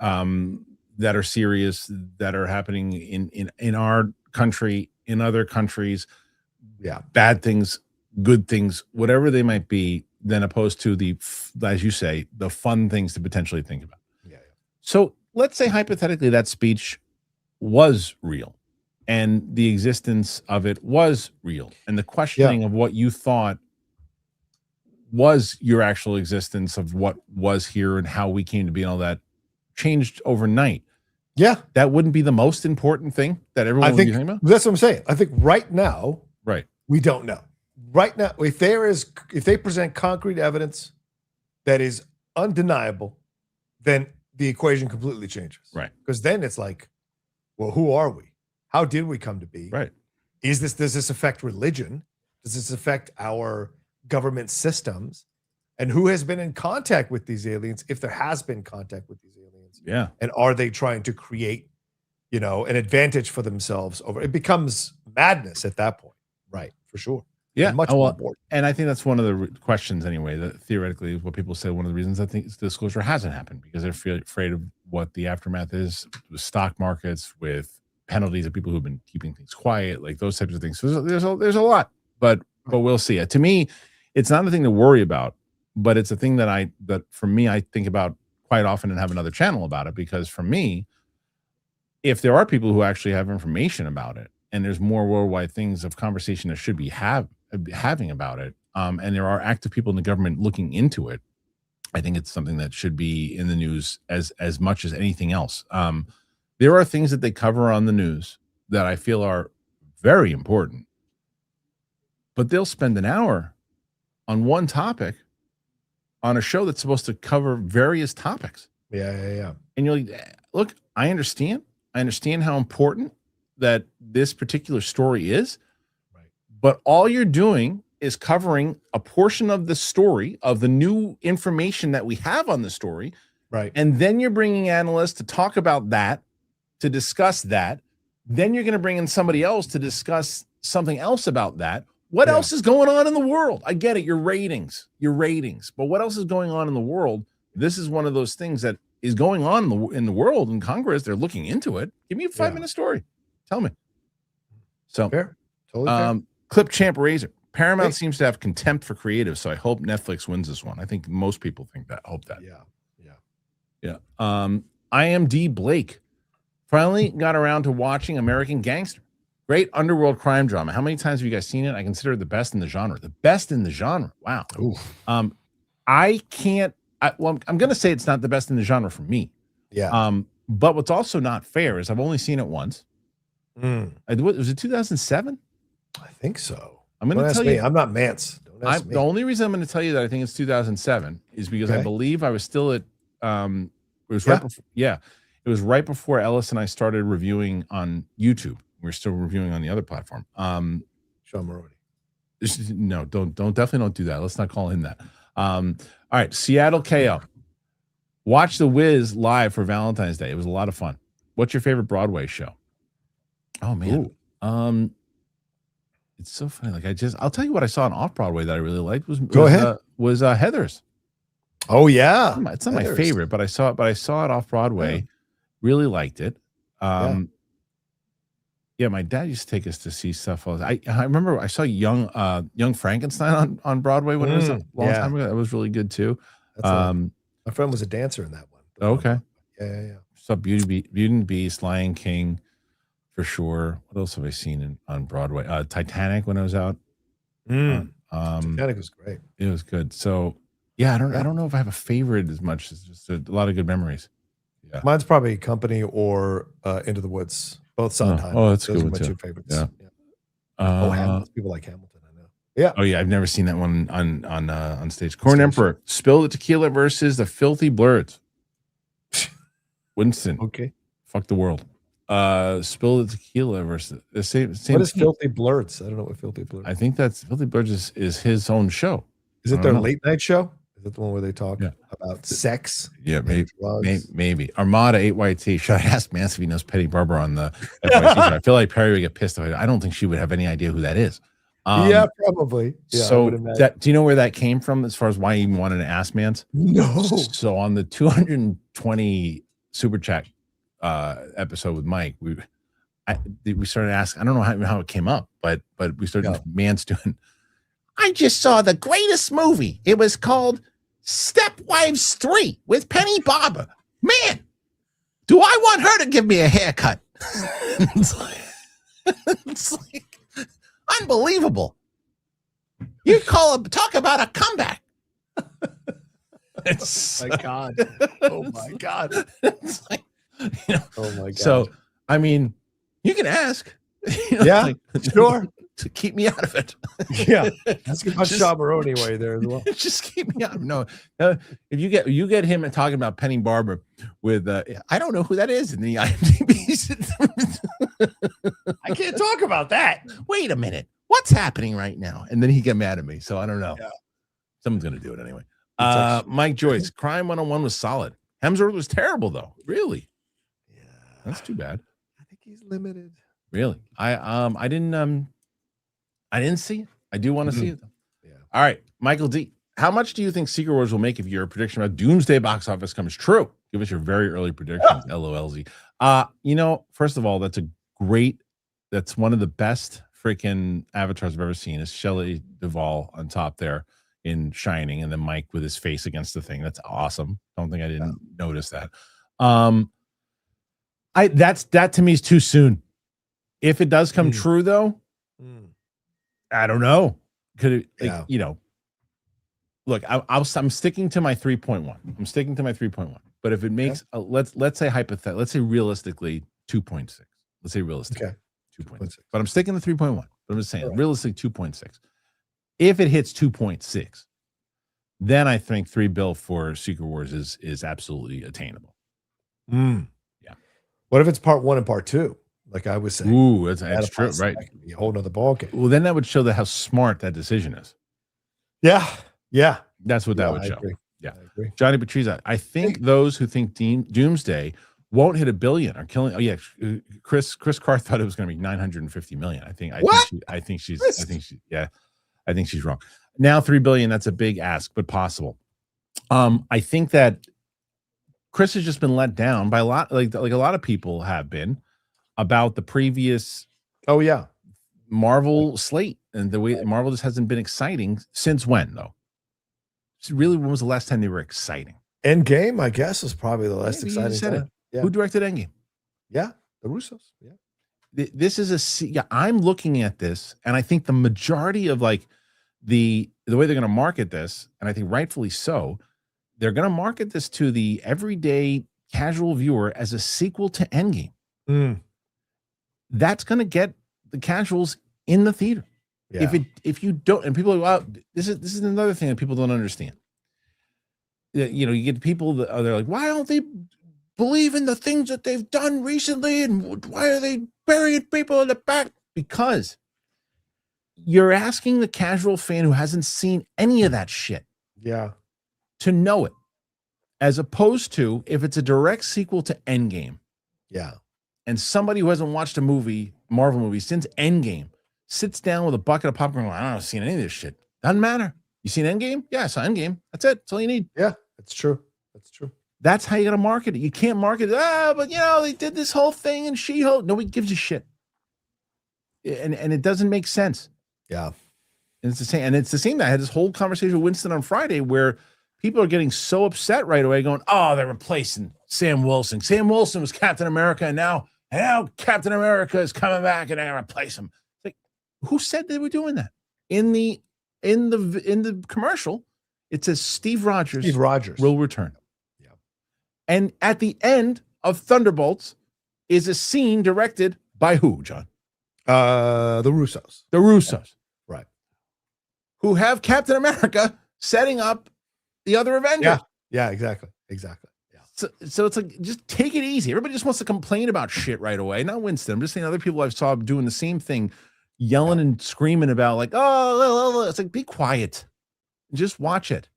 that are serious, that are happening in our country, in other countries. Yeah, bad things, good things, whatever they might be, than opposed to as you say, the fun things to potentially think about. Yeah. So let's say hypothetically that speech was real and the existence of it was real. And the questioning of what you thought was your actual existence of what was here and how we came to be and all that changed overnight. Yeah. That wouldn't be the most important thing that everyone would be thinking about? That's what I'm saying. I think right now, Right. we don't know. Right now, if they present concrete evidence that is undeniable, then the equation completely changes. Right. Because then it's like, well, who are we? How did we come to be? Right. Does this affect religion? Does this affect our government systems? And who has been in contact with these aliens, if there has been contact with these aliens? Yeah. And are they trying to create, an advantage for themselves over? It becomes madness at that point. Right. For sure. Yeah. And much more important. And I think that's one of the questions anyway, that theoretically what people say, one of the reasons I think disclosure hasn't happened because they're afraid of what the aftermath is with stock markets, with penalties of people who've been keeping things quiet, like those types of things. So there's a lot, but we'll see. To me, it's not a thing to worry about, but it's a thing that for me, I think about quite often and have another channel about it, because for me, if there are people who actually have information about it and there's more worldwide things of conversation that should be having about it, and there are active people in the government looking into it, I think it's something that should be in the news as much as anything else. There are things that they cover on the news that I feel are very important, but they'll spend an hour on one topic on a show that's supposed to cover various topics. Yeah. And you're like, look, I understand how important that this particular story is, right? But all you're doing is covering a portion of the story, of the new information that we have on the story, right? And then you're bringing analysts to talk about that, to discuss that. Then you're going to bring in somebody else to discuss something else about that. What else is going on in the world? I get it, your ratings, but what else is going on in the world? This is one of those things that is going on in the world, in Congress. They're looking into it. Give me a 5-minute story. Tell me. So, fair. Totally fair. Clip Champ Razor. Paramount seems to have contempt for creative, so I hope Netflix wins this one. I think most people think that. Hope that. Yeah. IMD Blake finally got around to watching American Gangster. Great underworld crime drama. How many times have you guys seen it? I consider it the best in the genre. The best in the genre. Wow. Ooh. I'm going to say it's not the best in the genre for me. Yeah. But what's also not fair is I've only seen it once. Was it 2007? I think so. I'm going to tell you. I'm not Mance. Don't ask me. The only reason I'm going to tell you that I think it's 2007 is because I believe I was still at. It was right before. Yeah, it was right before Ellis and I started reviewing on YouTube. We're still reviewing on the other platform. Sean Maroney. No, definitely don't do that. Let's not call him that. All right, Seattle KO. Watch The Wiz live for Valentine's Day. It was a lot of fun. What's your favorite Broadway show? Oh man. It's so funny. Like I'll tell you what I saw on Off Broadway that I really liked was Heathers. Oh yeah. It's not my favorite, but I saw it off Broadway. Yeah. Really liked it. Yeah, my dad used to take us to see stuff. I remember I saw Young Frankenstein on Broadway when it was a long time ago. That was really good too. My friend was a dancer in that one. Okay. Yeah. Saw Beauty and Beast, Lion King, for sure. What else have I seen on Broadway? Titanic when I was out. Titanic was great. It was good. So yeah, I don't know if I have a favorite as much as just a lot of good memories. Yeah. Mine's probably Company or Into the Woods. Both Sondheim. Oh, that's Those good are my too. two favorites. Yeah. Hamilton. People like Hamilton, I know. Yeah. Oh yeah, I've never seen that one on stage. Corn Emperor, Spill the Tequila versus the Filthy Blurs. Winston. Okay. Fuck the world. Spill the Tequila versus the same. What is Filthy Blurs? I don't know what Filthy Blurs. I think that's Filthy Blurs is his own show. Is it their late night show? Is it the one where they talk Yeah. about sex? Yeah, and drugs? maybe. Armada 8YT. Should I ask Mance if he knows Petty Barber on the FYT? I feel like Perry would get pissed. I don't think she would have any idea who that is. Yeah, probably. Yeah, so do you know where that came from as far as why you even wanted to ask Mance? No. So on the 220 Super Chat episode with Mike, we started asking. I don't know how it came up, but we started Mance doing. I just saw the greatest movie. It was called Stepwives 3 with Penny Barber. Man, do I want her to give me a haircut? It's like unbelievable. You talk about a comeback. It's Oh my God. Oh my God. It's like, Oh my God. So, I mean, you can ask. Yeah, sure. To keep me out of it. Yeah. Ask about Shabaroni anyway there as well. Just keep me out. No, if you get him talking about Penny Barber with I don't know who that is in the IMDb. I can't talk about that. Wait a minute. What's happening right now? And then he get mad at me. So I don't know. Yeah. Someone's gonna do it anyway. Mike Joyce, Crime 101 was solid. Hemsworth was terrible though. Really? Yeah. That's too bad. I think he's limited. Really? I didn't see it. I do want to see it though. Yeah. All right, Michael D. How much do you think Secret Wars will make if your prediction about Doomsday box office comes true? Give us your very early predictions. LOLZ. First of all, that's one of the best freaking avatars I've ever seen is Shelley Duvall on top there in Shining, and then Mike with his face against the thing. That's awesome. Don't think I didn't notice that. That to me is too soon. If it does come true though, I don't know. Could it, look, I'm sticking to my 3.1. I'm sticking to my 3.1. But if it makes let's say hypothetically, let's say realistically 2.6. Let's say realistically 2.6. But I'm sticking to 3.1. But I'm just saying realistically 2.6. If it hits 2.6, then I think $3 billion for Secret Wars is absolutely attainable. Yeah. What if it's part 1 and part 2? Like I was saying. Ooh, that's true, right? That could be a whole nother ballgame. Well, then that would show how smart that decision is. Yeah. Yeah. That's what that would I show. agree. Yeah. I agree. Johnny Patrizia, I think those who think Doomsday won't hit $1 billion are killing. Oh yeah, Chris Carr thought it was going to be $950 million. I think she's wrong. Now $3 billion, that's a big ask, but possible. I think that Chris has just been let down by a lot, like a lot of people have been, about the previous Marvel slate and the way Marvel just hasn't been exciting since when though? Really, when was the last time they were exciting? Endgame, I guess, is probably the last exciting time. Yeah. Who directed Endgame? Yeah, the Russos. Yeah. This is I'm looking at this, and I think the majority of like the way they're going to market this, and I think rightfully so, they're going to market this to the everyday casual viewer as a sequel to Endgame. That's going to get the casuals in the theater. Yeah. If you don't, and people are like, wow, this is another thing that people don't understand. You get people that they're like, why don't they believe in the things that they've done recently, and why are they burying people in the back? Because you're asking the casual fan who hasn't seen any of that shit, to know it, as opposed to if it's a direct sequel to Endgame, and somebody who hasn't watched a Marvel movie since Endgame, sits down with a bucket of popcorn. I don't see any of this shit. Doesn't matter. You seen Endgame? Yeah, I saw Endgame. That's it. That's all you need. Yeah, that's true. That's true. That's how you got to market it. You can't market it. But they did this whole thing and She-Hulk. Nobody gives a shit. And it doesn't make sense. Yeah. And it's the same. And it's the same. I had this whole conversation with Winston on Friday where people are getting so upset right away going, oh, they're replacing Sam Wilson. Sam Wilson was Captain America, and now Captain America is coming back and they're going to replace him. Who said they were doing that? In the commercial, it says Steve Rogers will return. Yeah. And at the end of Thunderbolts is a scene directed by who, John? The Russos. The Russos. Right. Who have Captain America setting up the other Avengers. Yeah, exactly. Yeah. So it's like, just take it easy. Everybody just wants to complain about shit right away. Not Winston. I'm just saying other people I saw doing the same thing, yelling and screaming about like, oh, it's like, be quiet. Just watch it.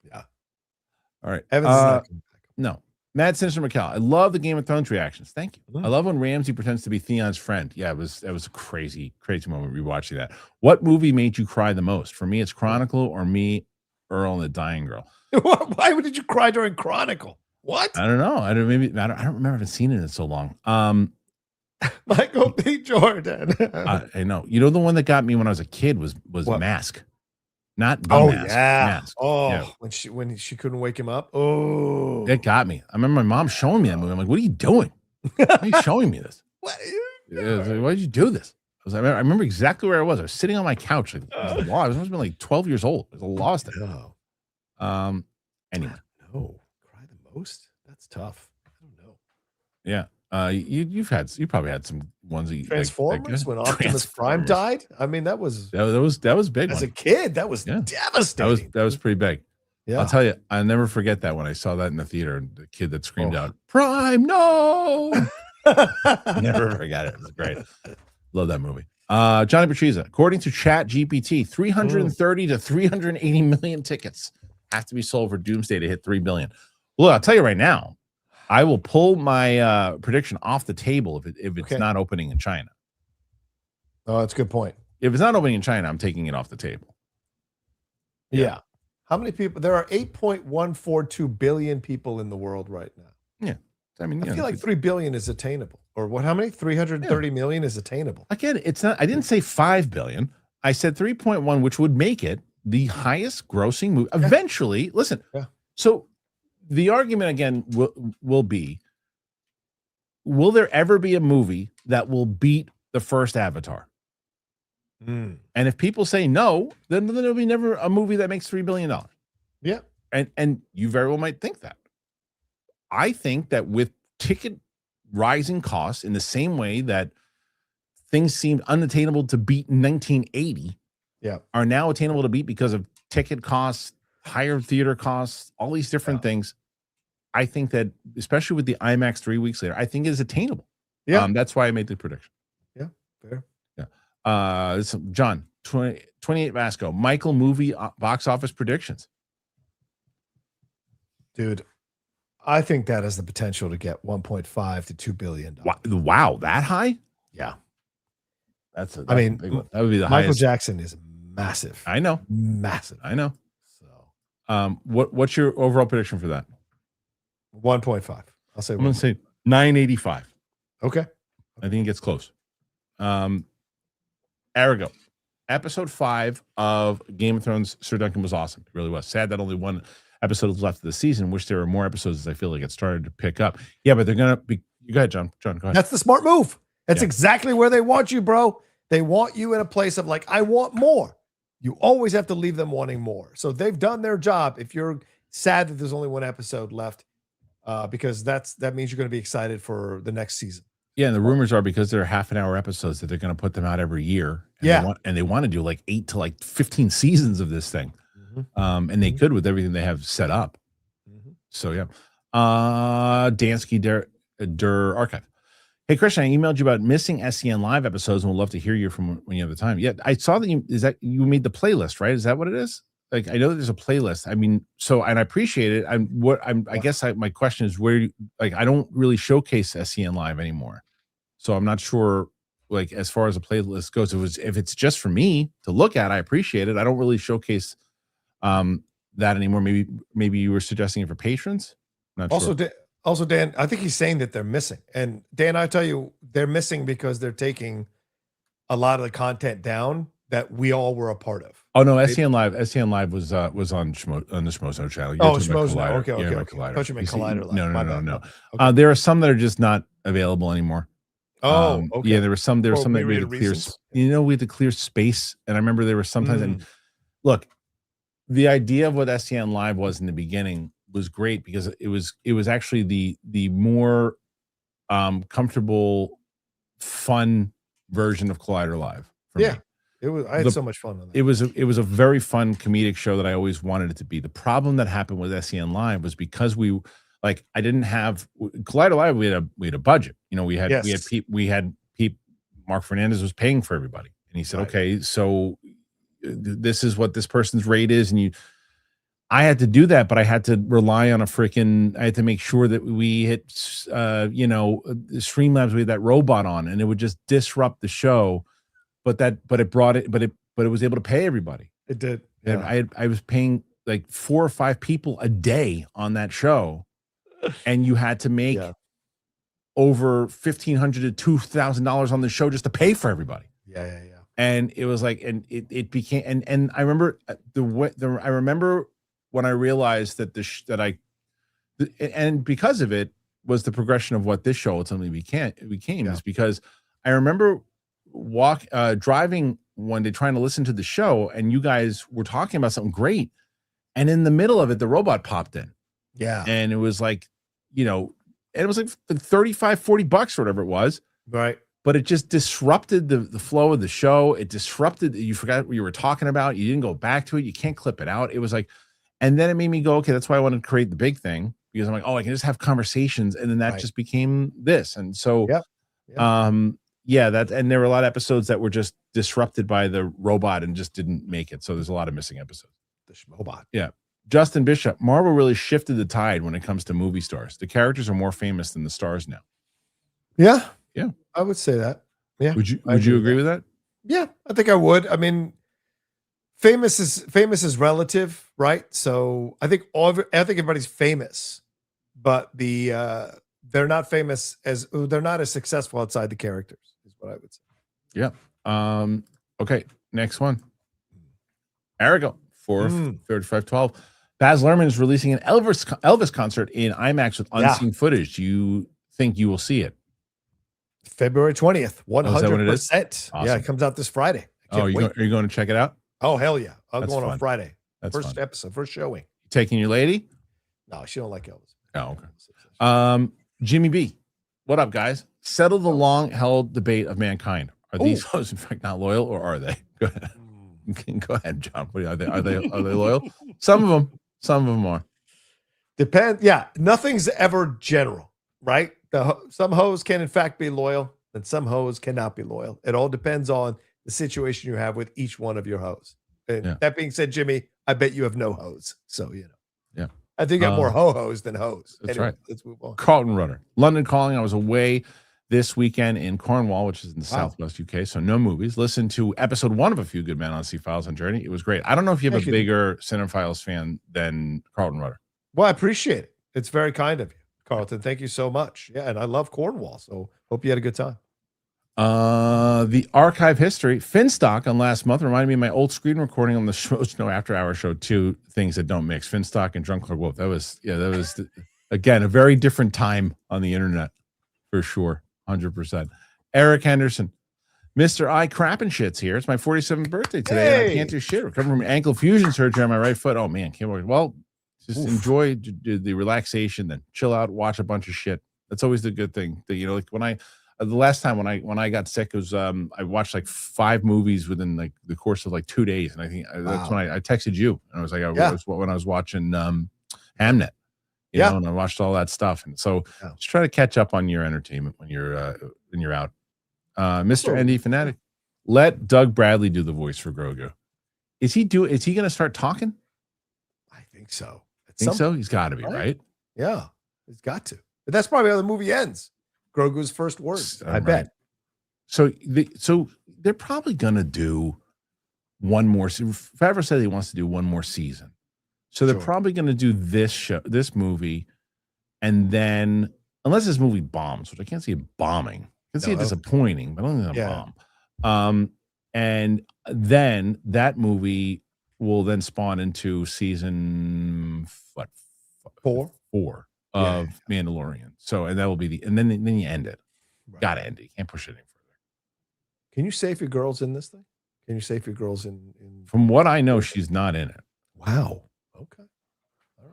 Yeah. All right. No. Mad Sinister McCall. I love the Game of Thrones reactions. Thank you. I love when Ramsay pretends to be Theon's friend. Yeah, that was a crazy moment rewatching that. What movie made you cry the most? For me, it's Chronicle, or me, Earl and the Dying Girl. Why did you cry during Chronicle? What? I don't know. I don't remember having seen it in so long. Michael B. Jordan. I know. The one that got me when I was a kid was what? Mask. not the Oh mask. yeah. Mask. Oh, Yeah. when she couldn't wake him up. Oh, It got me. I remember my mom showing me that movie. I'm like, what are you doing? Why are you showing me this? What are you Yeah, I was doing? like, why did you do this? I remember exactly where I was. I was sitting on my couch. Like, I was lost. I must have been like 12 years old. I was lost it. No, Anyway. no, cry the most. That's tough. I don't know. Yeah. You probably had some ones that Transformers when Optimus Prime died. I mean, that was big. as a kid. That was devastating. That was pretty big. Yeah. I'll tell you, I'll never forget that when I saw that in the theater and the kid that screamed out, Prime, no. Never forget it. It was great. Love that movie. Johnny Patriza, according to Chat GPT, 330 to 380 million tickets have to be sold for Doomsday to hit 3 billion. Look, I'll tell you right now, I will pull my prediction off the table if it's not opening in China. Oh, that's a good point. If it's not opening in China, I'm taking it off the table. Yeah. How many people? There are 8.142 billion people in the world right now. Yeah. I mean, I feel like 3 billion is attainable. Or what? How many? 330 million is attainable. Again, it's not. I didn't say 5 billion. I said 3.1, which would make it the highest grossing movie. Eventually, listen. Yeah. So the argument again will be: will there ever be a movie that will beat the first Avatar? And if people say no, then there'll be never a movie that makes $3 billion. Yeah. And you very well might think that. I think that with ticket rising costs in the same way that things seemed unattainable to beat in 1980 are now attainable to beat because of ticket costs, higher theater costs, all these different things. I think that, especially with the IMAX 3 weeks later, I think it is attainable. Yeah. That's why I made the prediction. Yeah. Fair. John, 28 Vasco, Michael movie box office predictions. Dude, I think that has the potential to get 1.5 to $2 billion. Wow, that high? Yeah. That's a big one. That would be the Michael highest. Jackson is massive. I know. Massive. I know. So what's your overall prediction for that? 1.5. I'll say I'm gonna say 985. Okay. I think it gets close. Arago, episode 5 of Game of Thrones, Sir Duncan was awesome. It really was. Sad that only one episode is left of the season. Wish there were more episodes as I feel like it started to pick up. Yeah, but they're going to be. You go ahead, John. John, go ahead. That's the smart move. That's exactly where they want you, bro. They want you in a place of like, I want more. You always have to leave them wanting more. So they've done their job. If you're sad that there's only one episode left, because that means you're going to be excited for the next season. Yeah, and the rumors are because they're half-an-hour episodes that they're going to put them out every year. And they want to do like 8 to like 15 seasons of this thing. And they could with everything they have set up. So yeah. Dansky Der Archive. Hey Kristian, I emailed you about missing SCN Live episodes and would love to hear you from when you have the time. Yeah, I saw that you made the playlist, right? Is that what it is? Like, I know that there's a playlist. I mean, and I appreciate it. I guess my question is I don't really showcase SCN Live anymore. So I'm not sure, like, as far as a playlist goes, if it's just for me to look at, I appreciate it. I don't really showcase that anymore. Maybe you were suggesting it for patrons. Not also, sure. Also, Dan, I think he's saying that they're missing. And Dan, I tell you, they're missing because they're taking a lot of the content down that we all were a part of. Oh no, SCN Live was on the Schmozo channel. Schmozo. Okay. Collider. I thought you meant Collider Live. No. Okay. There are some that are just not available anymore. Okay. Yeah, there were some that we had to clear. Reasons. We had to clear space, and I remember there were sometimes. And look, the idea of what SCN Live was in the beginning was great because it was actually the more comfortable, fun version of Collider Live. For me. It was. I had so much fun on that. It was a very fun comedic show that I always wanted it to be. The problem that happened with SCN Live was because I didn't have Collider Live. We had a budget. We had Mark Fernandez was paying for everybody, and he said, "Okay, so this is what this person's rate is," and I had to do that, but I had to rely on I had to make sure that we hit, Streamlabs. We had that robot on, and it would just disrupt the show. But it was able to pay everybody. It did. Yeah. And I was paying like 4 or 5 people a day on that show, and you had to make over $1,500 to $2,000 on the show just to pay for everybody. Yeah. And it was like, and it became, and I remember I remember when I realized that and because of it was the progression of what this show ultimately became is because I remember driving one day trying to listen to the show, and you guys were talking about something great, and in the middle of it, the robot popped in. Yeah. And it was like, and it was like $35-$40 or whatever it was. Right. But it just disrupted the flow of the show. It disrupted, you forgot what you were talking about. You didn't go back to it. You can't clip it out. It was like, and then it made me go, okay, that's why I wanted to create the big thing, because I'm like, oh, I can just have conversations. And then that just became this. And so, and there were a lot of episodes that were just disrupted by the robot and just didn't make it. So there's a lot of missing episodes. The robot. Yeah. Justin Bishop, Marvel really shifted the tide when it comes to movie stars. The characters are more famous than the stars now. Yeah. Yeah. I would say that. Yeah. Would you agree with that? Yeah, I think I would. I mean, famous is relative, right? So I think everybody's famous, but they're not famous they're not as successful outside the characters, is what I would say. Yeah. Okay. Next one. Arago for 3512. Baz Luhrmann is releasing an Elvis concert in IMAX with unseen footage. Do you think you will see it? February 20th, 100%. Awesome. Yeah, it comes out this Friday. Are you going to check it out? Oh, hell yeah. I'm That's going fun. on Friday. That's first fun. episode, first showing. Taking your lady? No, she don't like Elvis. Oh, okay. Jimmy B. What up, guys? Settle the long-held debate of mankind. Are these hosts in fact not loyal, or are they? Go ahead. Go ahead, John. Are they loyal? Some of them are. Depends. Yeah, nothing's ever general, right? Some hoes can in fact be loyal, and some hoes cannot be loyal. It all depends on the situation you have with each one of your hoes. And that being said, Jimmy, I bet you have no hoes. So Yeah. I think you got more ho-hos than hoes. That's anyway, right. Let's move on. Carlton Rudder. London Calling. I was away this weekend in Cornwall, which is in the southwest UK. So no movies. Listen to episode 1 of A Few Good Men on C-Files on Journey. It was great. I don't know if you have a bigger Cinephiles fan than Carlton Rudder. Well, I appreciate it. It's very kind of you, Carlton. Thank you so much. Yeah, and I love Cornwall. So hope you had a good time. The archive history. Finstock on last month reminded me of my old screen recording on the Snow After Hour show. 2 things that don't mix. Finstock and Drunk Clark Wolf. That was again a very different time on the internet for sure. 100%. Eric Henderson. Mr. I Crappin' Shit's here. It's my 47th birthday today. And I can't do shit. Recovering from ankle fusion surgery on my right foot. Oh man, can't work. Well, just enjoy the relaxation, then chill out, watch a bunch of shit. That's always the good thing. Like when the last time when I got sick, it was I watched like 5 movies within like the course of like 2 days, and I think that's when I texted you, and I was like, when I was watching Hamnet, and I watched all that stuff, and so just try to catch up on your entertainment when you're out. Mr. ND Fanatic, let Doug Bradley do the voice for Grogu. Is he going to start talking? I think so. He's got to be, right? Yeah, he's got to. But that's probably how the movie ends. Grogu's first words, I bet. So they're probably gonna do one more. Favreau said he wants to do one more season, so they're probably gonna do this movie, and then unless this movie bombs, which I can't see it bombing, I can see it disappointing, but I don't think it'll bomb. And then that movie will then spawn into season 4 of Mandalorian. So, and that will be and then you end it. Right. Gotta end it. You can't push it any further. Can you say if your girl's in this thing? Can you say if your girl's in From what I know, she's not in it. Wow. Okay.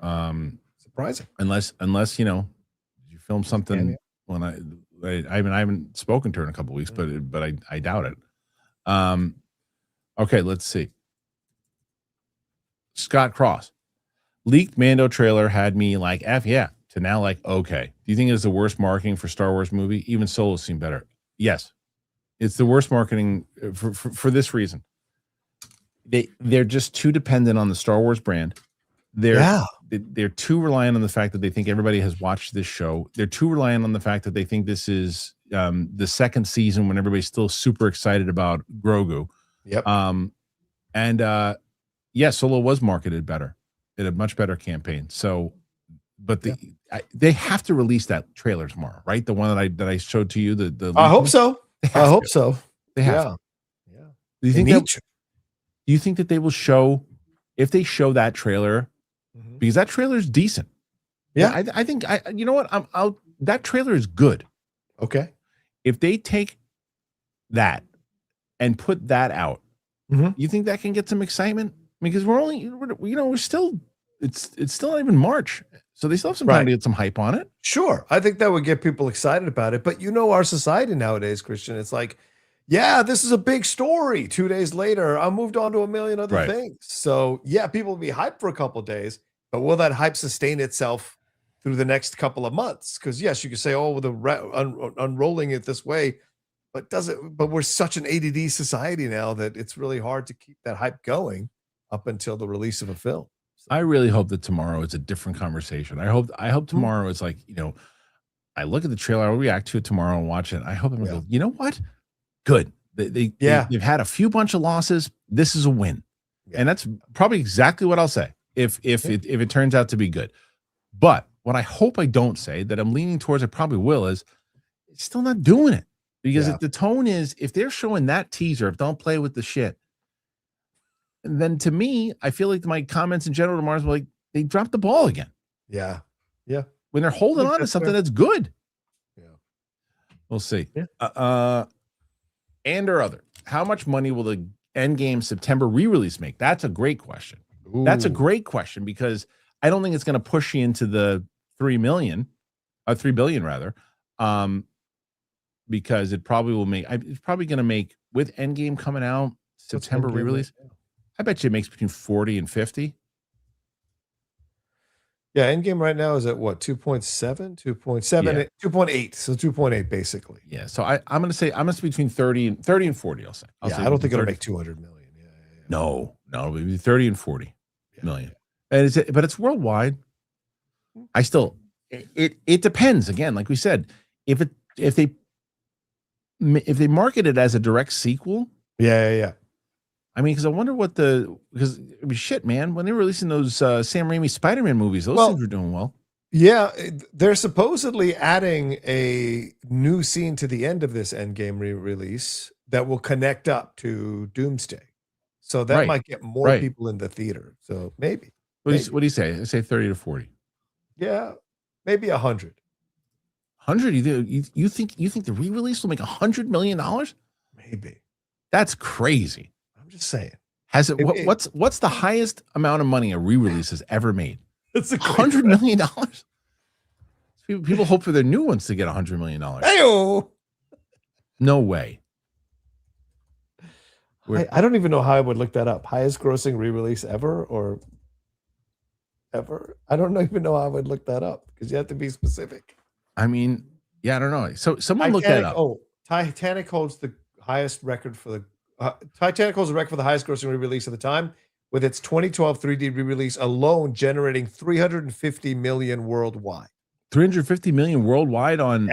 Right. Surprising. Unless you film something when I haven't spoken to her in a couple of weeks, but I doubt it. Okay, let's see. Scott Cross. Leaked Mando trailer had me like F yeah to now like okay. Do you think it's the worst marketing for Star Wars movie? Even Solo seemed better. Yes, it's the worst marketing for this reason. They're just too dependent on the Star Wars brand. They're too reliant on the fact that they think everybody has watched this show. They're too reliant on the fact that they think this is the second season when everybody's still super excited about Grogu. Yep. Solo was marketed better. It had a much better campaign. So, but they have to release that trailer tomorrow, right? The one that I showed to you. The I hope so. I hope so. They have. Yeah. Do you They think need that? to. Do you think that they will show if they show that trailer? Mhm. Because that trailer is decent. Yeah. I think you know what? That trailer is good. Okay. If they take that and put that out, Mhm. you think that can get some excitement? Because we're still it's still not even March, so they still have some time Right. to get some hype on it. Sure. I think that would get people excited about it. But our society nowadays, Christian, it's like, yeah, this is a big story. 2 days later, I moved on to a million other Right. things. So, yeah, people will be hyped for a couple of days, but will that hype sustain itself through the next couple of months? Because, yes, you could say, oh, unrolling it this way, but we're such an ADD society now that it's really hard to keep that hype going up until the release of a film. I really hope that tomorrow is a different conversation. I hope tomorrow is like, I look at the trailer, I'll react to it tomorrow and watch it. I hope I'm gonna go, you know what? Good. They've had a few bunch of losses. This is a win. Yeah. And that's probably exactly what I'll say if it turns out to be good. But what I hope I don't say that I'm leaning towards, I probably will, is it's still not doing it. Because if the tone is, if they're showing that teaser, if don't play with the shit, then to me, I feel like my comments in general tomorrow is like they dropped the ball again. Yeah. Yeah. When they're holding on to that's something fair. that's good. Yeah. We'll see. Yeah. And or other. How much money will the Endgame September re-release make? That's a great question. That's a Ooh. great question because I don't think it's going to push you into the 3 billion rather. Because it probably will make. It's probably going to make with Endgame coming out September Endgame re-release. right now? I bet you it makes between 40 and 50. Yeah, Endgame right now is at what? 2.7, 2.7, Yeah. 2.8. So 2.8 basically. Yeah. So I'm going to say between 30 and 40. I'll say. I'll say I don't think it'll between make 200 million. Yeah. No, it'll be 30 and 40 Yeah. million. And but it's worldwide. I still, it depends. Again, like we said, if they market it as a direct sequel, Yeah. I mean, because I wonder shit, man, when they were releasing those Sam Raimi Spider-Man movies, those things were doing well. Yeah, they're supposedly adding a new scene to the end of this Endgame re-release that will connect up to Doomsday. So that Right. might get more people in the theater. So maybe. What do you say? I say 30 to 40. Yeah, maybe 100. 100? You think the re-release will make $100 million? Maybe. That's crazy. I'm just saying. Has it? What's the highest amount of money a re-release has ever made? It's $100 million. People hope for their new ones to get $100 million. Hey-o. No way. I don't even know how I would look that up. Highest grossing re-release ever or ever? I don't even know how I would look that up because you have to be specific. I mean, yeah, I don't know. So someone look that up. Oh, Titanic holds the highest record for the Titanic holds the record for the highest grossing re-release of the time, with its 2012 3D re-release alone generating 350 million worldwide. 350 million worldwide on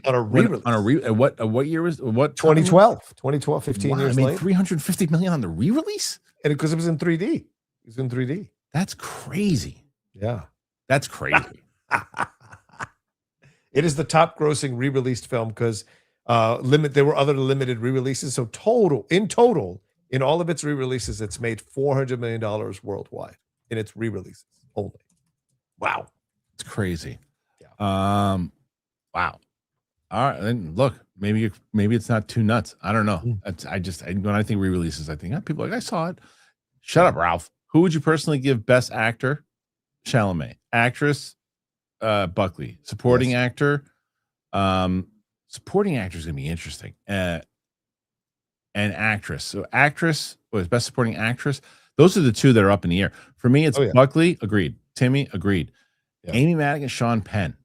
a re-release. What year was what? 2012, 15 years later. 350 million on the re-release? And because it was in 3D. It was in 3D. That's crazy. Yeah. That's crazy. It is the top grossing re-released film because there were other limited re-releases. So in all of its re-releases, it's made $400 million worldwide in its re-releases only. Wow. It's crazy. Yeah. Wow. All right. Then look, maybe it's not too nuts. I don't know. When I think re-releases, I think people are like, I saw it. Shut up, Ralph. Who would you personally give best actor? Chalamet. Actress, Buckley. Supporting actor. Supporting actor is gonna be interesting. And actress. So actress was best supporting actress. Those are the two that are up in the air. For me, it's Buckley, agreed. Timmy, agreed. Yeah. Amy Madigan, Sean Penn.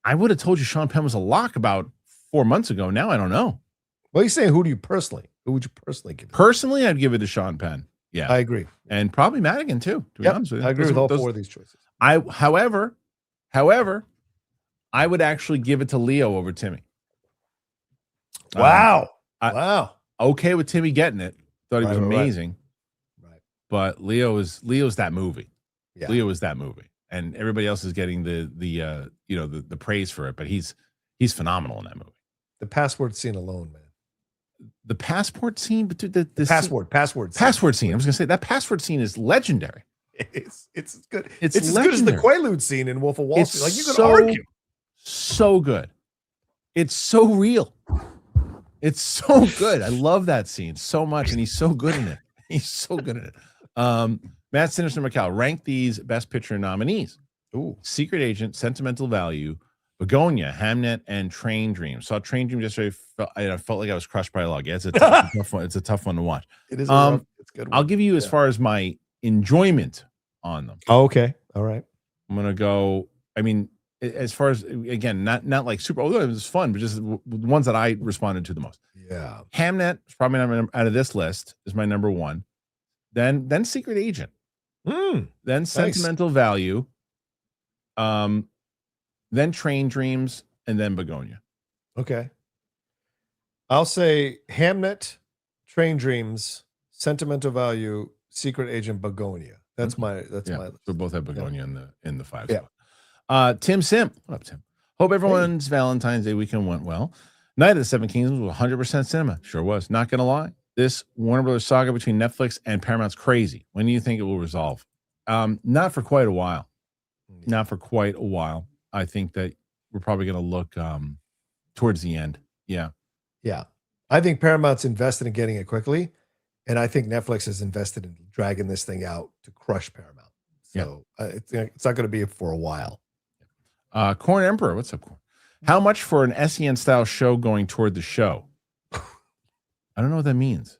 I would have told you Sean Penn was a lock about 4 months ago. Now I don't know. Well, you're saying who would you personally give it? Personally, I'd give it to Sean Penn. Yeah. I agree. And probably Madigan too, to be honest with you. I agree with all four of these choices. However, I would actually give it to Leo over Timmy. Wow. Okay with Timmy getting it. Thought he was amazing. Right. But Leo's that movie. Yeah. Leo is that movie. And everybody else is getting the praise for it, but he's phenomenal in that movie. The password scene alone, man. the passport scene, but dude, the password scene. I was gonna say that password scene is legendary. It's good. It's as good as the Quaalude scene in Wolf of Wall Street. Like you can argue. So good. It's so real. It's so good. I love that scene so much, and he's so good in it. He's so good in it. Matt Sinister McCall, rank these Best Picture nominees. Ooh. Secret Agent, Sentimental Value, Begonia, Hamnet, and Train Dreams. Saw Train Dreams yesterday. I felt like I was crushed by a log. Yeah, it's a tough one. It's a tough one to watch. It is. It's good. I'll give you as far as my enjoyment on them. Oh, okay. All right. I'm gonna go. I mean, as far as again, not like super. Although it was fun, but just the ones that I responded to the most. Yeah. Hamnet is probably out of this list is my number one. Then Secret Agent. Then Sentimental Value. Then Train Dreams, and then Begonia. Okay. I'll say Hamnet, Train Dreams, Sentimental Value, Secret Agent, Begonia. That's my list. So both have Begonia in the 5 spot. Tim Sim. What up, Tim? Hope everyone's Valentine's Day weekend went well. Night of the Seven Kingdoms was 100% cinema. Sure was. Not gonna lie. This Warner Brothers saga between Netflix and Paramount's crazy. When do you think it will resolve? Not for quite a while. Not for quite a while. I think that we're probably going to look towards the end. Yeah. Yeah. I think Paramount's invested in getting it quickly. And I think Netflix is invested in dragging this thing out to crush Paramount. So it's not going to be for a while. Corn Emperor. What's up, Corn? How much for an SEN style show going toward the show? I don't know what that means.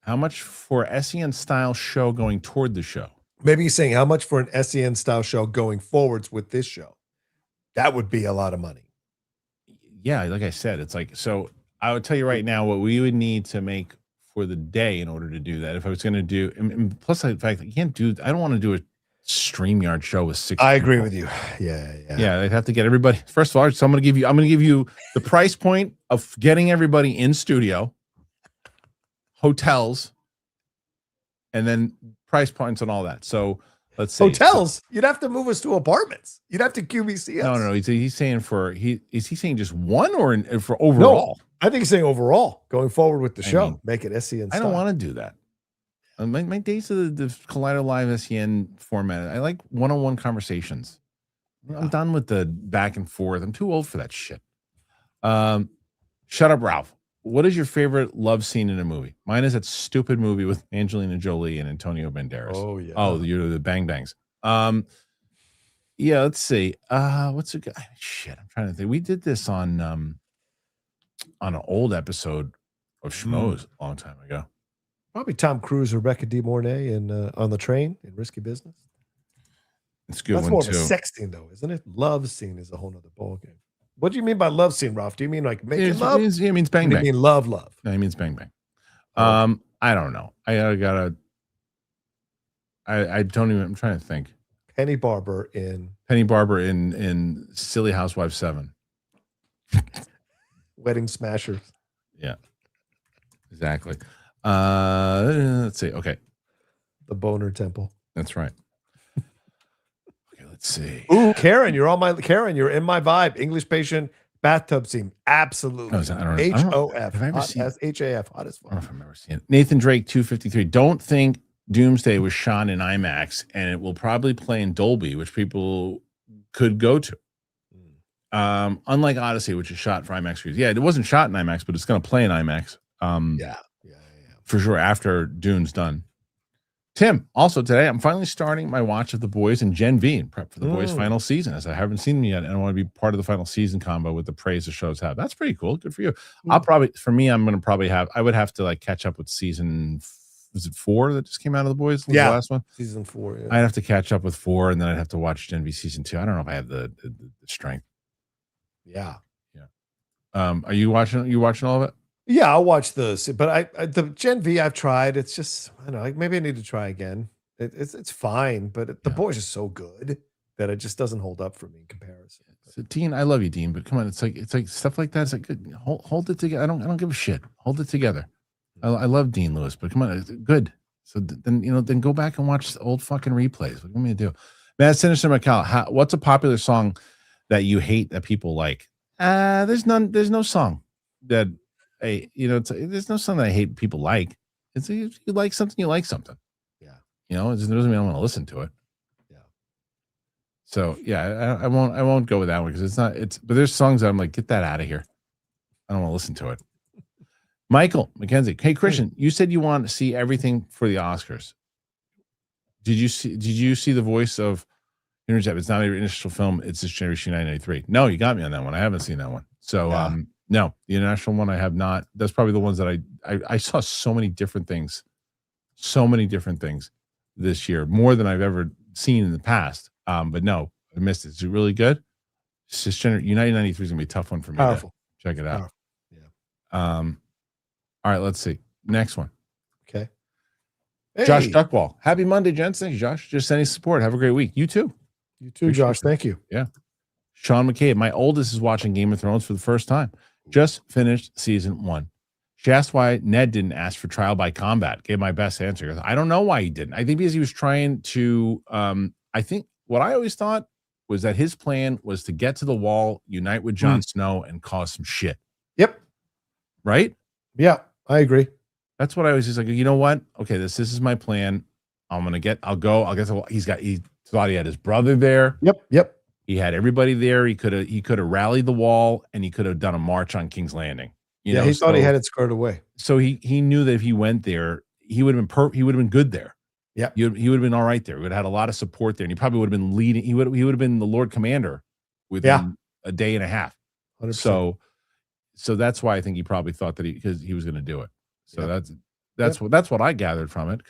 How much for SEN style show going toward the show? Maybe he's saying how much for an SEN style show going forwards with this show. That would be a lot of money. Yeah, like I said, it's like, so I would tell you right now what we would need to make for the day in order to do that. If I was going to do, and plus the fact I don't want to do a StreamYard show with 6 I agree with you. Yeah. I'd have to get everybody. First of all, so I'm going to give you the price point of getting everybody in studio, hotels, and then price points and all that. So let's say hotels. You'd have to move us to apartments. You'd have to QVC us. No. He's saying is he saying just one or for overall? No, I think he's saying overall going forward with the show. Make it SEN. I don't want to do that. My days of the Collider Live SEN format. I like one-on-one conversations. I'm done with the back and forth. I'm too old for that shit. Shut up, Ralph. What is your favorite love scene in a movie? Mine is that stupid movie with Angelina Jolie and Antonio Banderas. Oh, yeah. Oh, you're the Bang Bangs. Yeah, let's see. What's a good shit? I'm trying to think. We did this on an old episode of Schmoes a long time ago. Probably Tom Cruise, Rebecca De Mornay, and on the train in Risky Business. It's a good. That's one more too. Of a sex scene, though, isn't it? Love scene is a whole nother ballgame. What do you mean by love scene, Ralph? Do you mean like making love? It means bang bang. You mean love? No, it means bang bang. I don't know. I don't even. I'm trying to think. Penny Barber in Silly Housewives 7. Wedding Smashers. Yeah, exactly. Let's see. Okay, The Boner Temple. That's right. Okay, let's see. Ooh, Karen, you're in my vibe. English Patient bathtub scene. Absolutely. HOF. HAF. Hot as fuck. I don't know if I've ever seen it. Nathan Drake 253. Don't think Doomsday was shot in IMAX, and it will probably play in Dolby, which people could go to. Unlike Odyssey, which is shot for IMAX screens. Yeah, it wasn't shot in IMAX, but it's going to play in IMAX. Yeah. For sure, after Dune's done. Tim, also today, I'm finally starting my watch of The Boys and Gen V in prep for The Boys' final season, as I haven't seen them yet, and I want to be part of the final season combo with the praise the shows have. That's pretty cool. Good for you. I would have to like catch up with season, was it 4 that just came out of The Boys? Yeah. The last one? Season 4, yeah. I'd have to catch up with 4, and then I'd have to watch Gen V season 2. I don't know if I have the strength. Yeah. Are you watching all of it? Yeah, I'll watch the the Gen V I've tried. It's just, I don't know, like maybe I need to try again. It's fine, but The Boys are so good that it just doesn't hold up for me in comparison. So Dean, I love you, Dean, but come on, it's like stuff like that. It's like good. Hold it together. I don't give a shit. Hold it together. I love Dean Lewis, but come on, it's good. So then go back and watch the old fucking replays. What do you want me to do? Matt Sinister McCall, what's a popular song that you hate that people like? There's no song that hey, there's no something I hate people like. It's if you like something, you like something. Yeah. It doesn't mean I want to listen to it. Yeah. So yeah, I won't go with that one because but there's songs that I'm like, get that out of here. I don't want to listen to it. Michael McKenzie. Hey, Kristian, you said you want to see everything for the Oscars. Did you see The Voice of Intercept? It's not an initial film. It's this generation 1993. No, you got me on that one. I haven't seen that one. So no, the international one I have not. That's probably the ones that I saw so many different things this year, more than I've ever seen in the past. But no, I missed it. Is it really good? United 93 is gonna be a tough one for me. Powerful. Check it out. Powerful. Yeah. All right, let's see. Next one. Okay. Josh Duckwall. Happy Monday, gents. Thank you, Josh. Just sending support. Have a great week. You too. You too, Josh. Thank you. Yeah. Sean McCabe. My oldest is watching Game of Thrones for the first time. Just finished season 1. She asked why Ned didn't ask for trial by combat. Gave my best answer. I don't know why he didn't. I think because he was trying to I think what I always thought was that his plan was to get to the wall, unite with Jon Snow, and cause some shit. Yep. Right? Yeah, I agree. That's what I was just like, you know what? Okay, this is my plan. I'll get he thought he had his brother there. Yep. He had everybody there. He could have rallied the wall and he could have done a march on King's Landing. He thought he had it squared away. So he knew that if he went there, he would have been good there. Yeah. He would have been all right there. He would have had a lot of support there. And he probably would have been leading. He would have been the Lord Commander within a day and a half. 100%. So that's why I think he probably thought that because he was going to do it. So that's what I gathered from it.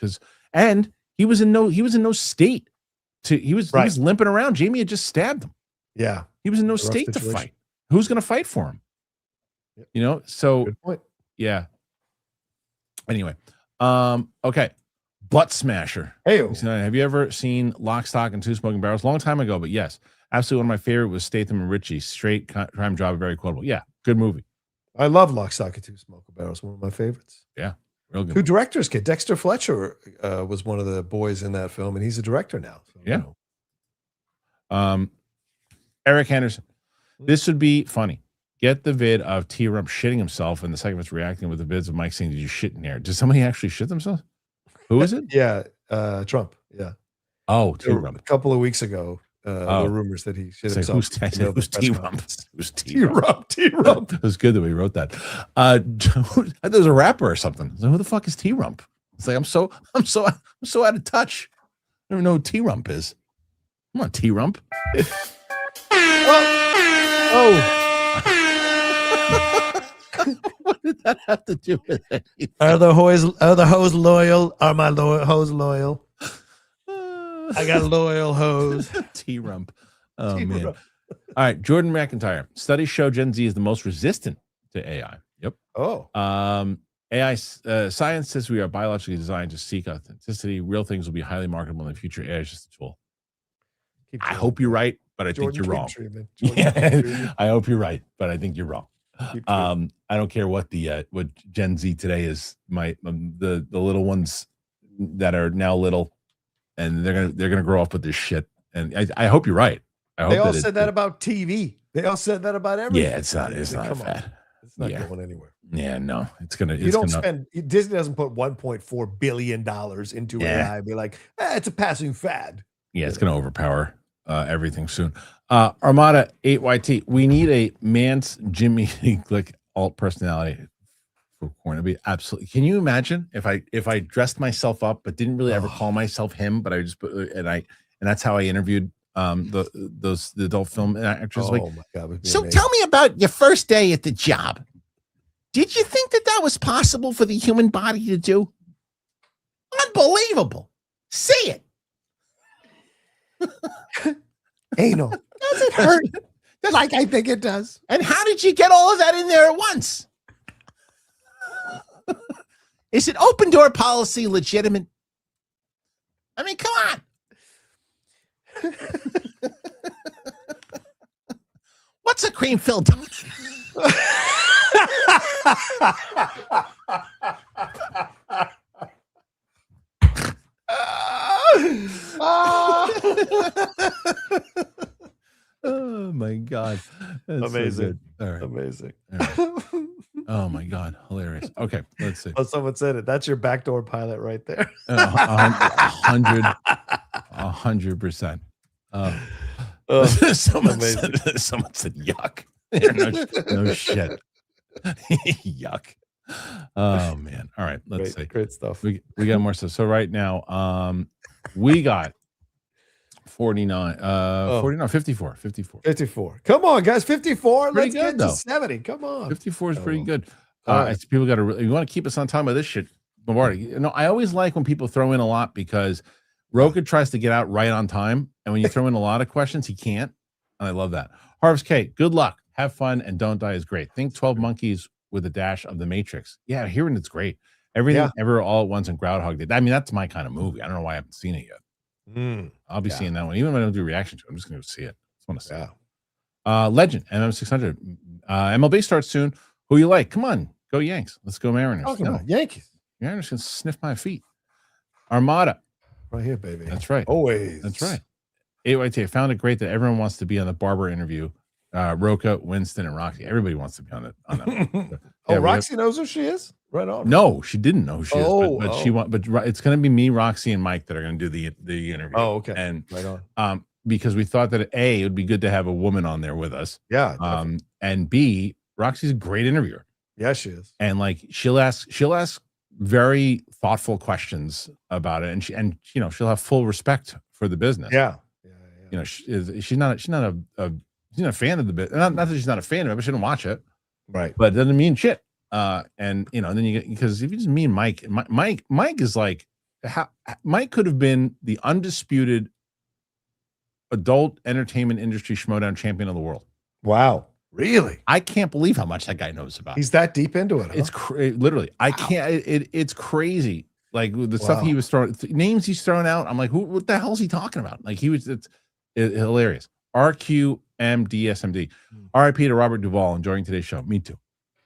And he was in no state he was limping around. Jamie had just stabbed him. Yeah. He was in no state to fight. Who's going to fight for him? Yep. So good point. Yeah. Anyway. Okay. Butt Smasher. Hey, have you ever seen Lock, Stock, and Two Smoking Barrels? Long time ago, but yes. Absolutely one of my favorite was Statham and Ritchie. Straight crime job, very quotable. Yeah, good movie. I love Lock, Stock, and Two Smoking Barrels. One of my favorites. Yeah, real good. Two directors kid. Dexter Fletcher was one of the boys in that film, and he's a director now. So, yeah. Eric Henderson. This would be funny. Get the vid of T-Rump shitting himself, and the second one's reacting with the vids of Mike saying, "Did you shit in here?" Did somebody actually shit themselves? Who is it? Yeah, Trump. Yeah. Oh, T-Rump. A couple of weeks ago, there were rumors that he shit himself. Who's T-Rump? Who's T-Rump? T-Rump. It was good that we wrote that. I thought it was a rapper or something. So who the fuck is T-Rump? It's like I'm so out of touch. I don't even know who T-Rump is. Come on, T-Rump. Oh. What did that have to do with it? Are the hoes loyal? Are my hoes loyal? I got a loyal hose. T-Rump. Oh, man. All right. Jordan McIntyre. Studies show Gen Z is the most resistant to AI. Yep. Oh. AI science says we are biologically designed to seek authenticity. Real things will be highly marketable in the future. AI is just a tool. I hope you're right, but I think you're wrong. I hope you're right, but I think you're wrong. I don't care what what Gen Z today is. The little ones that are now little, and they're gonna grow up with this shit. And I hope you're right. They all said that about TV. They all said that about everything. Yeah, it's not a fad. It's not going anywhere. Yeah, no, it's gonna. Disney doesn't put $1.4 billion into AI and be like, it's a passing fad. Yeah, it's gonna overpower everything soon. Armada 8YT. We need a Mance Jimmy like alt personality for corn. It'd be absolutely. Can you imagine if I dressed myself up but didn't really ever call myself him, but I just put and that's how I interviewed the adult film actors. Oh my God! So tell me about your first day at the job. Did you think that was possible for the human body to do? Unbelievable. See it. Anal. Does it hurt? Like I think it does. And how did you get all of that in there at once? Is it open door policy legitimate? I mean, come on. What's a cream filled? Oh my God. That's amazing. So all right. Amazing. All right. Oh my God, hilarious. Okay, let's see. Oh, someone said it. That's your backdoor pilot right there. 100%. Oh, Someone amazing. said yuck. Yeah, no shit. Yuck. Oh man. All right, let's see. Great stuff. We got more stuff. So right now, we got 49, 49, 54. 54. Come on, guys. 54. Pretty Let's good, get to though. 70. Come on. 54 is pretty good. All right. People got to. You want to keep us on time with this shit, Lombardi. You know, I always like when people throw in a lot because Roka tries to get out right on time, and when you throw in a lot of questions, he can't. And I love that. Harvest K, good luck, have fun, and don't die is great. Think 12 Monkeys with a dash of The Matrix. Yeah, hearing it's great. Everything ever all at once and Groundhog Day. I mean, that's my kind of movie. I don't know why I haven't seen it yet. I'll be seeing that one, even when I don't do a reaction to it. I'm just going to see it. I just want to see it. Legend, MM600. MLB starts soon. Who you like? Come on, go Yanks. Let's go Mariners. Talking about Yankees. Mariners can sniff my feet. Armada. Right here, baby. That's right. Always. That's right. AYT, I found it great that everyone wants to be on the Barber interview. Roka, Winston, and Roxy. Everybody wants to be on that. Roxy knows who she is? Right on. No, she didn't know who she is, but she want. But it's going to be me, Roxy, and Mike that are going to do the interview. Oh, okay. And right on. Because we thought that it would be good to have a woman on there with us. Yeah. And B, Roxy's a great interviewer. Yeah, she is. And like she'll ask very thoughtful questions about it, and she'll have full respect for the business. Yeah. You know, she's not a fan of the bit. Not that she's not a fan of it, but she didn't watch it. Right. But it doesn't mean shit. And then you get, because if you just mean Mike is like, Mike could have been the undisputed adult entertainment industry schmodown champion of the world. Wow. Really? I can't believe how much that guy knows about. He's that deep into it. Huh? It's literally. I can't. It's crazy. Like the stuff he was throwing, names he's throwing out. I'm like, what the hell is he talking about? Like it's hilarious. RQMDSMD. RIP to Robert Duvall. Enjoying today's show. Me too.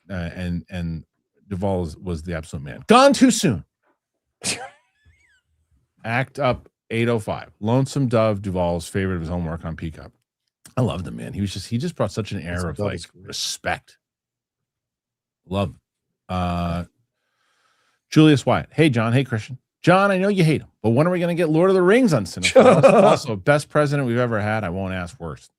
And Duvall was the absolute man. Gone too soon. Act Up 805. Lonesome Dove. Duvall's favorite of his own work on Peacock. I loved him, man. He just brought such an air of like respect. Love him. Julius Wyatt. Hey, John. Hey, Christian. John, I know you hate him, but when are we going to get Lord of the Rings on Cinephiles? Also, best president we've ever had. I won't ask worse.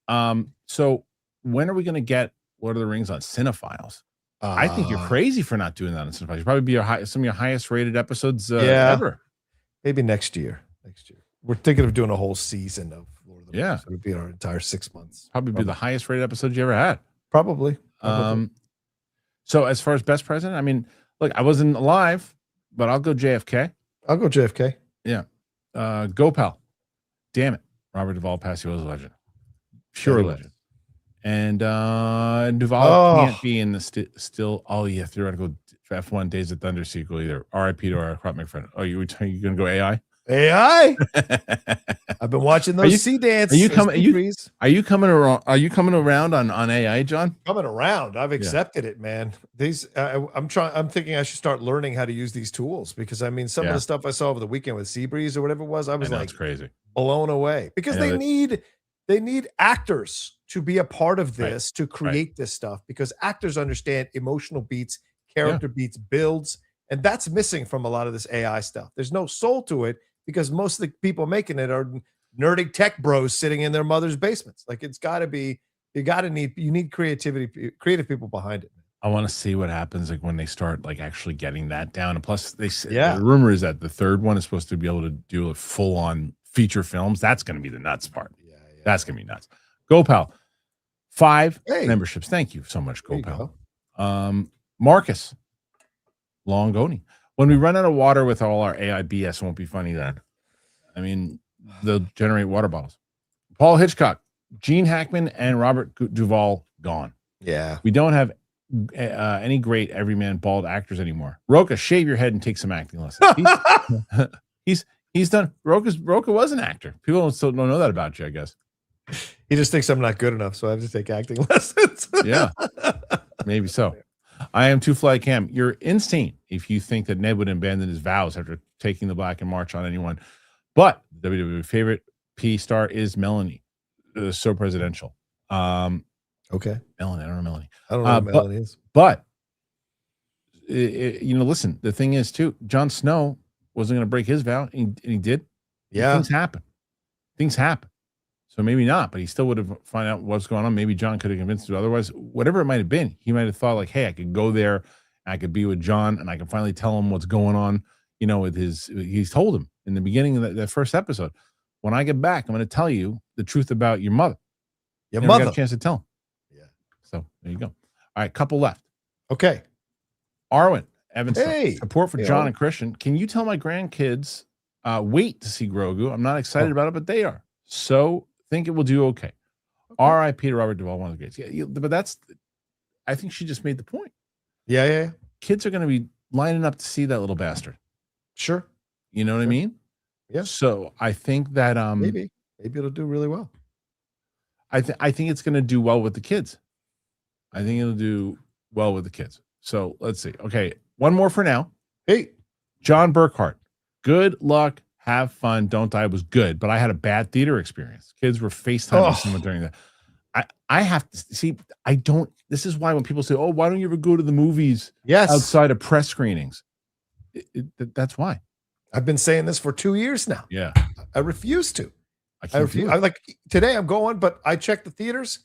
So when are we going to get Lord of the Rings on Cinephiles? I think you're crazy for not doing that on Cinephiles. You'll probably be some of your highest rated episodes ever. Maybe next year. We're thinking of doing a whole season of Lord of the Rings. It would be our entire 6 months. Probably be the highest rated episodes you ever had. Probably. So as far as best president, I mean, look, I wasn't alive, but I'll go JFK. I'll go JFK. Yeah. Go Pal. Damn it. Robert Duvall Passio was a legend. Pure legend. And Duvall can't be in the still. Oh, yeah. Theoretical F1 Days of Thunder sequel either. RIP to our crop McFriend. Oh, you going to go AI? AI. I've been watching those sea dance. Are you coming around? Are you coming around on AI, John? Coming around. I've accepted it, man. I'm thinking I should start learning how to use these tools because I mean, some of the stuff I saw over the weekend with Seabreeze or whatever it was, I was like, crazy, blown away because they need actors to be a part of this to create this stuff because actors understand emotional beats, character beats, builds, and that's missing from a lot of this AI stuff. There's no soul to it. Because most of the people making it are nerdy tech bros sitting in their mother's basements. Like it's got to be, you need creativity, creative people behind it. I want to see what happens like when they start like actually getting that down. And plus, the rumor is that the third one is supposed to be able to do a full on feature films. That's going to be the nuts part. That's going to be nuts. Go Pal. 5 memberships. Thank you so much, Go Pal. Marcus Longoni. When we run out of water with all our AI BS, it won't be funny then. I mean, they'll generate water bottles. Paul Hitchcock, Gene Hackman, and Robert Duvall gone. Yeah. We don't have any great everyman bald actors anymore. Roka, shave your head and take some acting lessons. He's done. Roka was an actor. People still don't know that about you, I guess. He just thinks I'm not good enough, so I have to take acting lessons. Yeah, maybe so. I am Two Fly Cam. You're insane if you think that Ned would abandon his vows after taking the black and march on anyone. But the WWE favorite P star is Melanie. So presidential. Okay. Melanie. I don't know Melanie. I don't know who Melanie is. But listen, the thing is too, Jon Snow wasn't going to break his vow, and he did. Yeah. Things happen. So maybe not, but he still would have found out what's going on. Maybe John could have convinced him. Otherwise, whatever it might have been, he might have thought like, hey, I could go there, I could be with John, and I can finally tell him what's going on, with he's told him in the beginning of that first episode, when I get back, I'm going to tell you the truth about your mother. Your Never mother. got a chance to tell him. Yeah. So there you go. All right, couple left. Okay. Arwen Evanson, Hey. support for Hey, John Arwen. and Christian. Can you tell my grandkids wait to see Grogu? I'm not excited about it, but they are. So think it will do okay. R.I.P. to Robert Duvall, one of the greats. Yeah, but I think she just made the point. Yeah. Kids are going to be lining up to see that little bastard. Sure. You know what I mean? Yeah. So I think that Maybe it'll do really well. I think it's going to do well with the kids. I think it'll do well with the kids. So let's see. Okay, one more for now. Hey. John Burkhart. Good luck. Have fun. Don't die was good, but I had a bad theater experience. Kids were FaceTiming someone during that. I have to see. I don't. This is why when people say, "Oh, why don't you ever go to the movies outside of press screenings?" That's why. I've been saying this for 2 years now. Yeah, I refuse to. I refuse. I'm like, today I'm going, but I checked the theaters.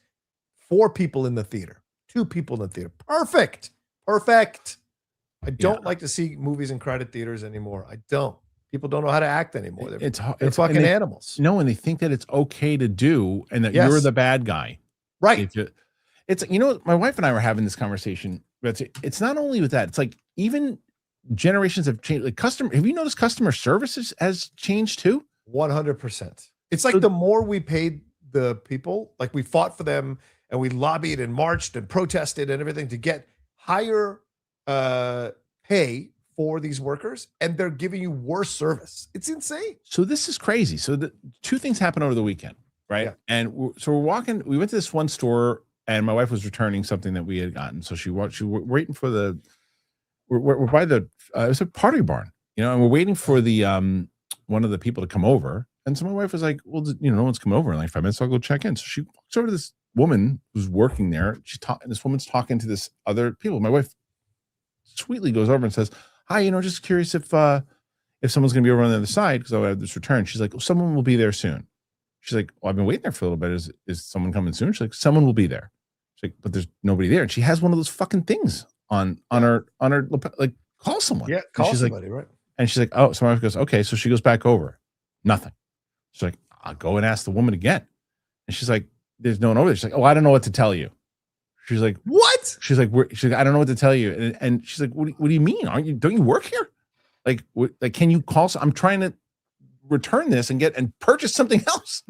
4 people in the theater. 2 people in the theater. Perfect. I don't like to see movies in crowded theaters anymore. I don't. People don't know how to act anymore. They're fucking animals. No, and they think that it's okay to do, and that you're the bad guy. Right. It's my wife and I were having this conversation. But it's not only with that. It's like even generations have changed. Like have you noticed customer service has changed too? 100%. It's like the more we paid the people, like we fought for them and we lobbied and marched and protested and everything to get higher pay for these workers, and they're giving you worse service. It's insane. So this is crazy. So the 2 things happened over the weekend, right? Yeah. And we're walking. We went to this one store, and my wife was returning something that we had gotten. So she was waiting for the. We're by the. It was a Pottery Barn, and we're waiting for the one of the people to come over. And so my wife was like, "Well, no one's come over in like 5 minutes. So I'll go check in." So she walks over to this woman who's working there. This woman's talking to this other people. My wife sweetly goes over and says, "Hi, just curious if someone's gonna be over on the other side because I have this return." She's like, "Well, someone will be there soon." She's like, "Well, I've been waiting there for a little bit. Is someone coming soon?" She's like, "Someone will be there." She's like, "But there's nobody there." And she has one of those fucking things on her like, call someone. Yeah, call somebody, right? And she's like, "Oh," so my wife goes, "Okay." So she goes back over. Nothing. She's like, "I'll go and ask the woman again." And she's like, "There's no one over there." She's like, "Oh, I don't know what to tell you." She's like, "What?" She's like, "I don't know what to tell you." And she's like, what do you mean? Don't you work here? Like, can you call? I'm trying to return this and purchase something else.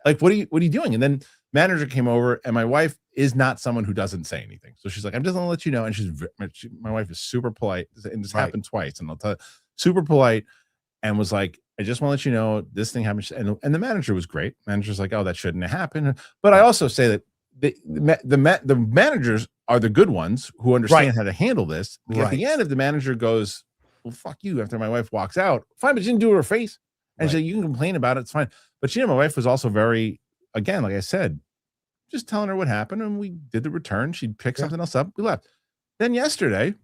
Like, what are you doing? And then manager came over, and my wife is not someone who doesn't say anything. So she's like, "I'm just gonna let you know." And my wife is super polite, and this happened twice. And I'll tell you, super polite, and was like, "I just want to let you know this thing happened." And the manager was great. Manager's like, "Oh, that shouldn't have happened." But I also say that the managers are the good ones who understand how to handle this. At the end, if the manager goes, "Well, fuck you," after my wife walks out, fine, but she didn't do it to her face. And she's like, "You can complain about it, it's fine." But my wife was also very, again, like I said, just telling her what happened, and we did the return. She picked something else up. We left. Then yesterday,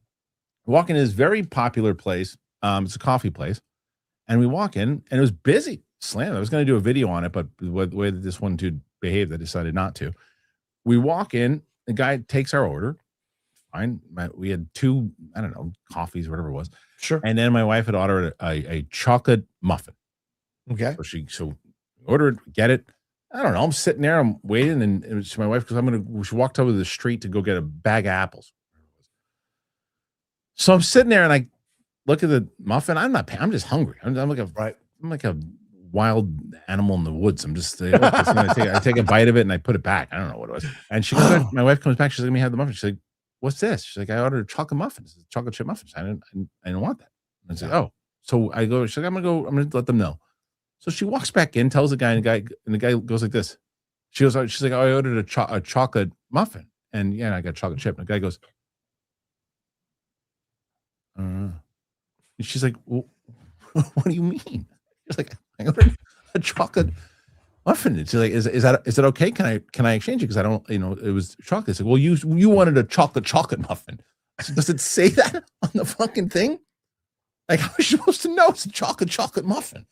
we walk in this very popular place. It's a coffee place, and we walk in, and it was busy, slammed. I was going to do a video on it, but the way that this one dude behaved, I decided not to. We walk in, the guy takes our order. Fine. We had 2, I don't know, coffees, whatever it was. Sure. And then my wife had ordered a chocolate muffin. Okay. So ordered, get it. I don't know. I'm sitting there, I'm waiting, and it was my wife because she walked over the street to go get a bag of apples. So I'm sitting there and I look at the muffin. I'm just hungry. I'm like a wild animal in the woods. I'm just I take a bite of it and I put it back. I don't know what it was. And she comes back, my wife comes back. She's like, "Let me have the muffin." She's like, "What's this?" She's like, "I ordered a chocolate muffin. It's a chocolate chip muffin." I didn't want that. I said, "Oh." So I go, she's like, I'm gonna let them know. So she walks back in, tells the guy, and the guy goes like this. She's like, "Oh, I ordered a chocolate muffin." And I got chocolate chip. And the guy goes, and she's like, "Well, what do you mean?" She's like, "I ordered a chocolate muffin." She's like, is that okay? Can I exchange it? Because I don't, it was chocolate. It's like, "Well, you wanted a chocolate muffin." I said, does it say that on the fucking thing? Like, how was you supposed to know it's a chocolate muffin?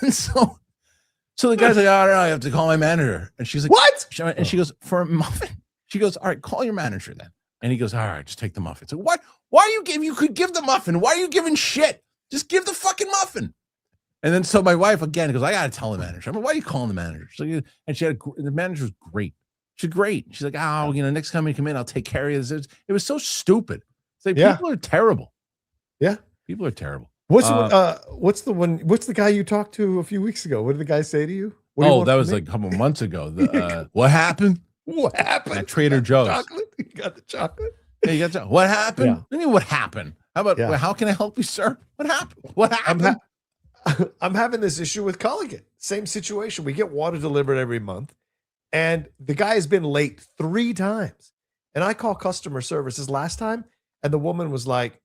And so the guy's like, oh, I don't know, I have to call my manager. And she's like, What? And she goes, for a muffin? She goes, all right, call your manager then. And he goes, all right, just take the muffin. So what? Why are you giving? You could give the muffin. Why are you giving shit? Just give the fucking muffin. And then so my wife again goes, I gotta tell the manager. I'm like, why are you calling the manager? So, and the manager was great. She's great. She's like, oh, next time you come in, I'll take care of you. It was so stupid. It's like people are terrible. Yeah, people are terrible. What's the guy you talked to a few weeks ago? What did the guy say to you? That was like a couple months ago. What happened? What happened? At Trader Joe's. Chocolate? You got the chocolate? Yeah, you got chocolate. What happened? Yeah. What do you mean, what happened? How about, how can I help you, sir? What happened? What happened? I'm having this issue with Culligan. Same situation. We get water delivered every month, and the guy has been late 3 times. And I call customer services last time, and the woman was like,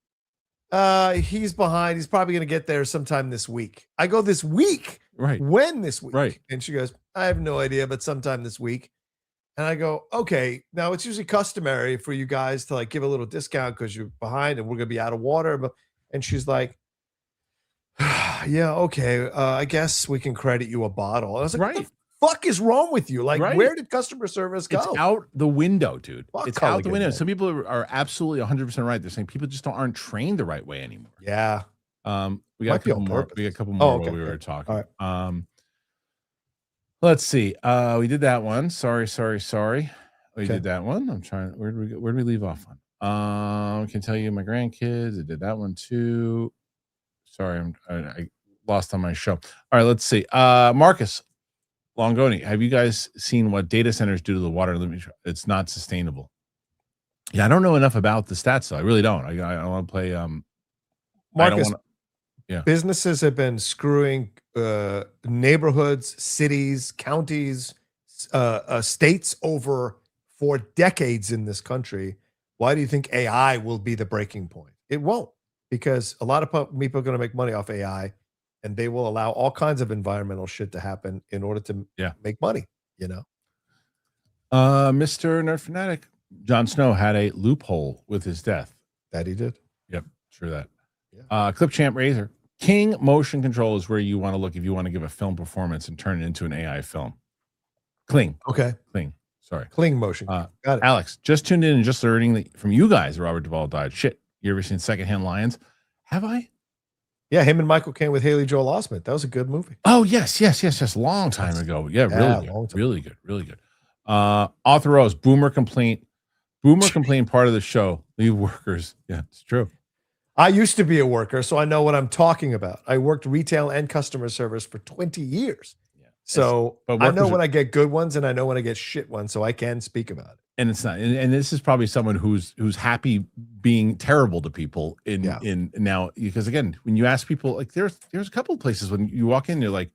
he's behind. He's probably going to get there sometime this week. I go, this week? Right. When this week? Right. And she goes, I have no idea, but sometime this week. And I go, okay, now it's usually customary for you guys to like give a little discount because you're behind and we're going to be out of water. And she's like, yeah, okay. I guess we can credit you a bottle. And I was like, what the fuck is wrong with you? Like, where did customer service go? It's out the window, dude. It's out the window. Man. Some people are absolutely 100% right. They're saying people just aren't trained the right way anymore. Yeah. We got a couple more. We got a couple more while we were talking. All right. Let's see. We did that one. Sorry. We did that one. I'm trying. Where did we leave off on? I can tell you my grandkids. I did that one too. Sorry, I lost on my show. All right, let's see. Marcus Longoni, have you guys seen what data centers do to the water limit? It's not sustainable. Yeah, I don't know enough about the stats, though. I really don't. I don't want to play. Marcus, businesses have been screwing neighborhoods, cities, counties, states over for decades in this country. Why do you think AI will be the breaking point? It won't, because a lot of people are going to make money off AI, and they will allow all kinds of environmental shit to happen in order to make money, Mr. Nerd Fanatic, Jon Snow had a loophole with his death. That he did? Yep, sure that. Yeah. Clip Champ Razor. King Motion Control is where you want to look if you want to give a film performance and turn it into an AI film. Kling. Okay. Kling. Sorry. Kling Motion. Got it. Alex, just tuned in and just learning from you guys Robert Duvall died. Shit. You ever seen Secondhand Lions? Have I? Yeah, him and Michael Caine with Haley Joel Osment. That was a good movie. Oh, yes. Long time ago. Yeah, really good. Author Rose, Boomer complaint part of the show. Leave workers. Yeah, it's true. I used to be a worker, so I know what I'm talking about. I worked retail and customer service for 20 years. Yeah. So I know when I get good ones and I know when I get shit ones, so I can speak about it. And it's not, and this is probably someone who's happy being terrible to people in now, because again, when you ask people, like there's a couple of places when you walk in, you're like,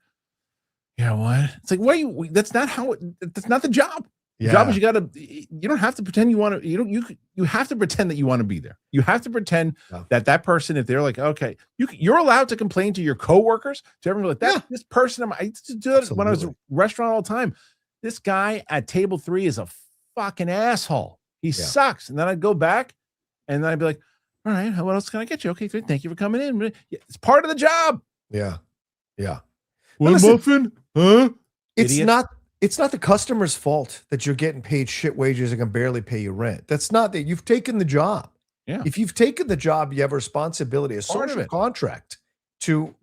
yeah, what? It's like, that's not the job. The job is you don't have to pretend you want to, you have to pretend that you want to be there. You have to pretend that person, if they're like, okay, you're allowed to complain to your coworkers, to everyone like that. This person, I used to do it when I was at a restaurant all the time. This guy at table 3 is a fucking asshole. He sucks. And then I'd go back and then I'd be like, all right, what else can I get you? Okay, good. Thank you for coming in. It's part of the job. Yeah. One muffin? Huh? It's not the customer's fault that you're getting paid shit wages and can barely pay you rent. That's not that. You've taken the job. Yeah. If you've taken the job, you have a responsibility, a social contract to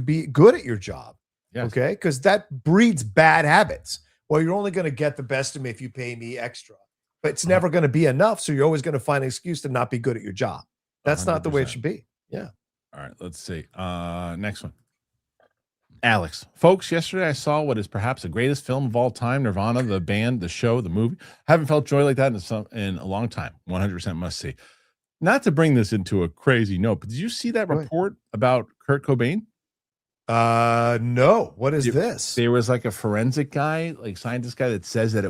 be good at your job. Yes. Okay? Because that breeds bad habits. Well, you're only going to get the best of me if you pay me extra. But it's never going to be enough. So you're always going to find an excuse to not be good at your job. That's 100%. Not the way it should be. Yeah. All right. Let's see. Next one. Alex. Folks, yesterday I saw what is perhaps the greatest film of all time, Nirvana, the band, the show, the movie. Haven't felt joy like that in a long time. 100% must see. Not to bring this into a crazy note, but did you see that report about Kurt Cobain? No. What is this? There was like a forensic guy, like scientist guy, that says that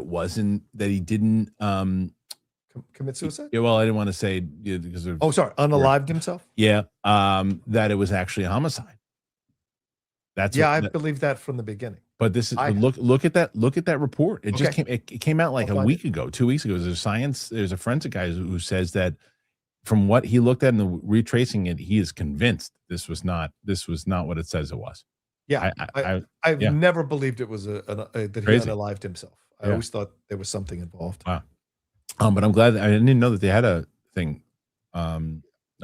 he didn't commit suicide. Yeah, well, I didn't want to say because unalived himself. Yeah, that it was actually a homicide. I believe that from the beginning. But this is look at that report. It just came out like a week ago, 2 weeks ago. There's a forensic guy who says that from what he looked at and the retracing it, he is convinced this was not what it says it was. Yeah, I've yeah. never believed it was that he Crazy. unalived himself. I Yeah. always thought there was something involved. Wow. But I'm glad I didn't know that they had a thing, a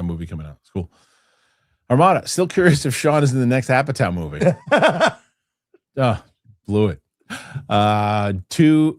movie coming out. It's cool. Armada, still curious if Sean is in the next Apatow movie. Blew it.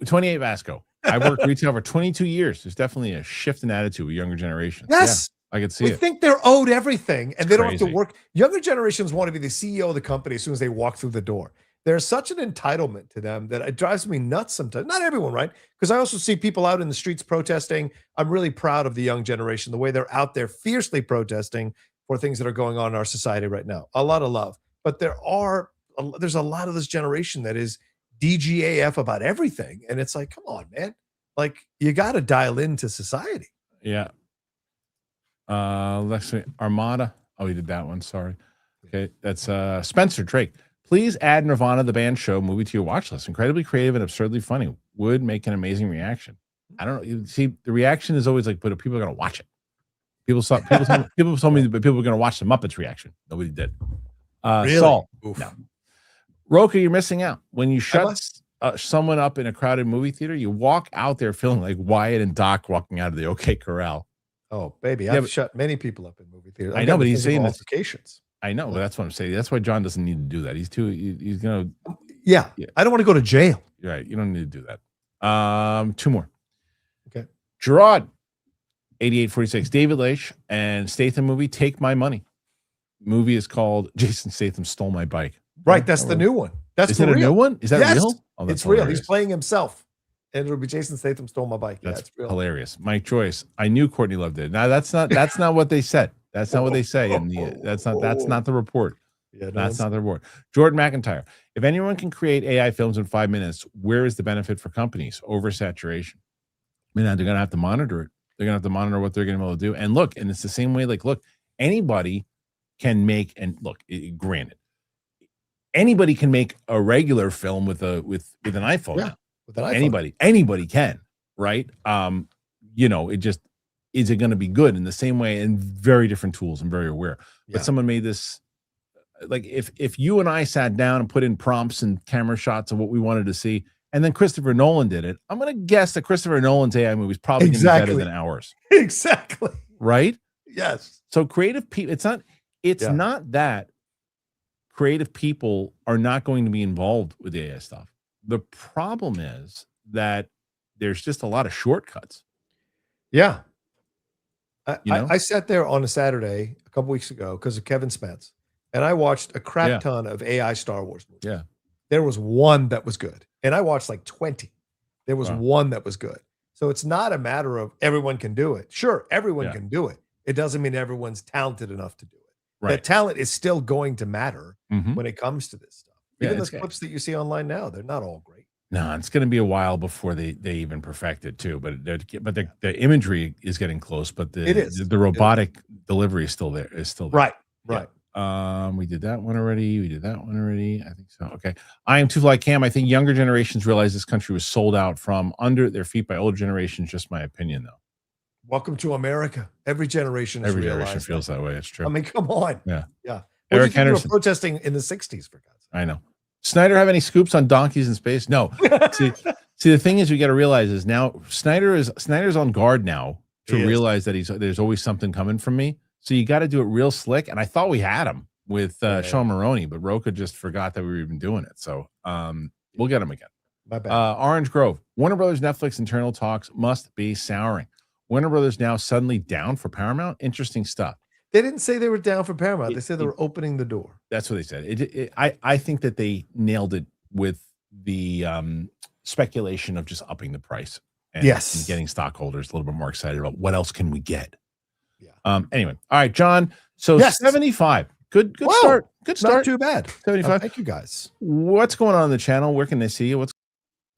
28 Vasco. I worked retail for 22 years. There's definitely a shift in attitude with younger generations. Yes. Yeah, I could see we it. think they're owed everything and they don't have to crazy. work. Younger generations want to be the CEO of the company as soon as they walk through the door. There's such an entitlement to them that it drives me nuts sometimes. Not everyone, right? Because I also see people out in the streets protesting. I'm really proud of the young generation, the way they're out there fiercely protesting for things that are going on in our society right now. A lot of love. But there's a lot of this generation that is DGAF about everything. And it's like, come on, man. Like, you got to dial into society. Yeah. Let's see. Armada. Oh, he did that one. Sorry. Okay. That's Spencer Drake. Please add Nirvana, the band show movie to your watch list. Incredibly creative and absurdly funny. Would make an amazing reaction. I don't know. You see, the reaction is always like, but people are going to watch it. People told me that people were going to watch the Muppets reaction. Nobody did. Really? Saul. Oof. No. Roka, you're missing out. When you shut someone up in a crowded movie theater, you walk out there feeling like Wyatt and Doc walking out of the OK Corral. Oh, baby. I've shut many people up in movie theaters. I know, but he's saying altercations. I know, but that's what I'm saying. That's why John doesn't need to do that. He's gonna. Yeah. I don't want to go to jail. You're right. You don't need to do that. Two more. Okay. Gerard, 8846. David Leitch and Statham movie, Take My Money. Movie is called Jason Statham Stole My Bike. Right. That's the new one. That's is it a new one? Is that real? Oh, it's real. He's playing himself. And it'll be Jason Statham Stole My Bike. That's it's real. Hilarious. Mike Joyce. I knew Courtney loved it. Now that's not what they said. That's not what they say. That's not the report. Yeah, that's not the report. Jordan McIntyre. If anyone can create AI films in 5 minutes, where is the benefit for companies? Oversaturation. I mean, they're going to have to monitor it. They're going to have to monitor what they're going to be able to do. And look, and it's the same way. Like, look, anybody can make, and look, granted, anybody can make a regular film with an iPhone. Yeah, with an iPhone. Anybody can, right? It just, is it going to be good in the same way, and very different tools and very aware. But someone made this, like, if you and I sat down and put in prompts and camera shots of what we wanted to see, and then Christopher Nolan did it, I'm going to guess that Christopher Nolan's AI movie is probably going to be better than ours. Exactly. Right? Yes. So creative people, it's not that creative people are not going to be involved with the AI stuff. The problem is that there's just a lot of shortcuts. Yeah. I sat there on a Saturday a couple weeks ago because of Kevin Spence, and I watched a crap ton of AI Star Wars movies. Yeah. There was one that was good, and I watched like 20. There was one that was good. So it's not a matter of everyone can do it. Sure, everyone can do it. It doesn't mean everyone's talented enough to do it. Right. That talent is still going to matter when it comes to this stuff. Yeah, Even the clips that you see online now, they're not all great. No, it's going to be a while before they even perfect it too. But the imagery is getting close. But the robotic delivery is still there. Right. We did that one already. I think so. Okay. I am Too Fly Cam. I think younger generations realize this country was sold out from under their feet by older generations. Just my opinion, though. Welcome to America. Every generation feels that way. It's true. I mean, come on. Yeah. What Eric did you Henderson were protesting in the 60s, for God's sake? I know. Snyder have any scoops on donkeys in space? No. see, the thing is, we got to realize is now Snyder's on guard now to realize that there's always something coming from me. So you got to do it real slick. And I thought we had him with Sean Maroney, but Roka just forgot that we were even doing it. So we'll get him again. My bad. Orange Grove. Warner Brothers Netflix internal talks must be souring. Warner Brothers now suddenly down for Paramount. Interesting stuff. They didn't say they were down for Paramount. They said they were opening the door. That's what they said. I think that they nailed it with the speculation of just upping the price and getting stockholders a little bit more excited about what else can we get. Yeah. Anyway, all right, John. So 75. Good start. Good start. Not too bad. 75. Thank you, guys. What's going on in the channel? Where can they see you?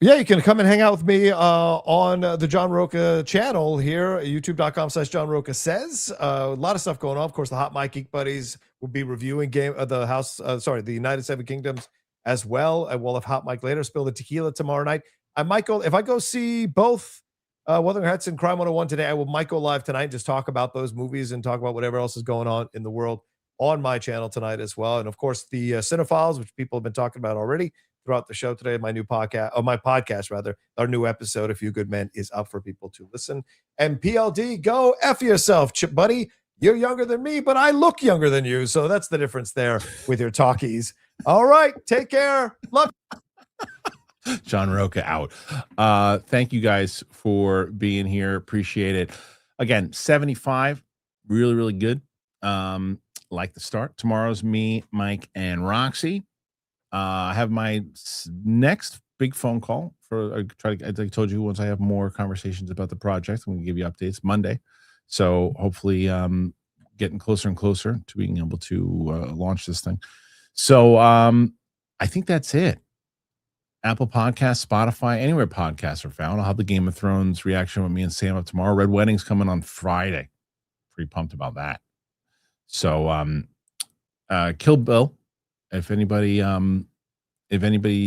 Yeah, you can come and hang out with me on the John Roca channel here, youtube.com/John Roca Says. A lot of stuff going on. Of course, the Hot Mic Geek Buddies will be reviewing the United Seven Kingdoms as well. We'll have Hot Mic later. Spill the Tequila tomorrow night. I might go, if I go see both Wuthering Heights and Crime 101 today. I will might go live tonight, just talk about those movies and talk about whatever else is going on in the world on my channel tonight as well. And of course, the Cinephiles, which people have been talking about already throughout the show today. My new podcast, my podcast rather, our new episode, A Few Good Men, is up for people to listen. And PLD, go F yourself, buddy. You're younger than me, but I look younger than you. So that's the difference there with your talkies. All right. Take care. Love. John Roca out. Thank you guys for being here. Appreciate it. Again, 75. Really, really good. Like the start. Tomorrow's me, Mike, and Roxy. I have my next big phone call for as I told you, once I have more conversations about the project, I'm going to give you updates Monday. So hopefully getting closer and closer to being able to launch this thing. So I think that's it. Apple Podcasts, Spotify, anywhere podcasts are found. I'll have the Game of Thrones reaction with me and Sam up tomorrow. Red Wedding's coming on Friday. Pretty pumped about that. So Kill Bill. If anybody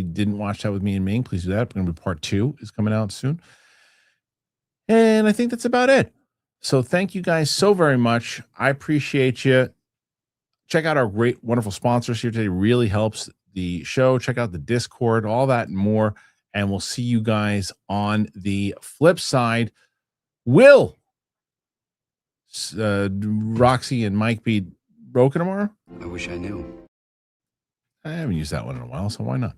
didn't watch that with me and Ming, please do that. It's going to be part 2 is coming out soon. And I think that's about it. So thank you guys so very much. I appreciate you. Check out our great, wonderful sponsors here today. Really helps the show. Check out the Discord, all that and more. And we'll see you guys on the flip side. Will Roxy and Mike be broken tomorrow? I wish I knew. I haven't used that one in a while, so why not?